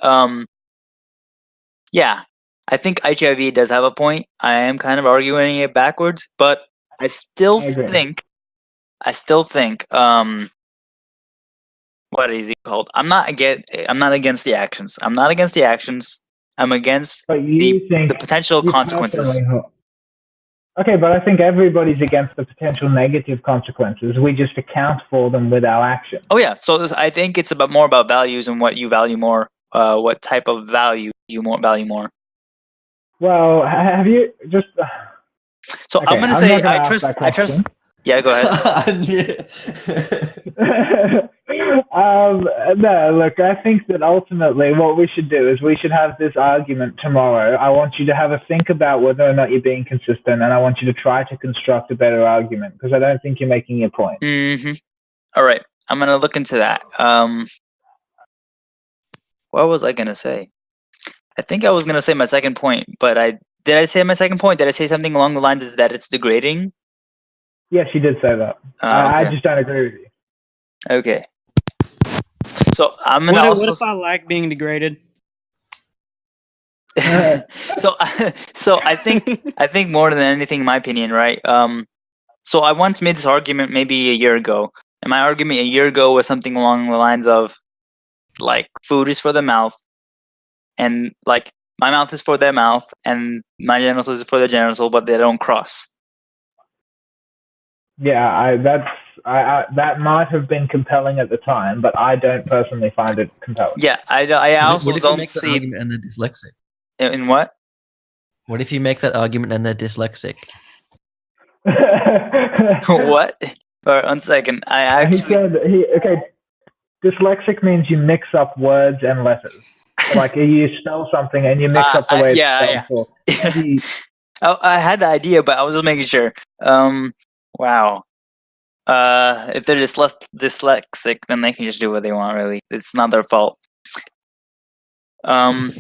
yeah, I think HIV does have a point. I am kind of arguing it backwards, but I still think what is it called? I'm not against the actions. I'm against the potential consequences. Okay, but I think everybody's against the potential negative consequences. We just account for them with our actions. Oh yeah, so I think it's more about values and what you value more. What type of value you value more? Well, have you just? So okay, I'm gonna say I trust. Yeah, go ahead. No, look, I think that ultimately what we should do is we should have this argument tomorrow. I want you to have a think about whether or not you're being consistent, and I want you to try to construct a better argument, because I don't think you're making your point. Mm-hmm. All right, I'm going to look into that. What was I going to say? I think I was going to say my second point, but did I say my second point? Did I say something along the lines of that it's degrading? Yes, you did say that. Okay. I just don't agree with you. Okay. So I'm gonna what if I like being degraded? So I think more than anything, in my opinion, right? So I once made this argument maybe a year ago, and my argument a year ago was something along the lines of, like, food is for the mouth, and like my mouth is for their mouth, and my genitals is for their genital, but they don't cross. Yeah, that might have been compelling at the time, but I don't personally find it compelling. Yeah, I also what if don't you make see. That argument and they're dyslexic? In what? What if you make that argument and they're dyslexic? What? But 1 second, I actually. He said okay. Dyslexic means you mix up words and letters. So like you spell something and you mix up the way it's spelled. I had the idea, but I was just making sure. Wow. If they're dyslexic, then they can just do what they want. Really, it's not their fault. So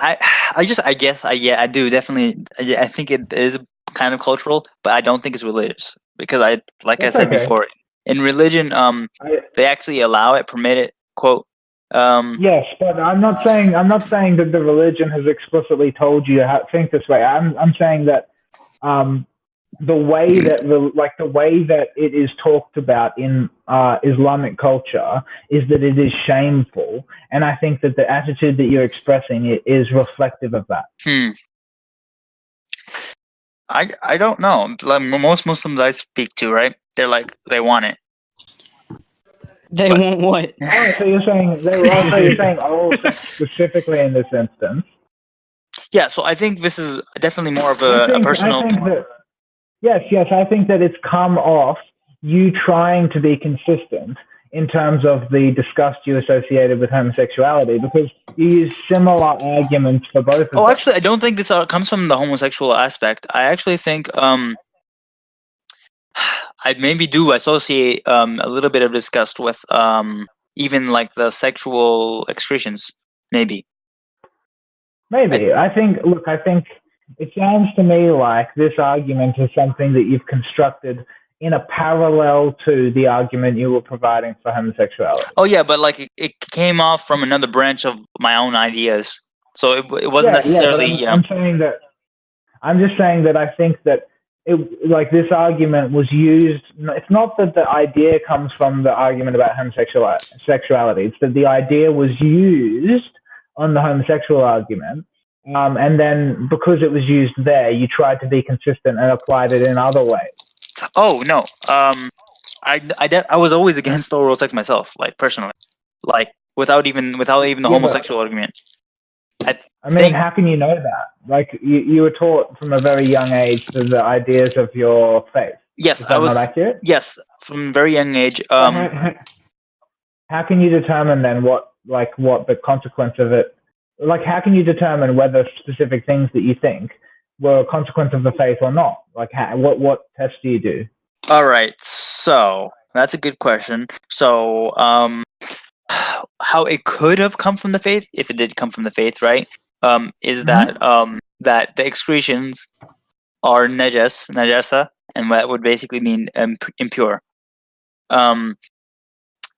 I guess I do definitely. I think it is kind of cultural, but I don't think it's religious because I said before, in religion, they actually allow it, permit it, quote. Yes, but I'm not saying that the religion has explicitly told you how to think this way. I'm saying that the way that it is talked about in Islamic culture is that it is shameful, and I think that the attitude that you're expressing is reflective of that. I don't know. Like, most Muslims I speak to, right? They're like they want it. They want what? Oh, so you're saying oral sex specifically in this instance? Yeah. So I think this is definitely more of a personal. Yes. I think that it's come off you trying to be consistent in terms of the disgust you associated with homosexuality, because you use similar arguments for both of them. Actually, I don't think this comes from the homosexual aspect. I actually think I maybe do associate a little bit of disgust with even like the sexual excretions. Maybe. I think it sounds to me like this argument is something that you've constructed in a parallel to the argument you were providing for homosexuality. Oh yeah, but like it came off from another branch of my own ideas, so it wasn't necessarily. Yeah, I'm just saying that I think that this argument was used. It's not that the idea comes from the argument about homosexuality. It's that the idea was used on the homosexual argument, and then because it was used there, you tried to be consistent and applied it in other ways. Oh no, I was always against oral sex myself, like personally, like without even the homosexual argument. I mean, how can you know that? Like you were taught from a very young age the ideas of your faith. Yes, Is that not accurate? Yes, from a very young age. How can you determine then what the consequence of it? Like, how can you determine whether specific things that you think were a consequence of the faith or not? Like, what tests do you do? All right, so that's a good question. So, how it could have come from the faith, if it did come from the faith, right? Is that that the excretions are najasa, and that would basically mean impure.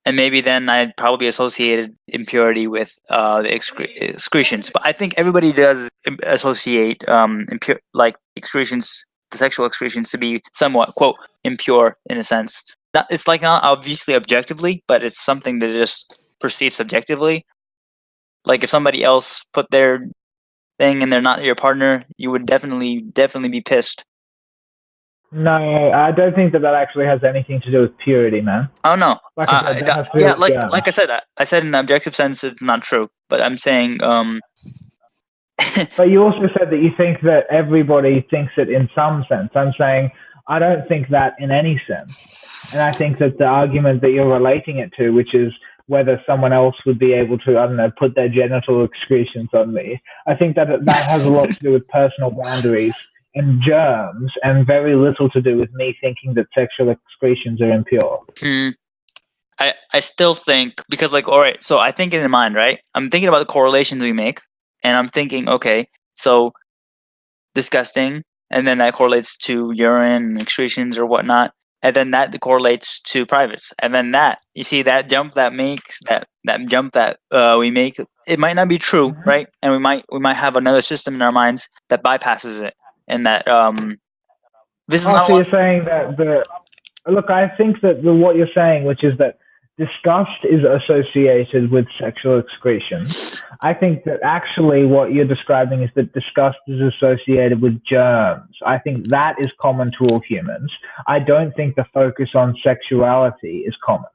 And maybe then I'd probably associated impurity with the excretions. But I think everybody does associate impure, like excretions, the sexual excretions, to be somewhat, quote, impure in a sense. It's like not obviously objectively, but it's something that just perceived subjectively. Like if somebody else put their thing and they're not your partner, you would definitely be pissed. No, I don't think that actually has anything to do with purity, man. Oh no, like I said in an objective sense, it's not true. But I'm saying, But you also said that you think that everybody thinks it in some sense. I'm saying I don't think that in any sense, and I think that the argument that you're relating it to, which is whether someone else would be able to, I don't know, put their genital excretions on me, I think that has a lot to do with personal boundaries and germs, and very little to do with me thinking that sexual excretions are impure. I still think, because like, all right, so I think in mind, right? I'm thinking about the correlations we make, and I'm thinking, okay, so disgusting, and then that correlates to urine and excretions or whatnot, and then that correlates to privates, and then that, you see that jump that makes that jump that we make, it might not be true, right? And we might have another system in our minds that bypasses it. And that this is not. So you're saying that look, I think that what you're saying, which is that disgust is associated with sexual excretion. I think that actually what you're describing is that disgust is associated with germs. I think that is common to all humans. I don't think the focus on sexuality is common.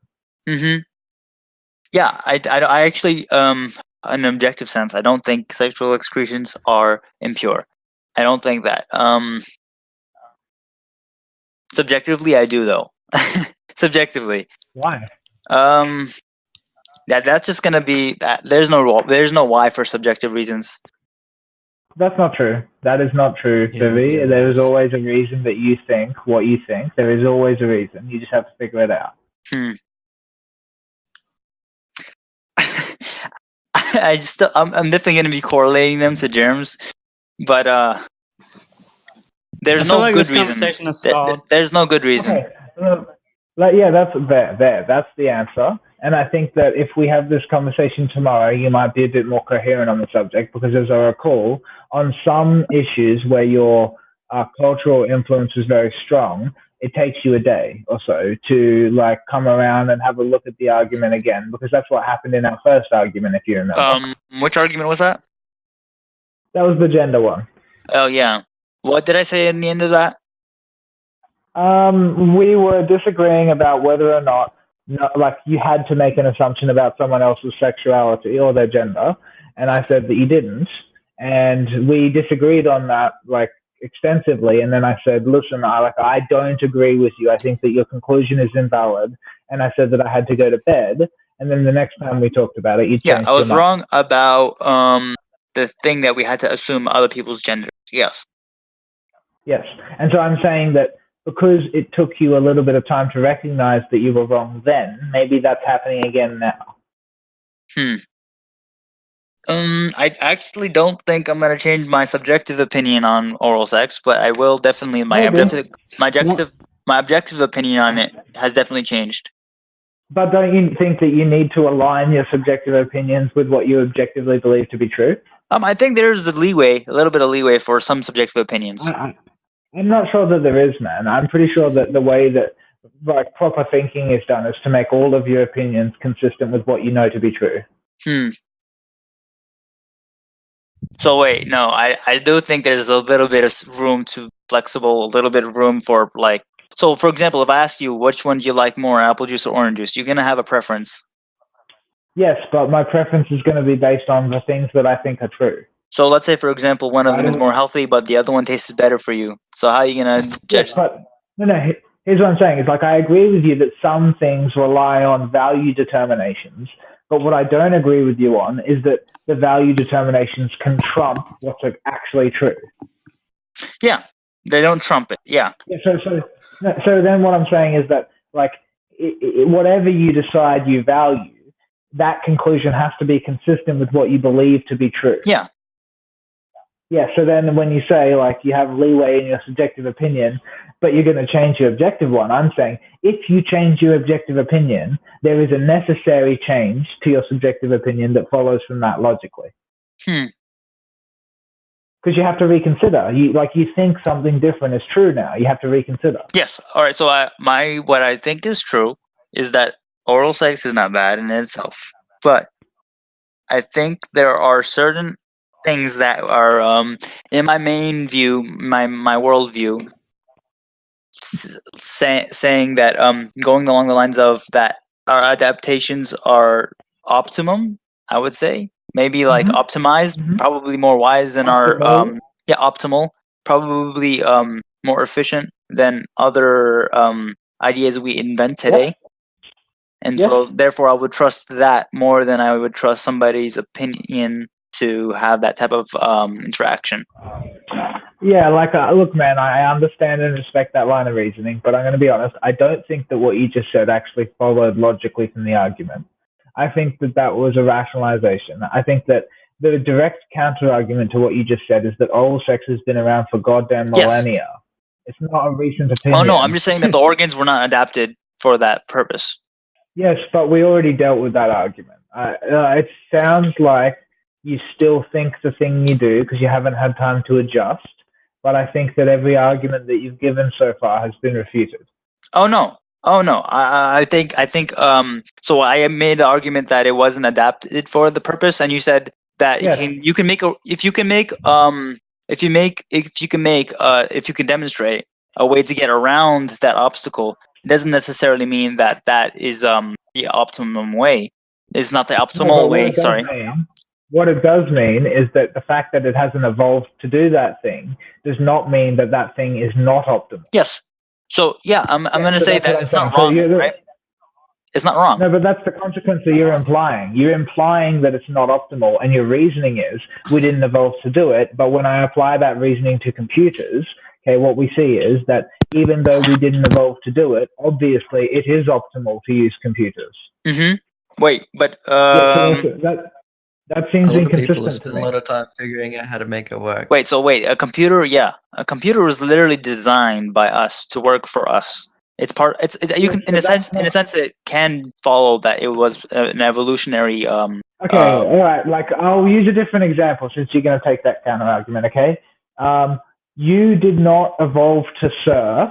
Yeah, I actually, in an objective sense, I don't think sexual excretions are impure. I don't think that. Subjectively, I do though. Subjectively. Why? That's just gonna be that. There's no why for subjective reasons. That's not true. That is not true, Vivi. There is always a reason that you think what you think. There is always a reason. You just have to figure it out. I'm definitely gonna be correlating them to germs, but there's no good reason. There's no good reason. Okay. Yeah, that's there. That's the answer. And I think that if we have this conversation tomorrow, you might be a bit more coherent on the subject, because as I recall, on some issues where your cultural influence is very strong, it takes you a day or so to like come around and have a look at the argument again, because that's what happened in our first argument, if you remember. Which argument was that? That was the gender one. Oh yeah. What did I say in the end of that? We were disagreeing about whether or not, like, you had to make an assumption about someone else's sexuality or their gender, and I said that you didn't, and we disagreed on that like extensively. And then I said, listen, I don't agree with you. I think that your conclusion is invalid, and I said that I had to go to bed. And then the next time we talked about it, you changed I was wrong about the thing that we had to assume other people's genders. Yes. Yes, and so I'm saying that because it took you a little bit of time to recognize that you were wrong then, maybe that's happening again now. I actually don't think I'm going to change my subjective opinion on oral sex, but I will definitely. My objective opinion on it has definitely changed. But don't you think that you need to align your subjective opinions with what you objectively believe to be true? I think there's a little bit of leeway for some subjective opinions. I'm not sure that there is, man. I'm pretty sure that the way that like proper thinking is done is to make all of your opinions consistent with what you know to be true. So wait, no, I do think there's a little bit of room to flexible, a little bit of room for like. So for example, if I ask you which one do you like more, apple juice or orange juice, you're gonna have a preference. Yes, but my preference is going to be based on the things that I think are true. So let's say, for example, one of them is more healthy, but the other one tastes better for you. So how are you going to judge? Yes, but no. Here's what I'm saying. It's like I agree with you that some things rely on value determinations, but what I don't agree with you on is that the value determinations can trump what's actually true. Yeah, they don't trump it. Yeah. So then what I'm saying is that like whatever you decide you value, that conclusion has to be consistent with what you believe to be true. Yeah. Yeah, so then when you say, like, you have leeway in your subjective opinion, but you're going to change your objective one, I'm saying if you change your objective opinion, there is a necessary change to your subjective opinion that follows from that logically. Because you have to reconsider. You think something different is true now. You have to reconsider. Yes. All right. So what I think is true is that oral sex is not bad in itself, but I think there are certain things that are in my main view, my worldview, saying that going along the lines of that our adaptations are optimum. I would say maybe like optimized, probably more wise than optimal. Optimal, probably more efficient than other ideas we invent today. And so therefore I would trust that more than I would trust somebody's opinion to have that type of interaction. Yeah, like, look, man, I understand and respect that line of reasoning, but I'm going to be honest, I don't think that what you just said actually followed logically from the argument. I think that was a rationalization. I think that the direct counter-argument to what you just said is that oral sex has been around for goddamn millennia. Yes. It's not a recent opinion. Oh, no, I'm just saying that the organs were not adapted for that purpose. Yes, but we already dealt with that argument. It sounds like you still think the thing you do because you haven't had time to adjust, but I think that every argument that you've given so far has been refuted. Oh no. I think so I made the argument that it wasn't adapted for the purpose, and you said that you can demonstrate a way to get around that obstacle. It doesn't necessarily mean that is the optimum way. It's not the optimal way. Sorry. What it does mean is that the fact that it hasn't evolved to do that thing does not mean that thing is not optimal. Yes. So yeah, I'm gonna so say that's what that I'm it's saying. not So wrong, right? It's not wrong. No, but that's the consequence that you're implying. You're implying that it's not optimal, and your reasoning is we didn't evolve to do it. But when I apply that reasoning to computers, okay, what we see is that even though we didn't evolve to do it, obviously it is optimal to use computers. Wait, but Yeah, so that seems a lot of people inconsistent have to spent a me. lot of time figuring out how to make it work. wait, a computer, a computer was literally designed by us to work for us. It's part. You can, in a sense, it can follow that it was an evolutionary. Okay, all right. Like, I'll use a different example since you're going to take that counter argument. Okay, you did not evolve to surf,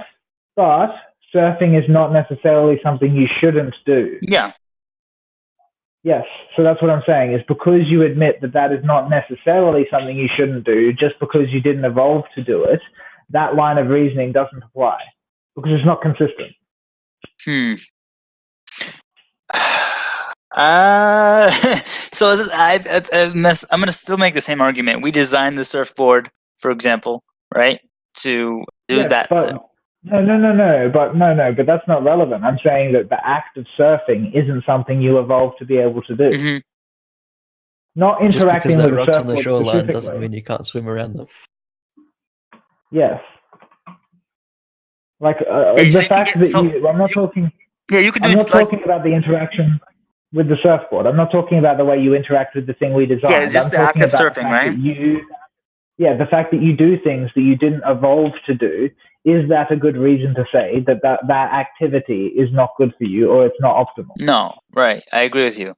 but surfing is not necessarily something you shouldn't do. Yeah. Yes, so that's what I'm saying, is because you admit that that is not necessarily something you shouldn't do, just because you didn't evolve to do it, that line of reasoning doesn't apply, because it's not consistent. So I'm going to still make the same argument. We designed the surfboard, for example, right, to do that. But that's not relevant. I'm saying that the act of surfing isn't something you evolved to be able to do. Not interacting just because with there are a rocks on the surfboard shoreline doesn't specifically. mean you can't swim around them. Yes. Like the fact that I'm not talking. Yeah, you could do. I'm not talking about the interaction with the surfboard. I'm not talking about the way you interact with the thing we designed. Yeah, it's just the act of surfing, right? The fact that you do things that you didn't evolve to do, is that a good reason to say that activity is not good for you or it's not optimal? No, right. I agree with you.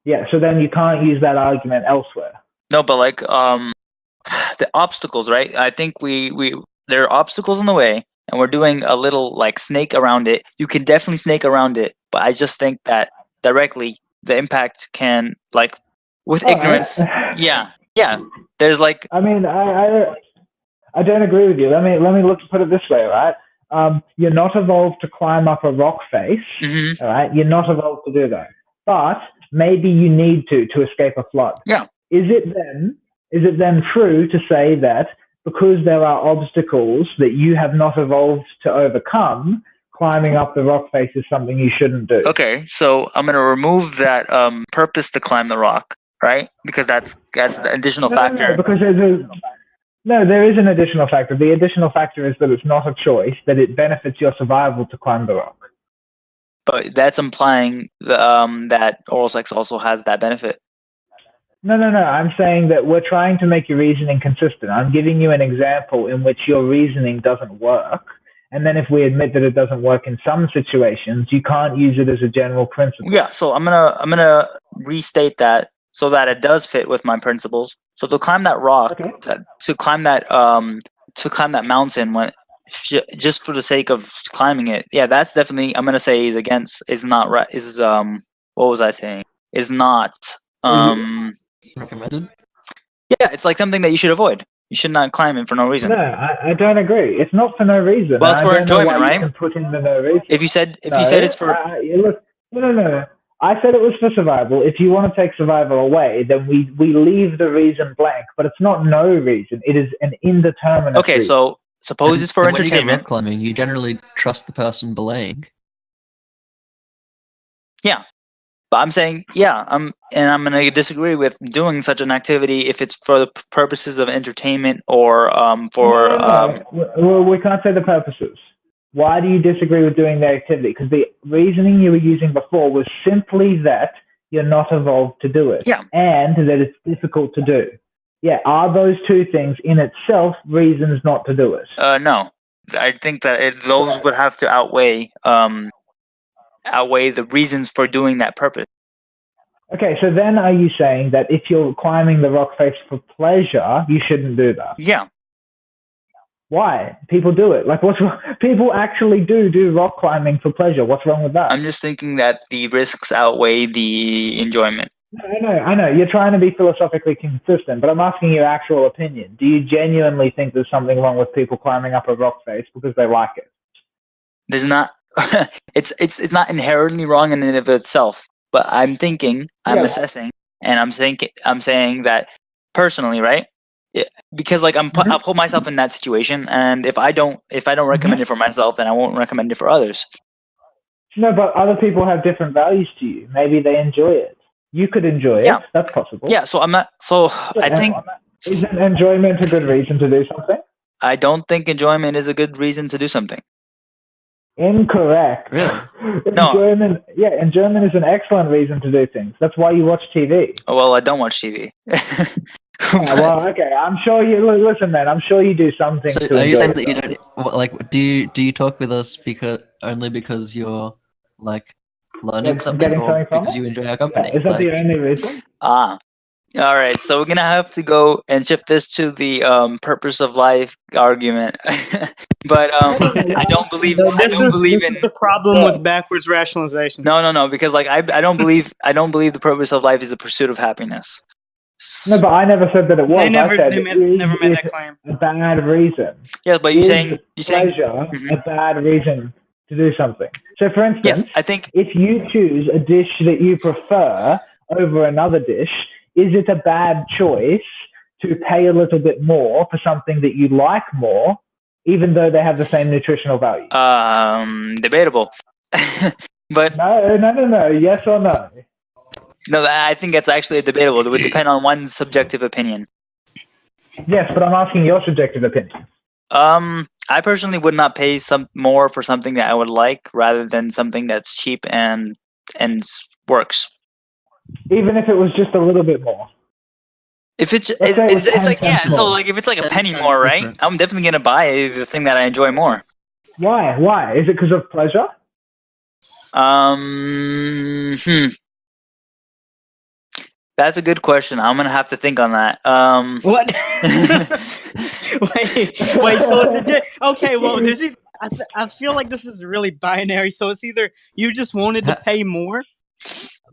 Yeah, so then you can't use that argument elsewhere. No, but like the obstacles, right? I think there are obstacles in the way, and we're doing a little like snake around it. You can definitely snake around it, but I just think that directly the impact can, like, with ignorance. Yeah. There's like. I mean, I don't agree with you. Let me put it this way, right? You're not evolved to climb up a rock face, all right? You're not evolved to do that, but maybe you need to escape a flood. Yeah. Is it then true to say that because there are obstacles that you have not evolved to overcome, climbing up the rock face is something you shouldn't do? Okay, so I'm going to remove that purpose to climb the rock, right? Because that's the additional factor. No, because there is an additional factor. The additional factor is that it's not a choice, that it benefits your survival to climb the rock. But that's implying that oral sex also has that benefit. No. I'm saying that we're trying to make your reasoning consistent. I'm giving you an example in which your reasoning doesn't work. And then if we admit that it doesn't work in some situations, you can't use it as a general principle. Yeah, so I'm gonna restate that so that it does fit with my principles. So to climb that rock, to climb that mountain, just for the sake of climbing it, yeah, that's definitely, I'm gonna say, is not right. What was I saying? Is not recommended. Yeah, it's like something that you should avoid. You should not climb it for no reason. No, I don't agree. It's not for no reason. Well, it's for enjoyment, right? You can put in the no reason. If you said it's for no. I said it was for survival. If you want to take survival away, then we leave the reason blank. But it's not no reason. It is an indeterminate. Okay, reason. so suppose it's for entertainment. When you go rock climbing, you generally trust the person belaying. Yeah. But I'm saying, I'm going to disagree with doing such an activity if it's for the purposes of entertainment or for. Well, we can't say the purposes. Why do you disagree with doing the activity? Because the reasoning you were using before was simply that you're not evolved to do it, and that it's difficult to do. Yeah, are those two things in itself reasons not to do it? No, I think that those would have to outweigh the reasons for doing that purpose. Okay, so then are you saying that if you're climbing the rock face for pleasure, you shouldn't do that? Yeah. Why? People do it. Like, what's wrong? People actually do rock climbing for pleasure. What's wrong with that? I'm just thinking that the risks outweigh the enjoyment. I know. You're trying to be philosophically consistent, but I'm asking your actual opinion. Do you genuinely think there's something wrong with people climbing up a rock face because they like it? There's not. It's not inherently wrong in and of itself, but I'm assessing, and I'm saying that personally, right? because like I'll put myself in that situation, and if I don't recommend it for myself, then I won't recommend it for others. No, but other people have different values to you. Maybe they enjoy it. You could enjoy it. That's possible. Yeah. So I'm not. So I think isn't enjoyment a good reason to do something? I don't think enjoyment is a good reason to do something. Incorrect. Really? Enjoyment, enjoyment is an excellent reason to do things. That's why you watch TV. Oh, well, I don't watch TV. Well, okay. I'm sure you listen, man. I'm sure you do something. So are you saying that you don't like? Do you talk with us because you're like learning something, or because you enjoy our company? Is that the only reason? All right, so we're gonna have to go and shift this to the purpose of life argument. But I don't believe. This is the problem with backwards rationalization. No, because like I don't believe the purpose of life is the pursuit of happiness. No, but I never said that it was. They never made that claim. A bad reason. Yes, but you're saying pleasure a bad reason to do something. So, for instance, yes, I think if you choose a dish that you prefer over another dish, is it a bad choice to pay a little bit more for something that you like more, even though they have the same nutritional value? Debatable. But no. Yes or no? No, I think that's actually debatable. It would depend on one's subjective opinion. Yes, but I'm asking your subjective opinion. I personally would not pay some more for something that I would like rather than something that's cheap and works. Even if it was just a little bit more. If it's like so like if it's like a penny more, right? I'm definitely gonna buy the thing that I enjoy more. Why? Is it because of pleasure? That's a good question. I'm gonna have to think on that. What? wait. So okay. Well, I feel like this is really binary. So it's either you just wanted to pay more,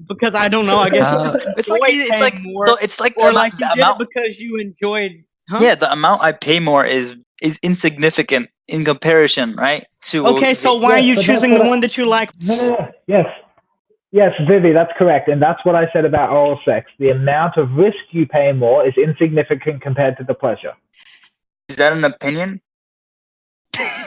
because I don't know. I guess it's like more, so it's like or like you did it because you enjoyed. Huh? Yeah, the amount I pay more is insignificant in comparison, right? To okay, so why are you choosing the one that you like? No. Yes, Vivi, that's correct. And that's what I said about oral sex. The amount of risk you pay more is insignificant compared to the pleasure. Is that an opinion?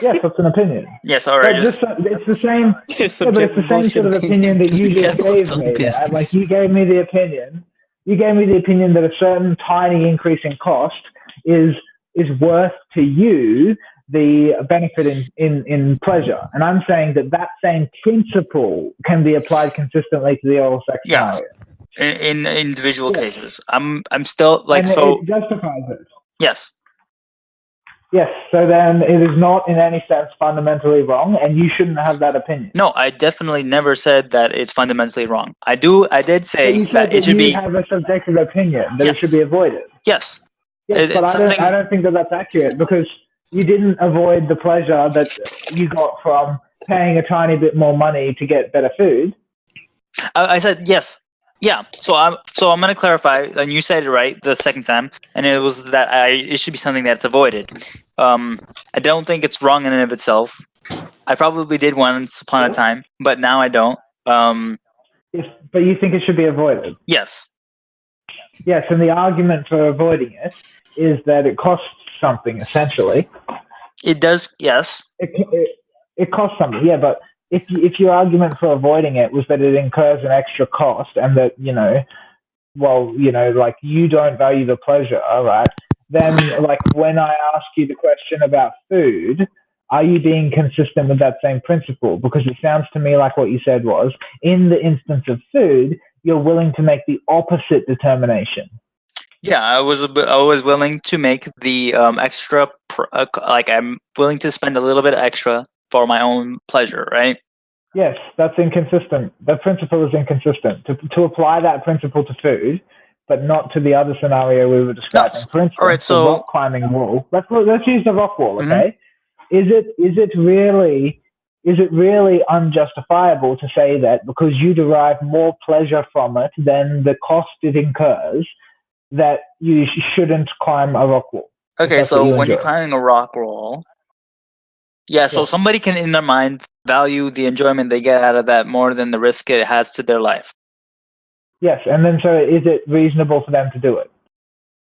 Yes, that's an opinion. Yes, all right. It's the same. But it's the same sort of opinion that you just gave me. Like you gave me the opinion. You gave me the opinion that a certain tiny increase in cost is worth to you the benefit in pleasure. And I'm saying that same principle can be applied consistently to the oral sex scenario. In individual cases. I'm still like, and so it justifies it. Yes. Yes, so then it is not in any sense fundamentally wrong, and you shouldn't have that opinion. No, I definitely never said that it's fundamentally wrong. I did say that it should be. You have a subjective opinion that it should be avoided. Yes. Yes, but I don't think that that's accurate, because you didn't avoid the pleasure that you got from paying a tiny bit more money to get better food. I said yes. Yeah, so I'm going to clarify, and you said it right the second time, and it was that it should be something that's avoided. I don't think it's wrong in and of itself. I probably did once upon a time, but now I don't. But you think it should be avoided? Yes. Yes, and the argument for avoiding it is that it costs something, essentially. It does, yes. It costs something, yeah, but if your argument for avoiding it was that it incurs an extra cost and that, like you don't value the pleasure, right? Then, like, when I ask you the question about food, are you being consistent with that same principle? Because it sounds to me like what you said was, in the instance of food, you're willing to make the opposite determination. Yeah, I was willing to make the extra, like I'm willing to spend a little bit extra for my own pleasure, right? Yes, that's inconsistent. That principle is inconsistent. To apply that principle to food, but not to the other scenario we were describing. For instance, all right, so the rock climbing wall. Let's use the rock wall, okay? Mm-hmm. Is it really unjustifiable to say that because you derive more pleasure from it than the cost it incurs, that you shouldn't climb a rock wall? Okay, so when you're climbing a rock wall, so somebody can, in their mind, value the enjoyment they get out of that more than the risk it has to their life. Yes, and then so is it reasonable for them to do it?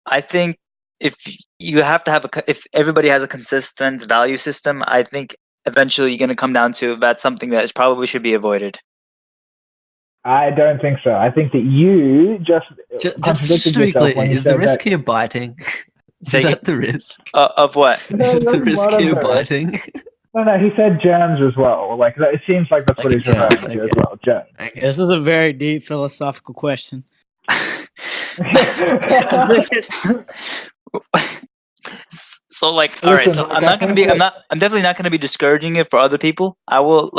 I think if you have to have if everybody has a consistent value system, I think eventually you're going to come down to that's something that probably should be avoided. I don't think so. I think that you just contradicted to be yourself clear, when you is the said risk that. here biting? Is that the risk? Of what? Is the risk here biting? No, he said germs as well. Like it seems like that's what he's referring to as well. Germs. Okay. This is a very deep philosophical question. So like, all right. So I'm definitely not gonna be discouraging it for other people. I will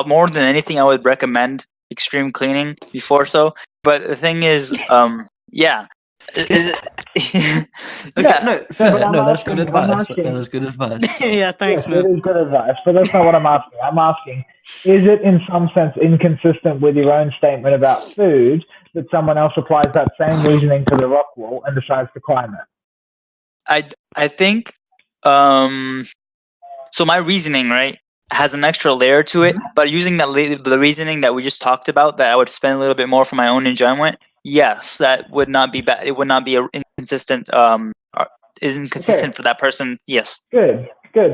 more than anything, I would recommend extreme cleaning before so. But the thing is, yeah. Is it? Okay, no, fair. No, that's good advice. That is good advice. Yeah, thanks, man. It is good advice, but that's not what I'm asking. I'm asking, is it in some sense inconsistent with your own statement about food that someone else applies that same reasoning to the rock wall and decides to climb it? I think so my reasoning, right, has an extra layer to it, but using the reasoning that we just talked about, that I would spend a little bit more for my own enjoyment, yes, that would not be bad. It would not be inconsistent for that person. Yes. Good.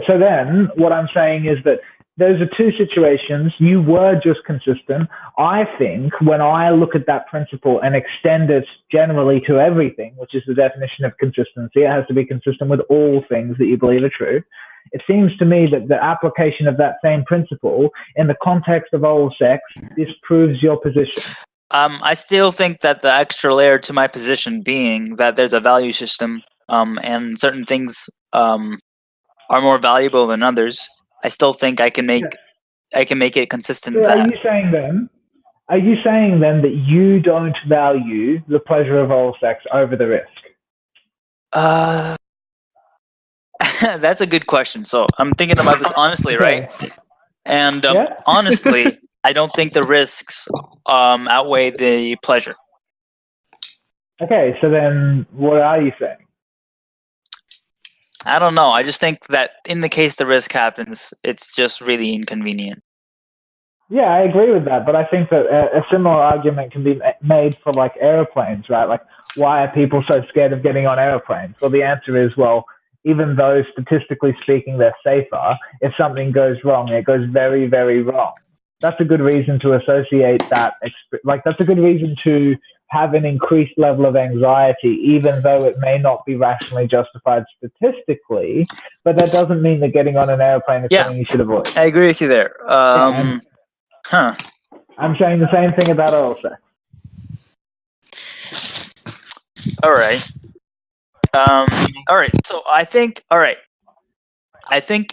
So then what I'm saying is that those are two situations. You were just consistent. I think when I look at that principle and extend it generally to everything, which is the definition of consistency, it has to be consistent with all things that you believe are true. It seems to me that the application of that same principle in the context of oral sex disproves your position. I still think that the extra layer to my position being that there's a value system, and certain things are more valuable than others. I still think I can make it consistent. So are you saying then that you don't value the pleasure of oral sex over the risk? That's a good question. So I'm thinking about this honestly, right? And honestly, I don't think the risks outweigh the pleasure. Okay, so then what are you saying? I don't know. I just think that in the case the risk happens, it's just really inconvenient. Yeah, I agree with that, but I think that a similar argument can be made for like airplanes, right? Like, why are people so scared of getting on airplanes? Well, the answer is, well, even though statistically speaking they're safer, if something goes wrong, it goes very, very wrong. That's a good reason to associate that. That's a good reason to have an increased level of anxiety, even though it may not be rationally justified statistically. But that doesn't mean that getting on an airplane is something you should avoid. I agree with you there. I'm saying the same thing about oral sex. All right. All right. So I think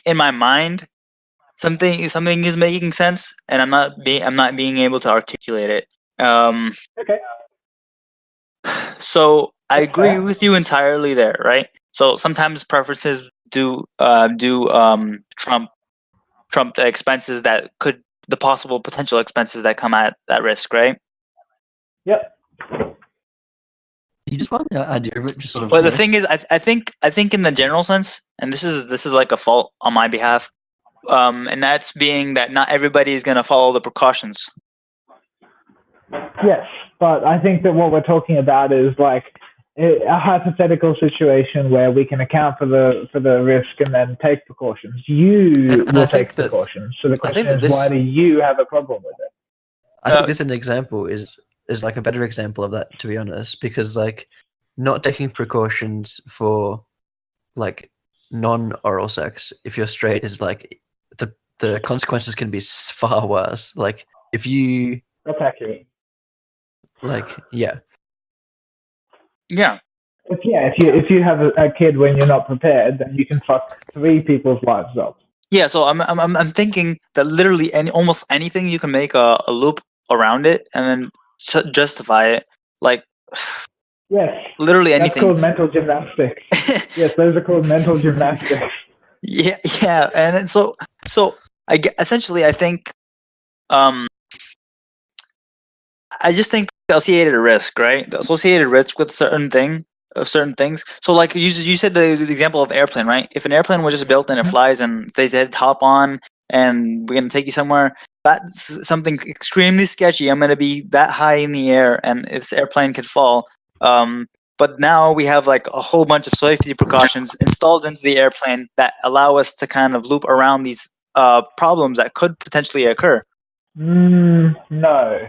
in my mind, something is making sense, and I'm not being able to articulate it. Okay. So I agree with you entirely there, right? So sometimes preferences do trump the expenses the possible potential expenses that come at that risk, right? Yep. You just want the idea of it, just sort of. Well, the thing is, I think in the general sense, and this is like a fault on my behalf, and that's being that not everybody is going to follow the precautions. Yes, but I think that what we're talking about is like a hypothetical situation where we can account for the risk and then take precautions. You will take precautions. So the question is, why do you have a problem with it? I think this an example is like a better example of that, to be honest, because like not taking precautions for like non-oral sex if you're straight is like the consequences can be far worse. Like if you that's accurate. Like yeah. If you have a kid when you're not prepared, then you can fuck 3 people's lives up. Yeah, so I'm thinking that literally almost anything you can make a loop around it and then justify it, like yes, literally anything. That's called mental gymnastics. Yes, those are called mental gymnastics. Yeah, and then so essentially I think I just think the associated risk, right? The associated risk with certain things. So like you said the example of airplane, right? If an airplane was just built and it flies and they said hop on and we're gonna take you somewhere, that's something extremely sketchy. I'm gonna be that high in the air and this airplane could fall. but now we have like a whole bunch of safety precautions installed into the airplane that allow us to kind of loop around these problems that could potentially occur. No.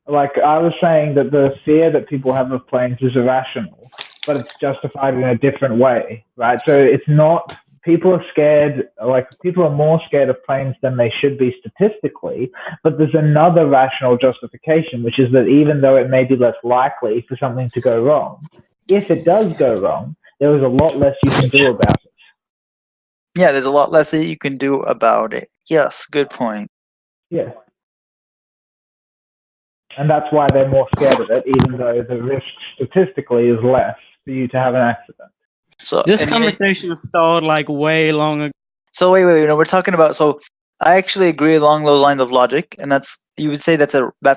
Like, I was saying that the fear that people have of planes is irrational, but it's justified in a different way, right? So it's not, people are scared, like, people are more scared of planes than they should be statistically, but there's another rational justification, which is that even though it may be less likely for something to go wrong, if it does go wrong, there is a lot less you can do about it. Yeah, there's a lot less that you can do about it. Yes, good point. Yeah. And that's why they're more scared of it, even though the risk statistically is less for you to have an accident. So this conversation was stalled like way long ago. So wait, we're talking about. So I actually agree along those lines of logic, and that's, you would say that's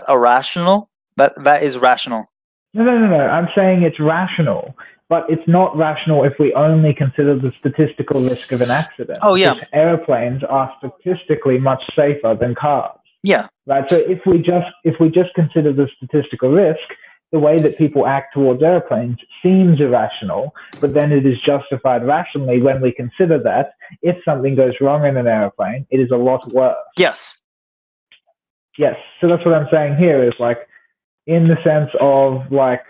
irrational. That is rational. No. I'm saying it's rational, but it's not rational if we only consider the statistical risk of an accident. Oh yeah. Because airplanes are statistically much safer than cars. Yeah. Right. So if we just consider the statistical risk, the way that people act towards airplanes seems irrational, but then it is justified rationally when we consider that if something goes wrong in an airplane, it is a lot worse. Yes. Yes. So that's what I'm saying here is, like, in the sense of, like,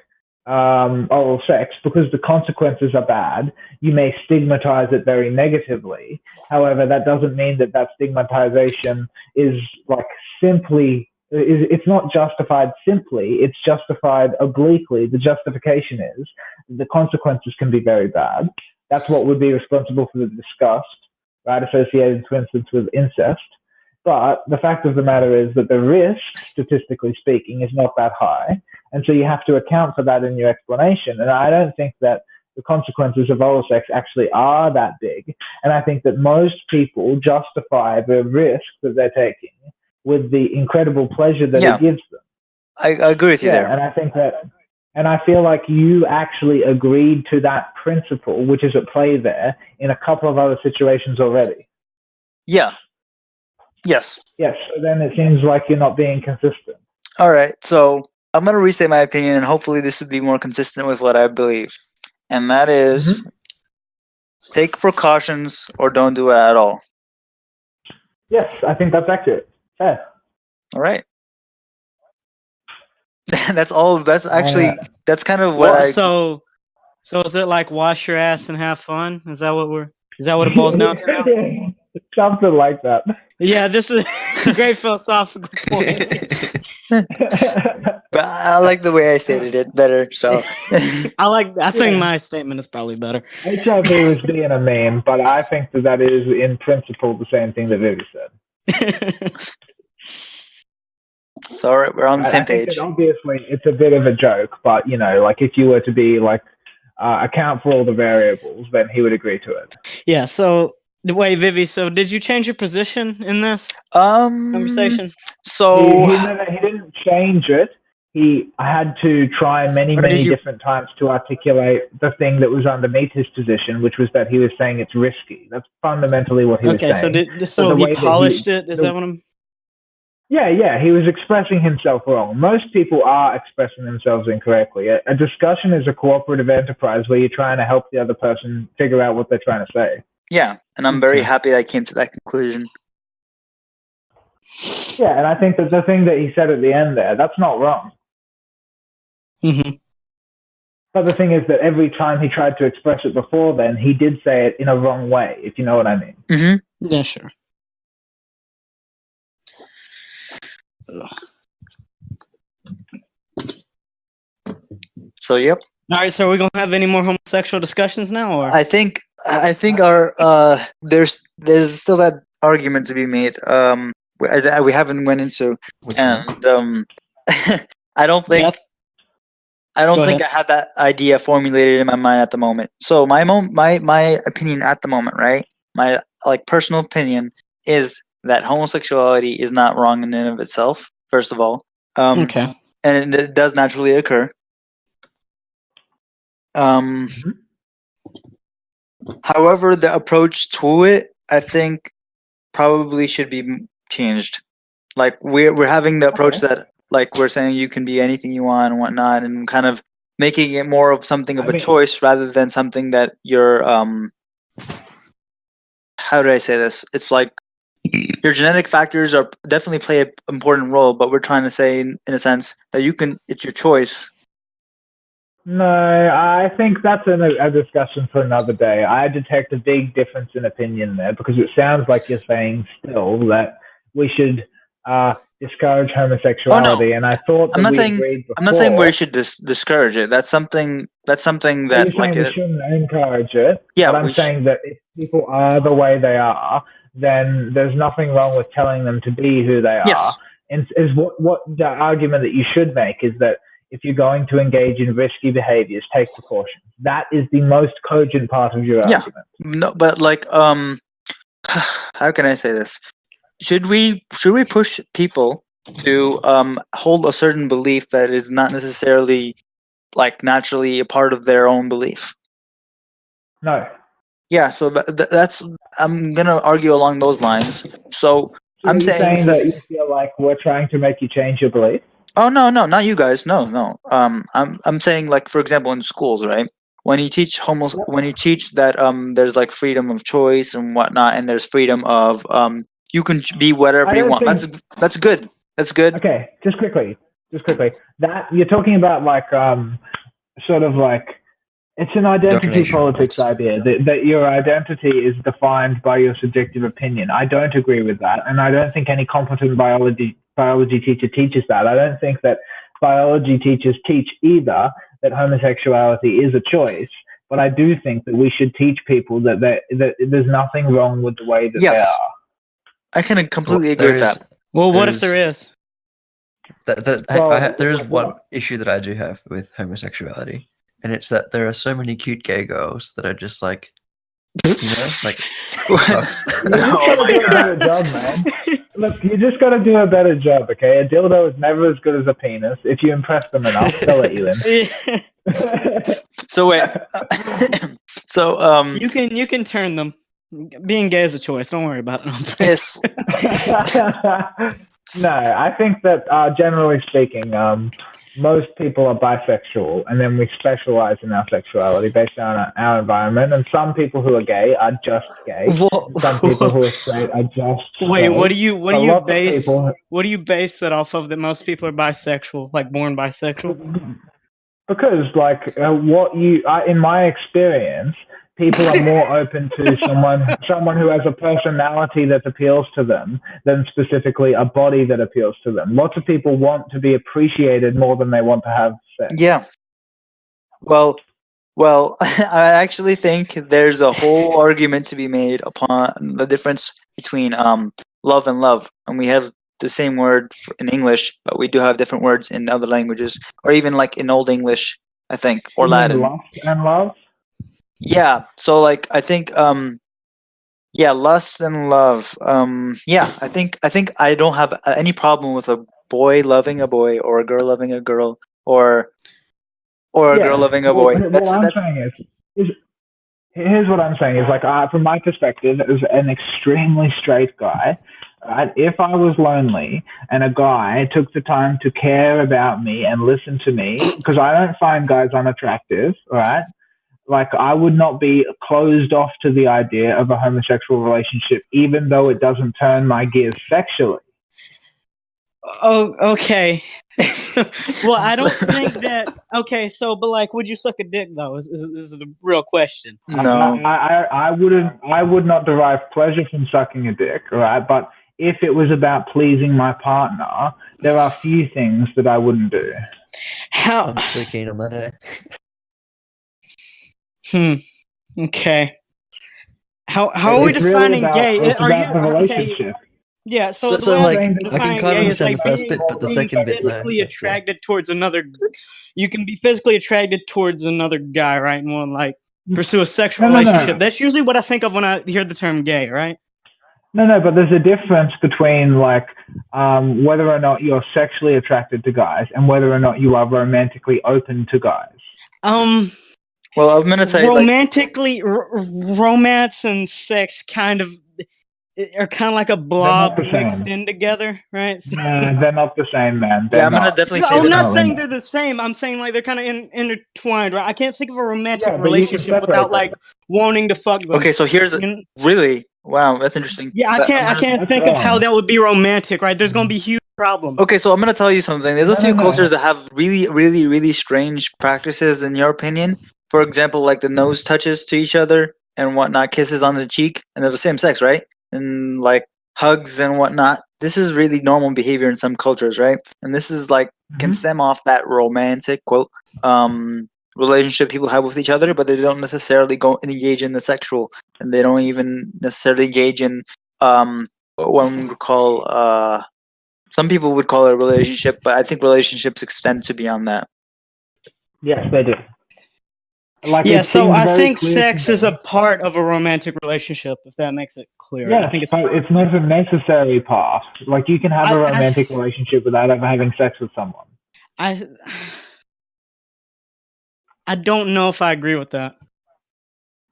oral sex, because the consequences are bad, you may stigmatize it very negatively. However, that doesn't mean that stigmatization is, like, it's not justified simply, it's justified obliquely. The justification is the consequences can be very bad. That's what would be responsible for the disgust, right, associated, for instance, with incest. But the fact of the matter is that the risk, statistically speaking, is not that high. And so you have to account for that in your explanation. And I don't think that the consequences of oral sex actually are that big. And I think that most people justify the risk that they're taking with the incredible pleasure that it gives them. I agree with you there. And I think that, and I feel like you actually agreed to that principle, which is at play there, in a couple of other situations already. Yeah. Yes. Yes. So then it seems like you're not being consistent. All right. So I'm going to restate my opinion, and hopefully this would be more consistent with what I believe. And that is, take precautions or don't do it at all. Yes, I think that's accurate. Fair. All right. That's all. That's actually, that's kind of what So is it like wash your ass and have fun? Is that what it boils down to now? Yeah, something like that. Yeah, this is a great philosophical point. But I like the way I stated it better. So I think my statement is probably better. HIV was being a meme, but I think that is in principle the same thing that Vivi said. So we're on the same page. Obviously, it's a bit of a joke, but like if you were to be like account for all the variables, then he would agree to it. Yeah. So wait, Vivi. So did you change your position in this conversation? So he didn't change it. He had to try many different times to articulate the thing that was underneath his position, which was that he was saying it's risky. That's fundamentally what he was saying. Okay, so he polished it. Is that what I'm? Yeah, he was expressing himself wrong. Most people are expressing themselves incorrectly. A discussion is a cooperative enterprise where you're trying to help the other person figure out what they're trying to say. Yeah, and I'm very happy I came to that conclusion. Yeah, and I think that the thing that he said at the end there, that's not wrong. Mm-hmm. But the thing is that every time he tried to express it before then, he did say it in a wrong way, if you know what I mean. Mm-hmm. Yeah, sure. So yep. All right. So are we gonna have any more homosexual discussions now? Or? I think our there's still that argument to be made. We haven't went into, and I don't think I have that idea formulated in my mind at the moment. So my opinion at the moment, right? My personal opinion is that homosexuality is not wrong in and of itself. First of all, okay, and it does naturally occur. However, the approach to it, I think, probably should be changed. Like we're having the approach that, like, we're saying you can be anything you want and whatnot, and kind of making it more of something of a choice rather than something that you're how do I say this? It's like your genetic factors are definitely play an important role, but we're trying to say in a sense that it's your choice. No, I think that's a discussion for another day. I detect a big difference in opinion there because it sounds like you're saying still that we should discourage homosexuality, and I thought that I'm not we saying agreed before. I'm not saying we should discourage it. That's something that you're saying we shouldn't encourage it. Yeah, but I'm saying that if people are the way they are, then there's nothing wrong with telling them to be who they are. And is what the argument that you should make is that if you're going to engage in risky behaviors, take precautions. That is the most cogent part of your argument. No, but like how can I say this? Should we push people to hold a certain belief that is not necessarily like naturally a part of their own belief? No. Yeah, so that's I'm gonna argue along those lines. So I'm saying that you feel like we're trying to make you change your belief. Oh no, not you guys. No. I'm saying like for example in schools, right? When you teach when you teach that there's like freedom of choice and whatnot, and there's freedom of you can be whatever you want. That's good. That's good. Okay, just quickly. That you're talking about like sort of like it's an identity politics idea that your identity is defined by your subjective opinion. I don't agree with that, and I don't think any competent biology teacher teaches that. I don't think that biology teachers teach either that homosexuality is a choice, but I do think that we should teach people that there's nothing wrong with the way that they are. I can completely agree with that. Well, what if there is? There is one issue that I do have with homosexuality, and it's that there are so many cute gay girls that are just like, you know, like sucks. Look, you just got to do a better job, okay? A dildo is never as good as a penis. If you impress them enough, they'll let you in. So wait, so you can turn them. Being gay is a choice. Don't worry about it. Yes. No, I think that generally speaking, most people are bisexual, and then we specialize in our sexuality based on our environment. And some people who are gay are just gay. Some people who are straight are just Wait, straight. what do you base that off of? That most people are bisexual, like born bisexual? Because, like, in my experience, people are more open to someone who has a personality that appeals to them than specifically a body that appeals to them. Lots of people want to be appreciated more than they want to have sex. Yeah. Well, I actually think there's a whole argument to be made upon the difference between love and love, and we have the same word in English, but we do have different words in other languages, or even like in Old English, I think, or Latin. Lust and love. Yeah, so like I think lust and love. I think I don't have any problem with a boy loving a boy or a girl loving a girl or a girl loving a boy. Here's what I'm saying is like from my perspective as an extremely straight guy, right? If I was lonely and a guy took the time to care about me and listen to me, because I don't find guys unattractive, right? Like, I would not be closed off to the idea of a homosexual relationship, even though it doesn't turn my gears sexually. Oh, okay. Well, I don't think that. Okay, so, but like, would you suck a dick though? Is the real question? No, I wouldn't. I would not derive pleasure from sucking a dick, right? But if it was about pleasing my partner, there are few things that I wouldn't do. How? I'm so keen on that. Okay. How are we defining gay? Are you okay? Yeah. So the way I define gay is like being physically attracted towards another. You can be physically attracted towards another guy, right? And want to like pursue a sexual relationship. That's usually what I think of when I hear the term gay, right? No, but there's a difference between like whether or not you're sexually attracted to guys and whether or not you are romantically open to guys. Well, I'm gonna say romantically, romance and sex kind of are kind of like a blob mixed in together, right? Nah, they're not the same, man. I'm gonna definitely say I'm not saying they're the same. I'm saying like they're kind of intertwined, right? I can't think of a romantic relationship without like wanting to fuck them. Okay, so here's really wow, that's interesting. Yeah, I can't think of how that would be romantic, right? There's gonna be huge problems. Okay, so I'm gonna tell you something. There's a few cultures that have really strange practices, in your opinion. For example, like the nose touches to each other and whatnot, kisses on the cheek, and they're the same sex, right? And like hugs and whatnot. This is really normal behavior in some cultures, right? And this is like can stem off that romantic quote relationship people have with each other, but they don't necessarily go engage in the sexual, and they don't even necessarily engage in what one would call some people would call it a relationship, but I think relationships extend to beyond that. Yes, they do. Like so I think sex is a part of a romantic relationship, if that makes it clear. Yeah, I think it's not a necessary part. Like you can have a romantic relationship without ever having sex with someone. I don't know if I agree with that.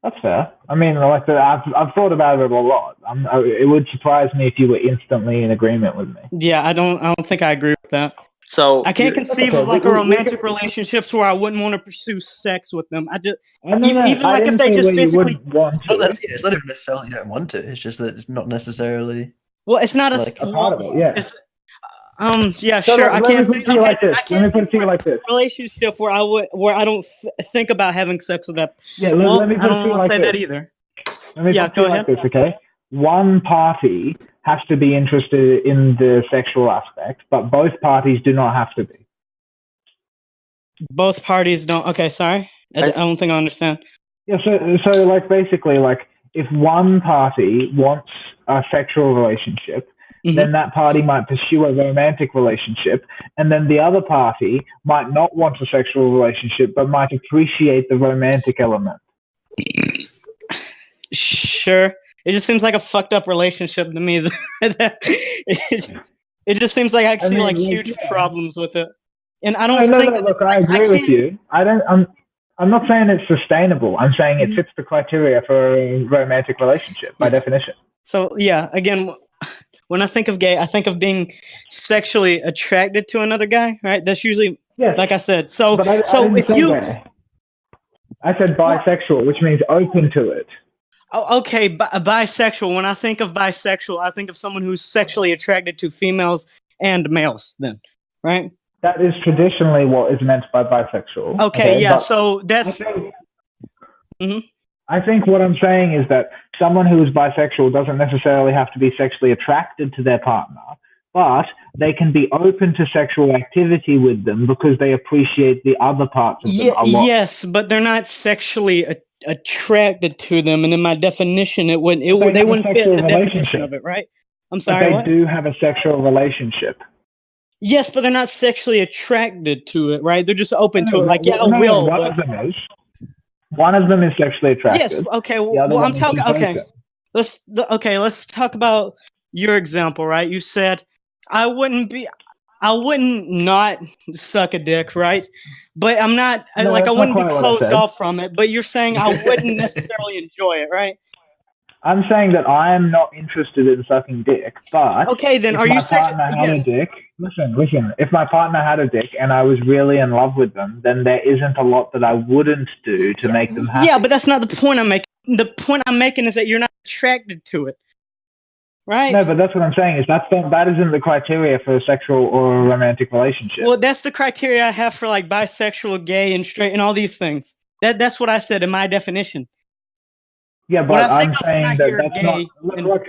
That's fair. I mean, like I've thought about it a lot. It would surprise me if you were instantly in agreement with me. Yeah, I don't think I agree with that. So I can't conceive of like a romantic relationships where I wouldn't want to pursue sex with them. Even like if they just physically want to. It's not even necessarily you don't want to. It's just that it's not necessarily. Well, it's not a part of it. Yeah. Yeah, so sure. I can't. Let me put it to you like this. Relationship where I don't think about having sex with that. Yeah. Let me put I don't want to say that either. Let me put it like this, okay? One party has to be interested in the sexual aspect, but both parties do not have to be. Both parties don't. Okay, sorry. I don't think I understand. Yeah, so like basically, like if one party wants a sexual relationship, then that party might pursue a romantic relationship, and then the other party might not want a sexual relationship, but might appreciate the romantic element. Sure. It just seems like a fucked up relationship to me. It just seems like I see like huge problems with it, and I don't think. No, look, I agree with you. I'm not saying it's sustainable. I'm saying it fits the criteria for a romantic relationship by definition. So yeah, again, when I think of gay, I think of being sexually attracted to another guy. Right? That's usually, like I said. So if you, I said bisexual, which means open to it. Oh, okay, bisexual. When I think of bisexual, I think of someone who's sexually attracted to females and males. Then, right? That is traditionally what is meant by bisexual. Okay, yeah. So that's. I think what I'm saying is that someone who is bisexual doesn't necessarily have to be sexually attracted to their partner, but they can be open to sexual activity with them because they appreciate the other parts of them a lot. Yes, but they're not sexually attracted to them, and in my definition, they wouldn't fit the definition of it, right? I'm sorry. They do have a sexual relationship. Yes, but they're not sexually attracted to it, right? They're just open to it. Like, I will. One of them is sexually attracted. Yes. Okay. Well, I'm talking. Okay. Let's talk about your example, right? You said I wouldn't not suck a dick, right? But I'm not I wouldn't be closed off from it. But you're saying I wouldn't necessarily enjoy it, right? I'm saying that I am not interested in sucking dick, but okay, then are you saying a dick? Listen. If my partner had a dick and I was really in love with them, then there isn't a lot that I wouldn't do to make them happy. Yeah, but that's not the point I'm making. The point I'm making is that you're not attracted to it, right? No, but that's what I'm saying. That isn't the criteria for a sexual or a romantic relationship. Well, that's the criteria I have for like bisexual, gay, and straight, and all these things. That's what I said in my definition. Yeah, but I'm saying that that's not. Look,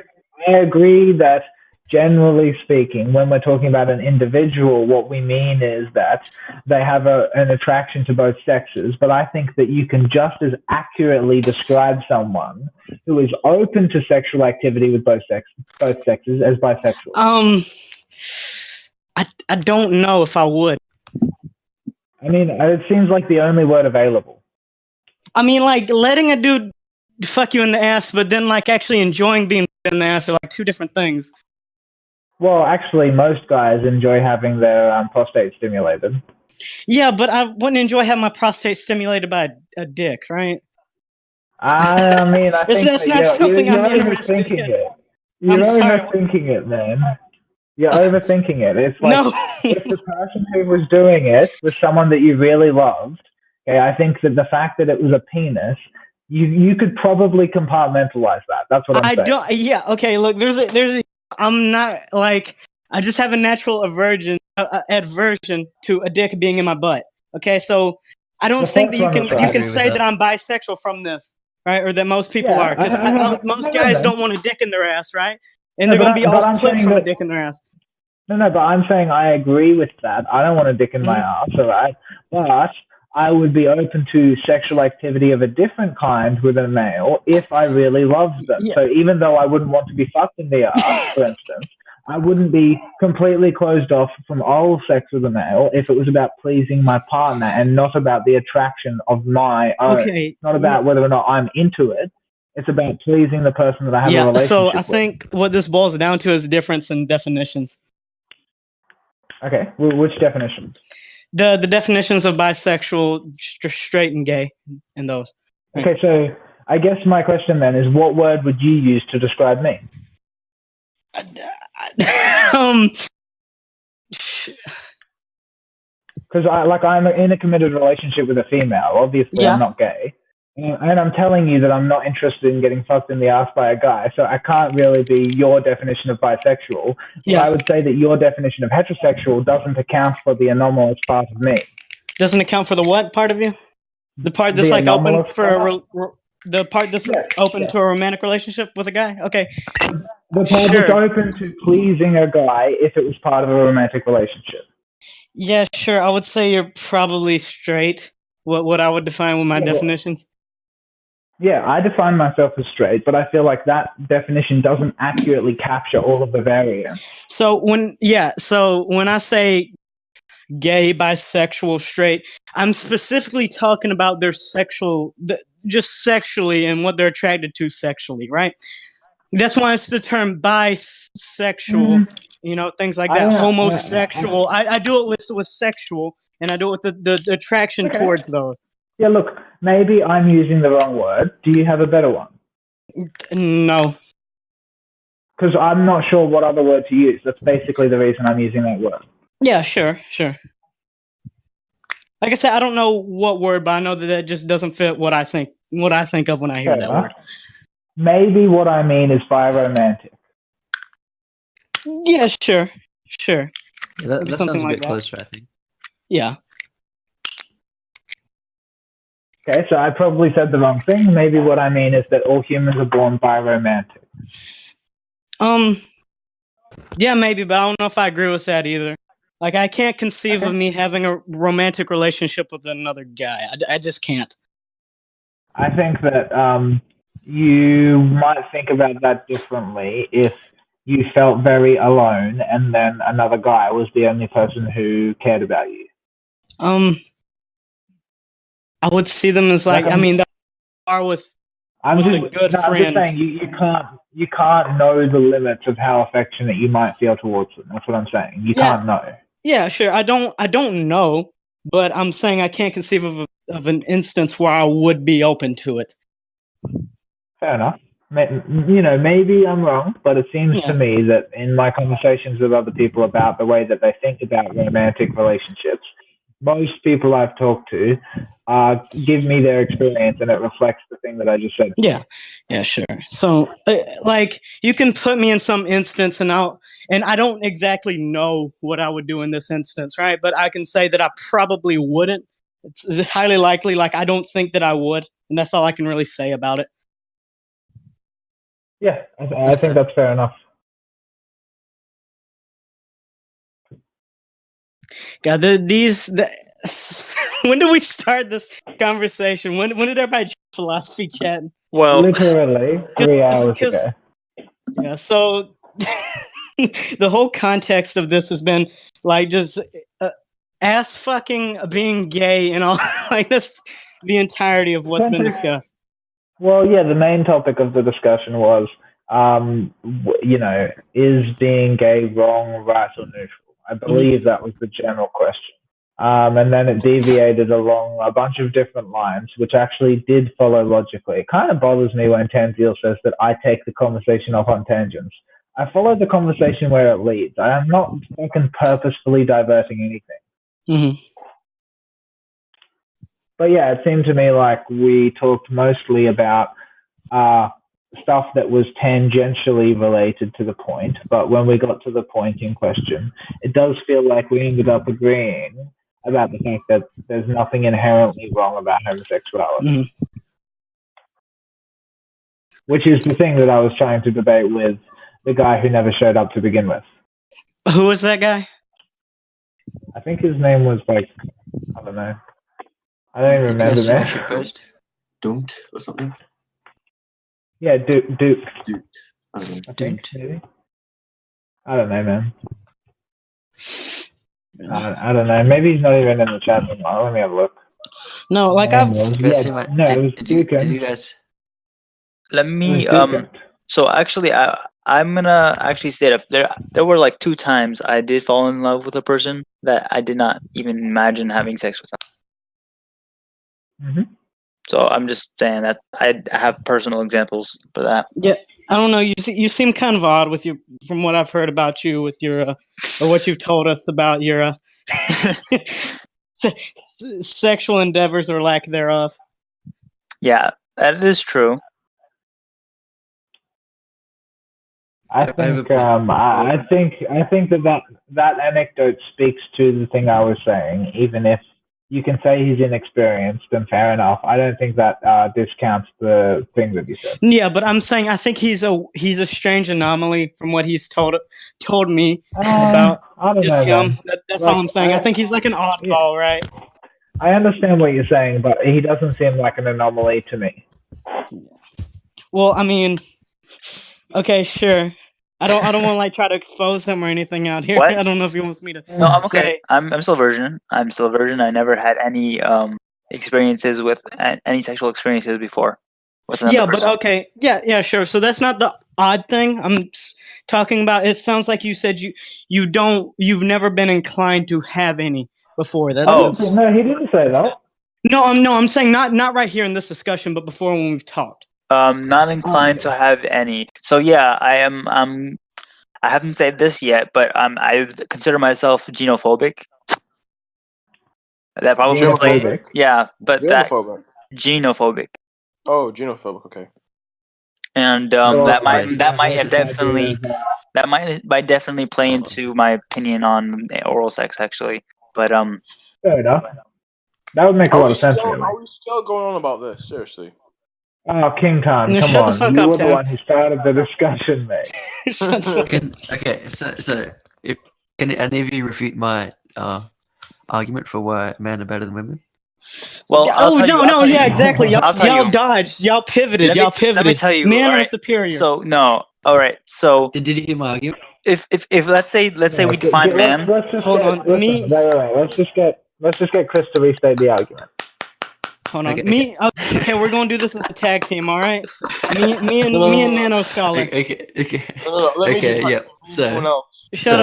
I agree that generally speaking, when we're talking about an individual, what we mean is that they have an attraction to both sexes. But I think that you can just as accurately describe someone who is open to sexual activity with both sexes as bisexual. I don't know if I would. I mean, it seems like the only word available. I mean, like letting a dude fuck you in the ass, but then like actually enjoying being in the ass are like two different things. Well, actually, most guys enjoy having their prostate stimulated. Yeah, but I wouldn't enjoy having my prostate stimulated by a dick, right? I mean, I think that's not something I'm interested in. You're sorry. overthinking it, man. You're overthinking it. It's like No. if the person who was doing it was someone that you really loved, okay, I think that the fact that it was a penis, you could probably compartmentalize that. That's what I'm saying. Don't. Yeah. Okay. Look, I'm not like. I just have a natural aversion to a dick being in my butt. Okay, so I don't think that you can say that I'm bisexual from this, right? Or that most people are, because most guys don't want a dick in their ass, right? And they're going to be off-put from a dick in their ass. No, but I'm saying I agree with that. I don't want a dick in my ass, all right? But I would be open to sexual activity of a different kind with a male if I really loved them. Yeah. So even though I wouldn't want to be fucked in the ass, for instance, I wouldn't be completely closed off from oral sex with a male if it was about pleasing my partner and not about the attraction of my own. Okay. Not about whether or not I'm into it. It's about pleasing the person that I have a relationship with. So I think what this boils down to is a difference in definitions. Okay, well, which definition? The definitions of bisexual, straight, and gay, and those. Right? Okay, so I guess my question then is, what word would you use to describe me? Because I'm in a committed relationship with a female. Obviously, I'm not gay, and I'm telling you that I'm not interested in getting fucked in the ass by a guy. So I can't really be your definition of bisexual. Yeah. I would say that your definition of heterosexual doesn't account for the anomalous part of me. Doesn't account for the what part of you? The part that's like open for the part that's open to a romantic relationship with a guy? Okay. The part that's open to pleasing a guy if it was part of a romantic relationship. Yeah, sure. I would say you're probably straight. What I would define with my definitions. Yeah, I define myself as straight, but I feel like that definition doesn't accurately capture all of the variants. So when I say gay, bisexual, straight, I'm specifically talking about their just sexually and what they're attracted to sexually, right? That's why it's the term bisexual, things like that. Homosexual. I do it with sexual, and I do it with the attraction towards those. Yeah, look, maybe I'm using the wrong word. Do you have a better one? No. Because I'm not sure what other word to use. That's basically the reason I'm using that word. Yeah, sure. Like I said, I don't know what word, but I know that just doesn't fit what I think of when I hear that word. Maybe what I mean is biromantic. Yeah, sure. Yeah, that sounds a bit closer, I think. Yeah. Okay, so I probably said the wrong thing. Maybe what I mean is that all humans are born biromantic. Yeah, maybe, but I don't know if I agree with that either. Like, I can't conceive of me having a romantic relationship with another guy. I just can't. I think that you might think about that differently if you felt very alone and then another guy was the only person who cared about you. I would see them as like, I mean, that are with a good friend. I'm just saying you can't know the limits of how affectionate you might feel towards them. That's what I'm saying. You can't know. Yeah, sure. I don't know, but I'm saying I can't conceive of an instance where I would be open to it. Fair enough. Maybe I'm wrong, but it seems to me that in my conversations with other people about the way that they think about romantic relationships, most people I've talked to give me their experience, and it reflects the thing that I just said. Yeah, sure. So, like, you can put me in some instance, and I don't exactly know what I would do in this instance, right? But I can say that I probably wouldn't. It's highly likely. Like, I don't think that I would, and that's all I can really say about it. Yeah, I think that's fair enough. God, when did we start this conversation? When did everybody philosophy chat? Well, literally 3 hours ago. Yeah, so the whole context of this has been like just ass fucking, being gay, and all. Like, that's the entirety of what's been discussed. Well, yeah, the main topic of the discussion was, is being gay wrong, right, or neutral? I believe that was the general question. and then it deviated along a bunch of different lines, which actually did follow logically. It kind of bothers me when Tanzil says that I take the conversation off on tangents. I follow the conversation where it leads. I am not fucking purposefully diverting anything. Mm-hmm. But yeah, it seemed to me like we talked mostly about stuff that was tangentially related to the point. But when we got to the point in question, it does feel like we ended up agreeing about the fact that there's nothing inherently wrong about homosexuality. Mm-hmm. Which is the thing that I was trying to debate with the guy who never showed up to begin with. Who was that guy? I think his name was like, I don't know. I don't even remember that. Post? Don't or something? Yeah, Duke. Dude. I think, maybe. I don't know, man. I don't know. Maybe he's not even in the chat room. Let me have a look. No, like it was Duke. Did you guys? Let me So actually, I'm gonna actually state up there were like 2 times I did fall in love with a person that I did not even imagine having sex with them. Mm-hmm. So I'm just saying that I have personal examples for that. Yeah, I don't know. You seem kind of odd with your, from what I've heard about you with your, or what you've told us about your sexual endeavors or lack thereof. Yeah, that is true. I think that anecdote speaks to the thing I was saying. Even if you can say he's inexperienced, then fair enough. I don't think that discounts the thing that you said. Yeah, but I'm saying I think he's a strange anomaly from what he's told me about I don't just know, him. That's all I'm saying. I think he's like an oddball, right? I understand what you're saying, but he doesn't seem like an anomaly to me. Well, I mean, okay, sure. I don't want to like try to expose him or anything out here. What? I don't know if he wants me to. No, I'm okay. I'm still a virgin. I'm still a virgin. I never had any experiences with any sexual experiences before. With another person. But okay, yeah, sure. So that's not the odd thing I'm talking about. It sounds like you said you've never been inclined to have any before. No, he didn't say that. No, I'm saying not right here in this discussion, but before when we've talked. Not inclined to have any. So yeah, I am. I haven't said this yet, but I consider myself genophobic. That probably Genophobic? yeah, but Genophobic. Genophobic. Oh, genophobic. Okay. And that might definitely play into my opinion on oral sex, actually. But fair enough. That would make a lot of sense. Are we still going on about this? Seriously. Oh, King Khan, come shut on. The fuck you up, were the Tim. one who started the discussion, mate. Okay, so can any of you refute my argument for why men are better than women? Well, exactly. Y'all dodged. Y'all pivoted. Let me tell you. Men are superior. So no. All right. So did you hear my argument? If let's say we define man. Let's just get Chris to restate the argument. Hold on. Okay, we're gonna do this as a tag team, all right? Me and Nano Scholar. Okay, yeah. So shut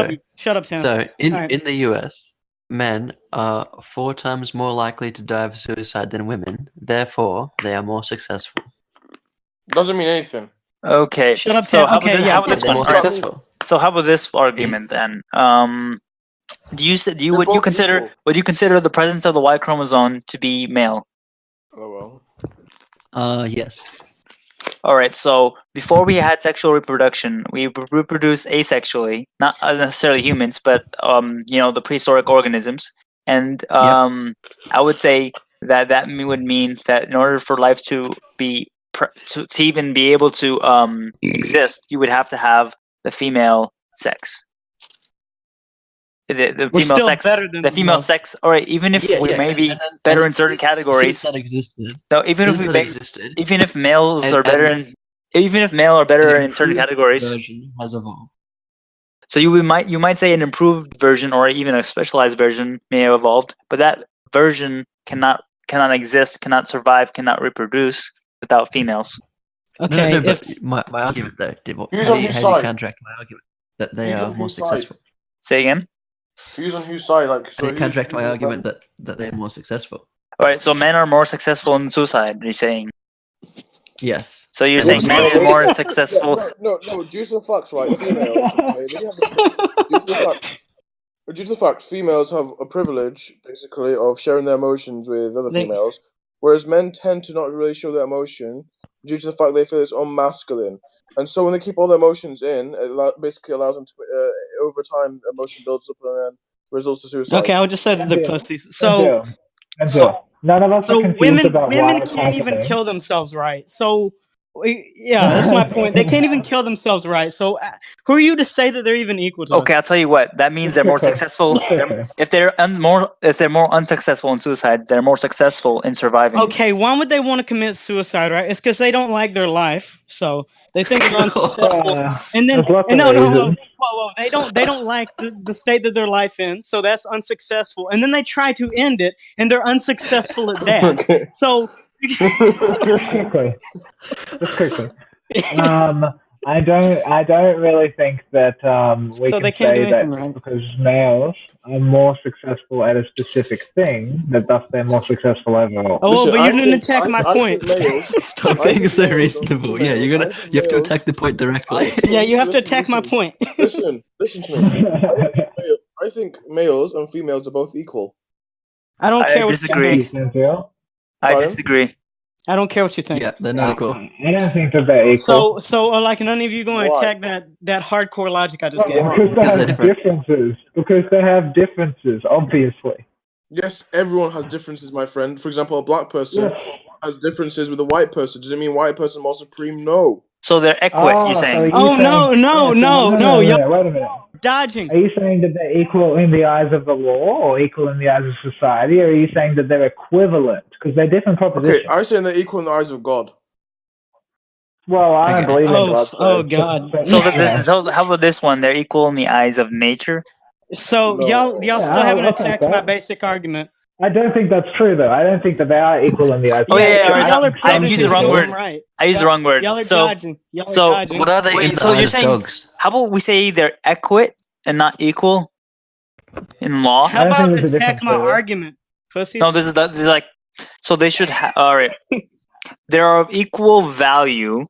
up, Tim. So in the US, men are 4 times more likely to die of suicide than women. Therefore, they are more successful. Doesn't mean anything. Okay. Shut up, so Tim. how about this one? More successful. So how about this argument then? Would you consider the presence of the Y chromosome to be male? Oh well. Yes. All right. So before we had sexual reproduction, we reproduced asexually, not necessarily humans, but the prehistoric organisms. And I would say that would mean that in order for life to be to even be able to exist, you would have to have the female sex. The female sex, the female sex. All right, even if we may be better in certain categories. That existed. No, even if males are better in, even if male are better in certain categories. Version has evolved. So you might say an improved version or even a specialized version may have evolved, but that version cannot exist, cannot survive, cannot reproduce without females. Okay. No, but my argument though, how do you counteract my argument that they are more successful? Say again. Who's on whose side? Like, so and it contradicts my argument that they're more successful. All right, so men are more successful in suicide. You're saying? Yes. So you're saying men are more successful? No. Due to the facts, right? Females. Due to the fact, females have a privilege, basically, of sharing their emotions with other females, whereas men tend to not really show their emotion due to the fact they feel it's unmasculine. And so when they keep all their emotions in, it basically allows them to, over time, emotion builds up and then results to suicide. Okay, I'll just say that they're pussies. None of us are confused about women can't even kill themselves, right? So, yeah, that's my point. They can't even kill themselves, right? So, who are you to say that they're even equal to? Okay, I'll tell you what. That means they're more successful. If they're more unsuccessful in suicides, they're more successful in surviving. Okay, why would they want to commit suicide, right? It's because they don't like their life, so they think they're unsuccessful. And then, whoa, they don't like the state that their life in, so that's unsuccessful. And then they try to end it, and they're unsuccessful at that. Okay. So. Just quickly. I don't really think that we can say that because males are more successful at a specific thing, that thus they're more successful overall. Oh, but you didn't attack my point. Stop being so reasonable. Yeah, you have to attack the point directly. Yeah, you have to attack my point. Listen to me. I think males and females are both equal. I don't care. I disagree. I disagree. I don't care what you think. Yeah, they're not equal. I don't think that they're equal. So like none of you going to attack that hardcore logic I just gave? Because they have differences. Because they have differences, obviously. Yes, everyone has differences, my friend. For example, a black person has differences with a white person. Does it mean white person more supreme? No. So they're equate, you're saying? No. Wait a minute. Dodging. Are you saying that they're equal in the eyes of the law or equal in the eyes of society? Or are you saying that they're equivalent? Because they're different propositions. Okay, I'm saying they're equal in the eyes of God. Well, I don't believe in God. Oh, God. So how about this one? They're equal in the eyes of nature? So y'all still haven't attacked my basic argument. I don't think that's true, though. I don't think that they are equal in the eyes. I used the wrong word. Right. I used the wrong word. Y'all are so, dodging. What are they in the eyes of dogs? How about we say they're equate and not equal in law? How about attack my argument, pussies? No, this is like, so they should have, all right. They are of equal value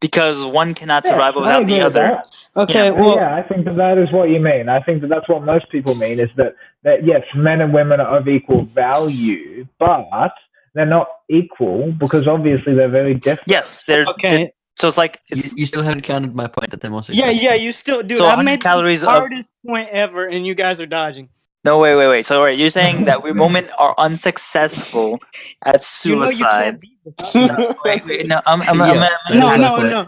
because one cannot survive without the other. Okay, I think that is what you mean. I think that's what most people mean, is that yes, men and women are of equal value, but they're not equal because obviously they're very different. Yes, they're okay. So it's like you still haven't counted my point that they're more successful. Yeah, you still do. So I made calories the hardest point ever, and you guys are dodging. No, wait. So you're saying that women are unsuccessful at suicide? No.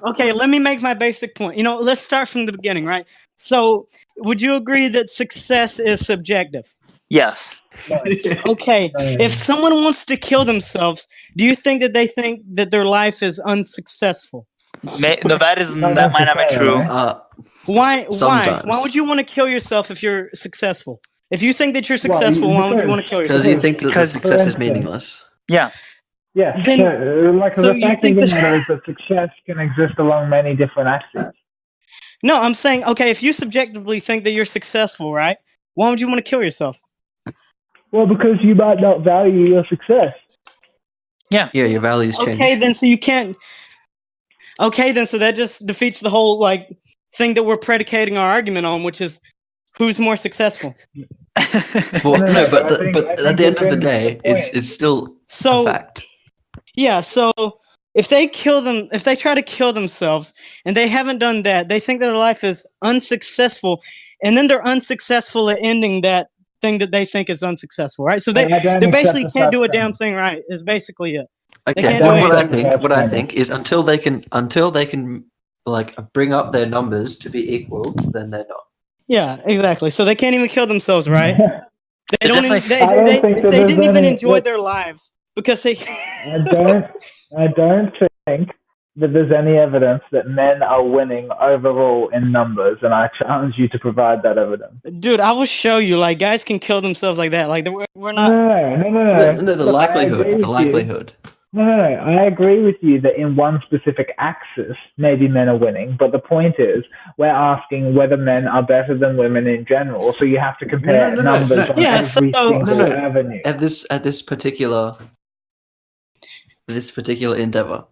Okay, let me make my basic point. Let's start from the beginning, right? So, would you agree that success is subjective? Yes. Okay. If someone wants to kill themselves, do you think that they think that their life is unsuccessful? No, that might not be true. Why? Sometimes. Why would you want to kill yourself if you're successful? If you think that you're successful, why would you want to kill yourself? Because you think that success is meaningless. Yeah. Yeah. The fact of the matter is that success can exist along many different axes. No, I'm saying, okay, if you subjectively think that you're successful, right? Why would you want to kill yourself? Well, because you might not value your success. Yeah. Yeah, your values change. Okay, then so you can't. Okay, then so that just defeats the whole thing that we're predicating our argument on, which is who's more successful. Well, no, but at the end of the day, it's still a fact. Yeah, so if they try to kill themselves and they haven't done that, they think that their life is unsuccessful, and then they're unsuccessful at ending that thing that they think is unsuccessful, right? So they basically can't do a damn thing right. Is basically it. Okay. What I think is until they can bring up their numbers to be equal, then they're not. Yeah, exactly. So they can't even kill themselves, right? They didn't even enjoy their lives because they. I don't think that there's any evidence that men are winning overall in numbers, and I challenge you to provide that evidence. Dude, I will show you. Guys can kill themselves like that. We're not. No. The likelihood. No, I agree with you that in one specific axis, maybe men are winning. But the point is, we're asking whether men are better than women in general. So you have to compare numbers on every single avenue. At this particular endeavor.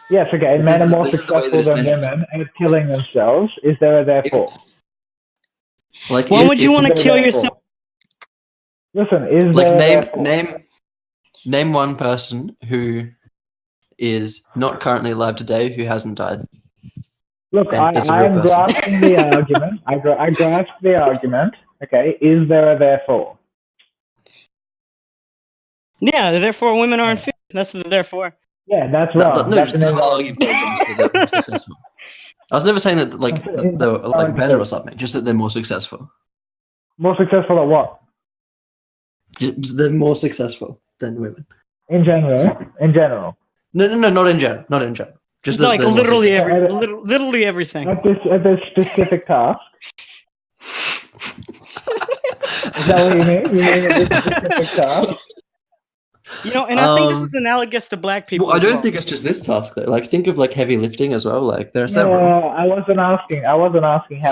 Yes, okay. Men are more successful than women at killing themselves. Is there a therefore? Like, why would you want to kill yourself? Listen, is like there name one person who is not currently alive today who hasn't died. Look, I'm grasping the argument. I grasp the argument. Okay, is there a therefore? Yeah, therefore women are inferior. That's the therefore. Yeah, that's wrong. No, that's an argument. I was never saying that they're like better or something. Just that they're more successful. More successful at what? They're more successful than women. In general. No, not in general. Not in general. Just like literally literally everything. At this specific task. Is that what you mean? You mean at this specific task? You know, and I think this is analogous to black people. Well, I don't think it's just this task though. Like, think of like heavy lifting as well. Like, there are several. No, I wasn't asking how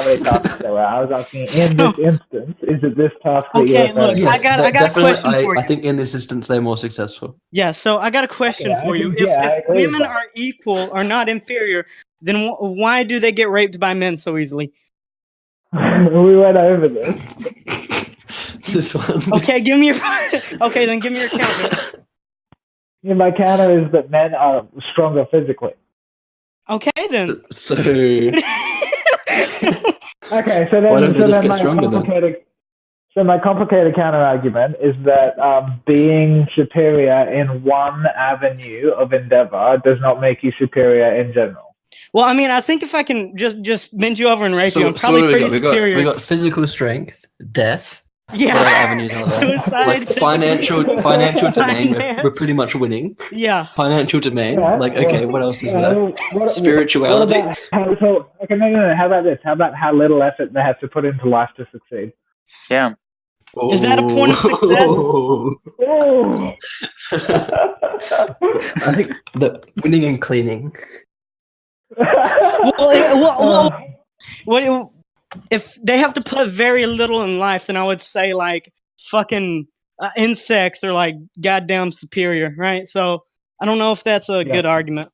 many tasks there were. I was asking in this instance, is it this task? Okay, look, I got a question for you. I think in this instance they're more successful. Yeah, so I got a question for you. If women are equal or not inferior, then why do they get raped by men so easily? We went over this. This one. Okay, give me your. Okay, then give me your counter. Yeah, my counter is that men are stronger physically. Okay, then. So. Okay, so then my complicated counter argument is that being superior in one avenue of endeavor does not make you superior in general. Well, I mean, I think if I can just bend you over and rape you, I'm probably pretty superior. We got physical strength, death. Yeah. Avenues suicide, like financial domain. We're pretty much winning. Yeah. Financial domain. Like, okay, what else is there? Spirituality. How about this? How about how little effort they have to put into life to succeed? Yeah. Is that a point of success? I think the winning and cleaning. What? If they have to put very little in life, then I would say like fucking insects are like goddamn superior, right? So I don't know if that's a good argument.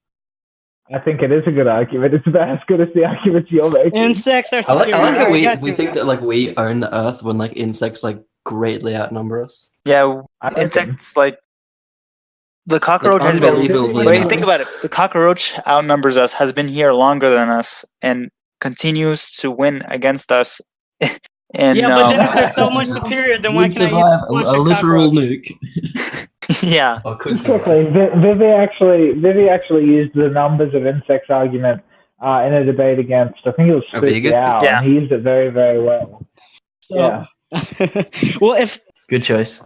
I think it is a good argument. It's about as good as the arguments you're making. Insects are superior. I like how we think that like we own the earth when like insects like greatly outnumber us. Yeah, insects like the cockroach has been. Wait, think about it. The cockroach outnumbers us, has been here longer than us, and continues to win against us. And yeah, but then if they're so much superior, then why can't I use a literal nuke? Yeah. Quickly, Vivi actually used the numbers of insects argument in a debate against, I think it was Squid. And he used it very, very well. So, yeah. Well, if good choice.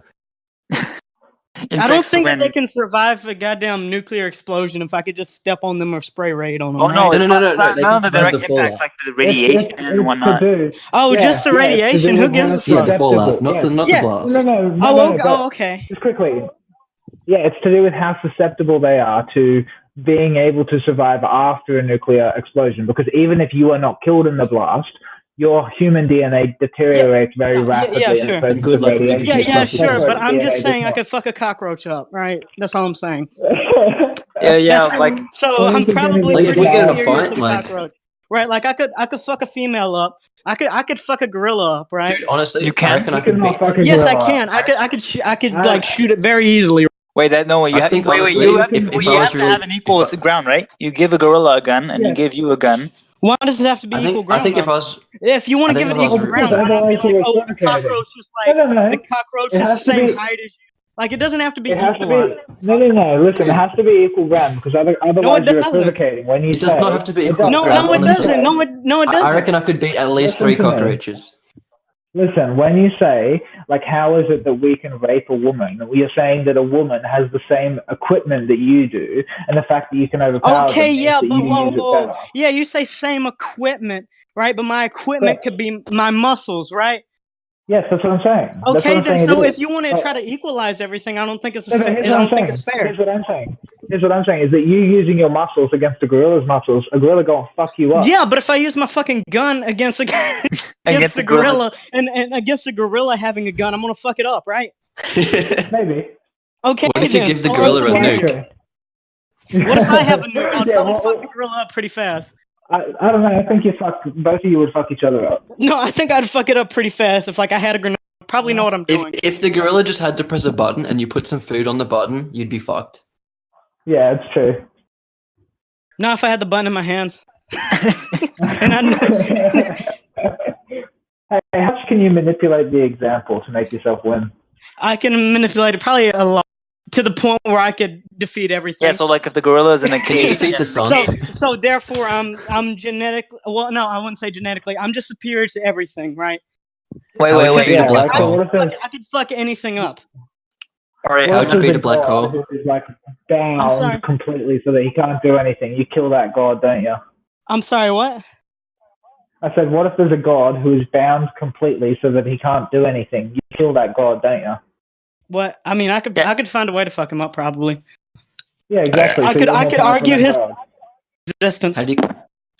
I don't think that they can survive a goddamn nuclear explosion if I could just step on them or spray raid on them. Oh no, it's not the direct impact, like the radiation and whatnot. Oh, just the radiation. Who gives a fuck? The fallout, not the blast. No, okay. Just quickly. Yeah, it's to do with how susceptible they are to being able to survive after a nuclear explosion. Because even if you are not killed in the blast, your human DNA deteriorates very rapidly. Yeah, sure. Sure. But I'm just saying I could fuck a cockroach up, right? That's all I'm saying. Like so. I'm probably like if we get in a superior fight, to the cockroach, right? Like I could fuck a female up. I could fuck a gorilla up, right? Dude, honestly, you can. Yes, I can. I could like shoot it very easily. Wait, you have to have an equal ground, right? You give a gorilla a gun, and he give you a gun. Why does it have to be equal ground? I think if you want to give it equal ground, I'd be like, oh, the cockroach is like the cockroach is the same height as you. Like, it doesn't have to be equal. No. Listen, it has to be equal ground because otherwise you're equivocating. When you it does not have to be equal ground. No, it doesn't. No, it doesn't. I reckon I could beat at least 3 cockroaches. Listen, when you say, like, how is it that we can rape a woman? You're saying that a woman has the same equipment that you do, and the fact that you can overpower them whoa. Yeah, you say same equipment, right? But my equipment could be my muscles, right? Yes, that's what I'm saying. Okay, then so if you want to try to equalize everything, I don't think it's fair. Here's what I'm saying. Here's what I'm saying is that you using your muscles against a gorilla's muscles, a gorilla gonna fuck you up. Yeah, but if I use my fucking gun against a gorilla and against a gorilla having a gun, I'm gonna fuck it up, right? Maybe. Okay. What if you give the gorilla a nuke? What if I have a nuke? I'll probably fuck the gorilla up pretty fast. I don't know. I think both of you would fuck each other up. No, I think I'd fuck it up pretty fast if like I had a grenade. I'd probably know what I'm doing. If the gorilla just had to press a button and you put some food on the button, you'd be fucked. Yeah, it's true. Not if I had the button in my hands. Hey, how much can you manipulate the example to make yourself win? I can manipulate it probably a lot to the point where I could defeat everything. Yeah, so like if the gorilla is in a cage, defeat the sun. So therefore, I'm genetically. Well, no, I wouldn't say genetically. I'm just superior to everything, right? Wait. Yeah, black hole. I could fuck anything up. All right, how would you beat a black hole? Who's like bound completely so that he can't do anything. You kill that god, don't you? I'm sorry, what? I said, what if there's a god who is bound completely so that he can't do anything? You kill that god, don't you? What? I mean, I could find a way to fuck him up, probably. Yeah, exactly. I could argue his existence.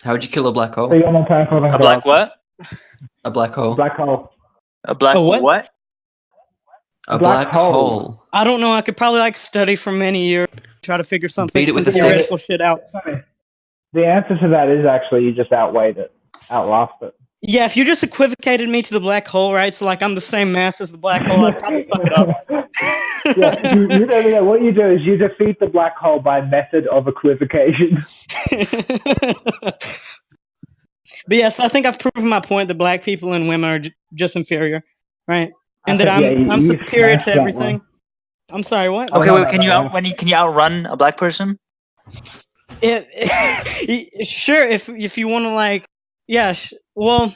How would you kill a black hole? So you're more powerful than a black what? A black hole. Black hole. A black what? A black hole. I don't know. I could probably like study for many years, try to figure some theoretical shit out. The answer to that is actually you just outweighed it, outlaughed it. Yeah, if you just equivocated me to the black hole, right? So like I'm the same mass as the black hole, I'd probably fuck it up. Yeah, what you do is you defeat the black hole by method of equivocation. But yeah, so I think I've proven my point that black people and women are just inferior, right? And that I'm superior to everything. I'm sorry, what? Okay, wait. Can you outrun a black person? Sure, if you want to, like, yeah. Well,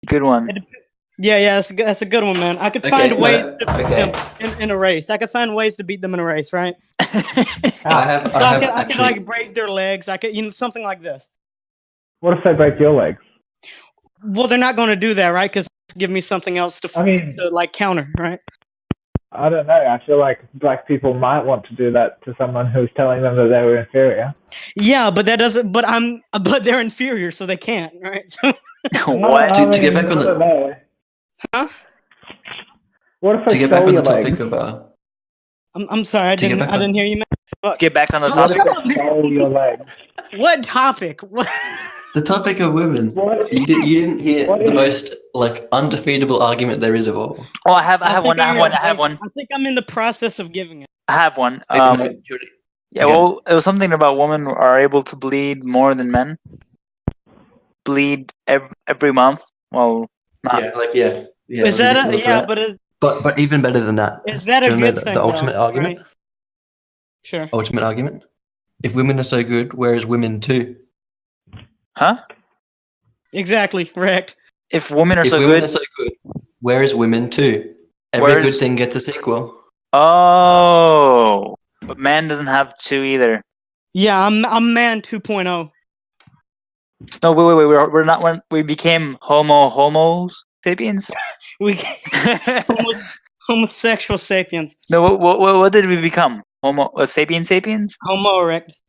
good one. Yeah, that's a good one, man. I could find ways to beat them in a race. I could find ways to beat them in a race, right? I could like break their legs. I could, something like this. What if they break your legs? Well, they're not going to do that, right? Because give me something else to like counter, right? I don't know. I feel like black people might want to do that to someone who's telling them that they were inferior. Yeah, but that doesn't. But they're inferior, so they can't, right? So, what? To get back on the. Huh? What if to get back on the topic of I'm sorry, I didn't hear you, man. Get back on the topic. What topic? What? The topic of women. You didn't hear the most like undefeatable argument there is of all. Oh, I have one. I think I'm in the process of giving it. I have one. Yeah, well, it was something about women are able to bleed more than men. Bleed every month. Well, not. Yeah. Is that but even better than that. Is that a good thing? The ultimate argument. Right? Sure. Ultimate argument. If women are so good, where is women too? Huh? Exactly. Correct. If women are so good, where is women too? Every good thing gets a sequel. Oh, but man doesn't have two either. Yeah, I'm man 2.0. No, wait. We're not. When we became homo sapiens. Homosexual sapiens. No, what did we become? Sapiens? Homo erectus.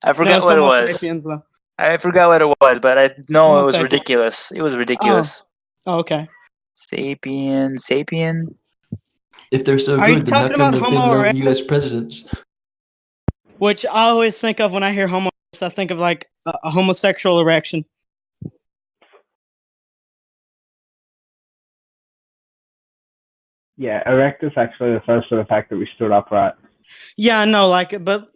I forgot what it was. Sapiens, though. I forgot what it was, but I know it was ridiculous. It was ridiculous. Oh, okay. Sapien. If they're so good, then how come they've been no U.S. presidents? Which I always think of when I hear homo. I think of like a homosexual erection. Yeah, erectus actually refers to the fact that we stood upright. Yeah, I know, but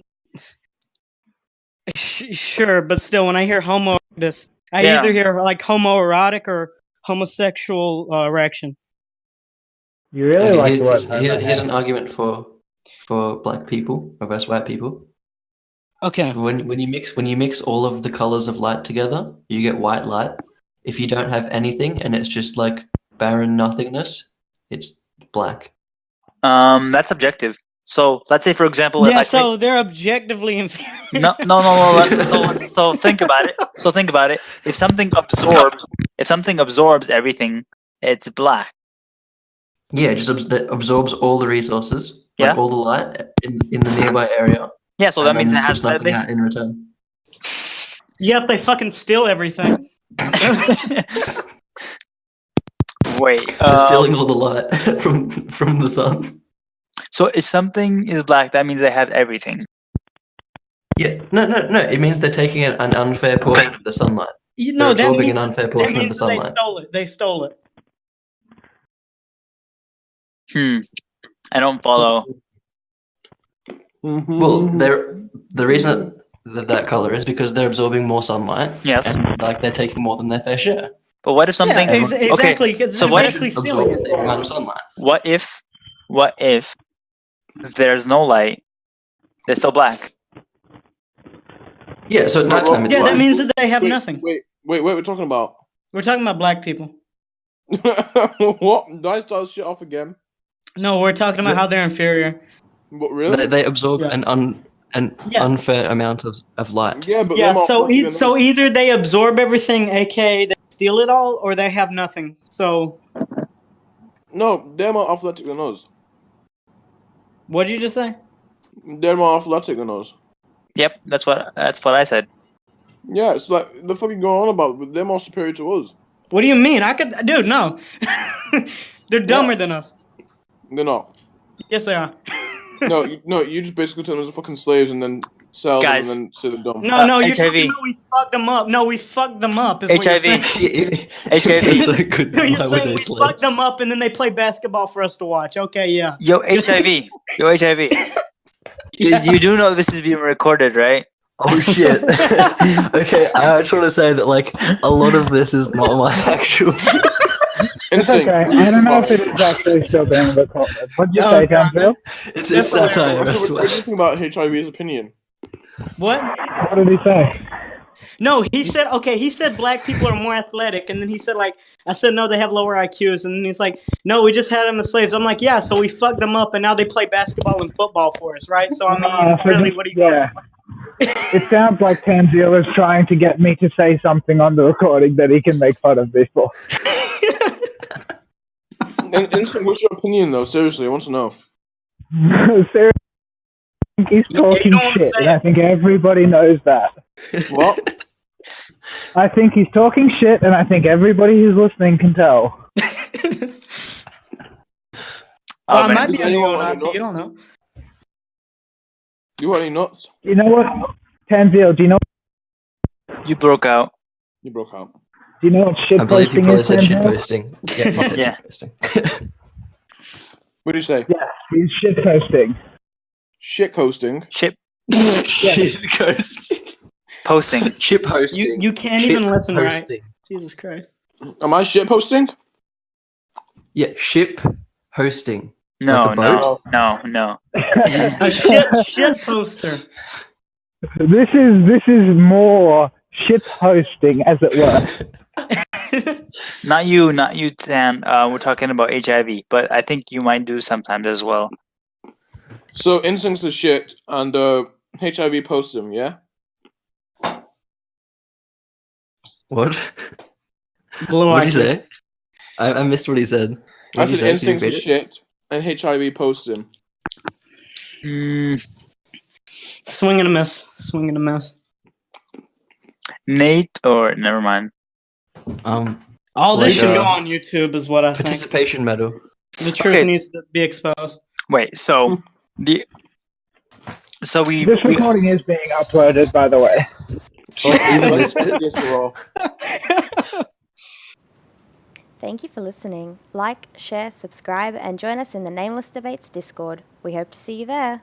sure, but still, when I hear homo erectus, I either hear like homoerotic or homosexual erection. You really like the word. Here's an argument for black people versus white people. Okay. When you mix all of the colors of light together, you get white light. If you don't have anything and it's just like barren nothingness, it's black. That's objective. So let's say, for example, they're objectively inferior. No. So think about it. If something absorbs everything, it's black. Yeah, it just absorbs all the resources, like all the light in the nearby area. Yeah, so that means it puts has nothing out in return. Yeah, if they fucking steal everything. Wait, They're stealing all the light from the sun. So if something is black, that means they have everything. Yeah, no. It means they're taking an unfair portion of the sunlight. No, they're absorbing an unfair portion of the sunlight. They stole it. I don't follow. Well, the reason that color is because they're absorbing more sunlight. Yes. And, like, they're taking more than their fair share. But what if something? Exactly. Okay. So what if absorbing the same amount of sunlight? What if there's no light? They're still black. Yeah. So at nighttime, it's yeah, black. that means that they have nothing. Wait, we're talking about? We're talking about black people. What? Did I start shit off again? No, we're talking about how they're inferior. What, really? They absorb an unfair amount of light. Yeah, but so either they absorb everything, aka they steal it all, or they have nothing. So no, they're more athletic than us. What did you just say? They're more athletic than us. Yep, that's what I said. Yeah, it's like the fucking going on about, but they're more superior to us. What do you mean? Dude, no. They're dumber than us. They're not. Yes, they are. no, you just basically turn them into fucking slaves and then sell them and then say they're dumb. No, you're talking about we fucked them up. No, we fucked them up. Is HIV. What you're saying. HIV. So good. No, you're saying we fucked them up and then they play basketball for us to watch. Okay, yeah. Yo, HIV. Yo, HIV. You do know this is being recorded, right? Oh shit. Okay, I just want to say that like a lot of this is not my actual. It's okay. I don't know if it is actually still being recorded. What did you say, Tanville? It's satire. What do you think about HIV's opinion? What? What did he say? No, he said black people are more athletic, and then he said I said no, they have lower IQs, and then he's like, no, we just had them as slaves. I'm like, yeah, so we fucked them up, and now they play basketball and football for us, right? So I mean, really, what do you got? It sounds like Tanzil is trying to get me to say something on the recording that he can make fun of this for. Instant, what's your opinion, though? Seriously, I want to know. Seriously, I think he's talking shit, and I think everybody knows that. What? I think he's talking shit, and I think everybody who's listening can tell. I might be a neo-Nazi, you don't know. You want any nuts? You know what, Tanzil, do you know? You broke out. You broke out. Do you know what shit I believe you posting probably is, said Tanzil? shit posting. Yeah, Yeah. shit posting. What do you say? Yeah, he's shit posting. Shit coasting. Shit. Shit posting. Posting. Ship hosting. You can't Ship even listen right. hosting. Jesus Christ. Am I shit posting? Yeah, ship hosting. No, Like a boat? no. A shit poster. This is more ship hosting, as it were. Not you, Tan. We're talking about HIV, but I think you might do sometimes as well. So instincts are shit, and HIV posts them, yeah? What? Blue What did you say? I missed what he said. I said instincts are shit, and HIV posts them. Swing and a miss. Swing and a miss. Nate, or never mind. All this should go on YouTube, is what I think. Participation medal. The truth needs to be exposed. Wait, so this recording is being uploaded, by the way. Thank you for listening. Like, share, subscribe, and join us in the Nameless Debates Discord. We hope to see you there.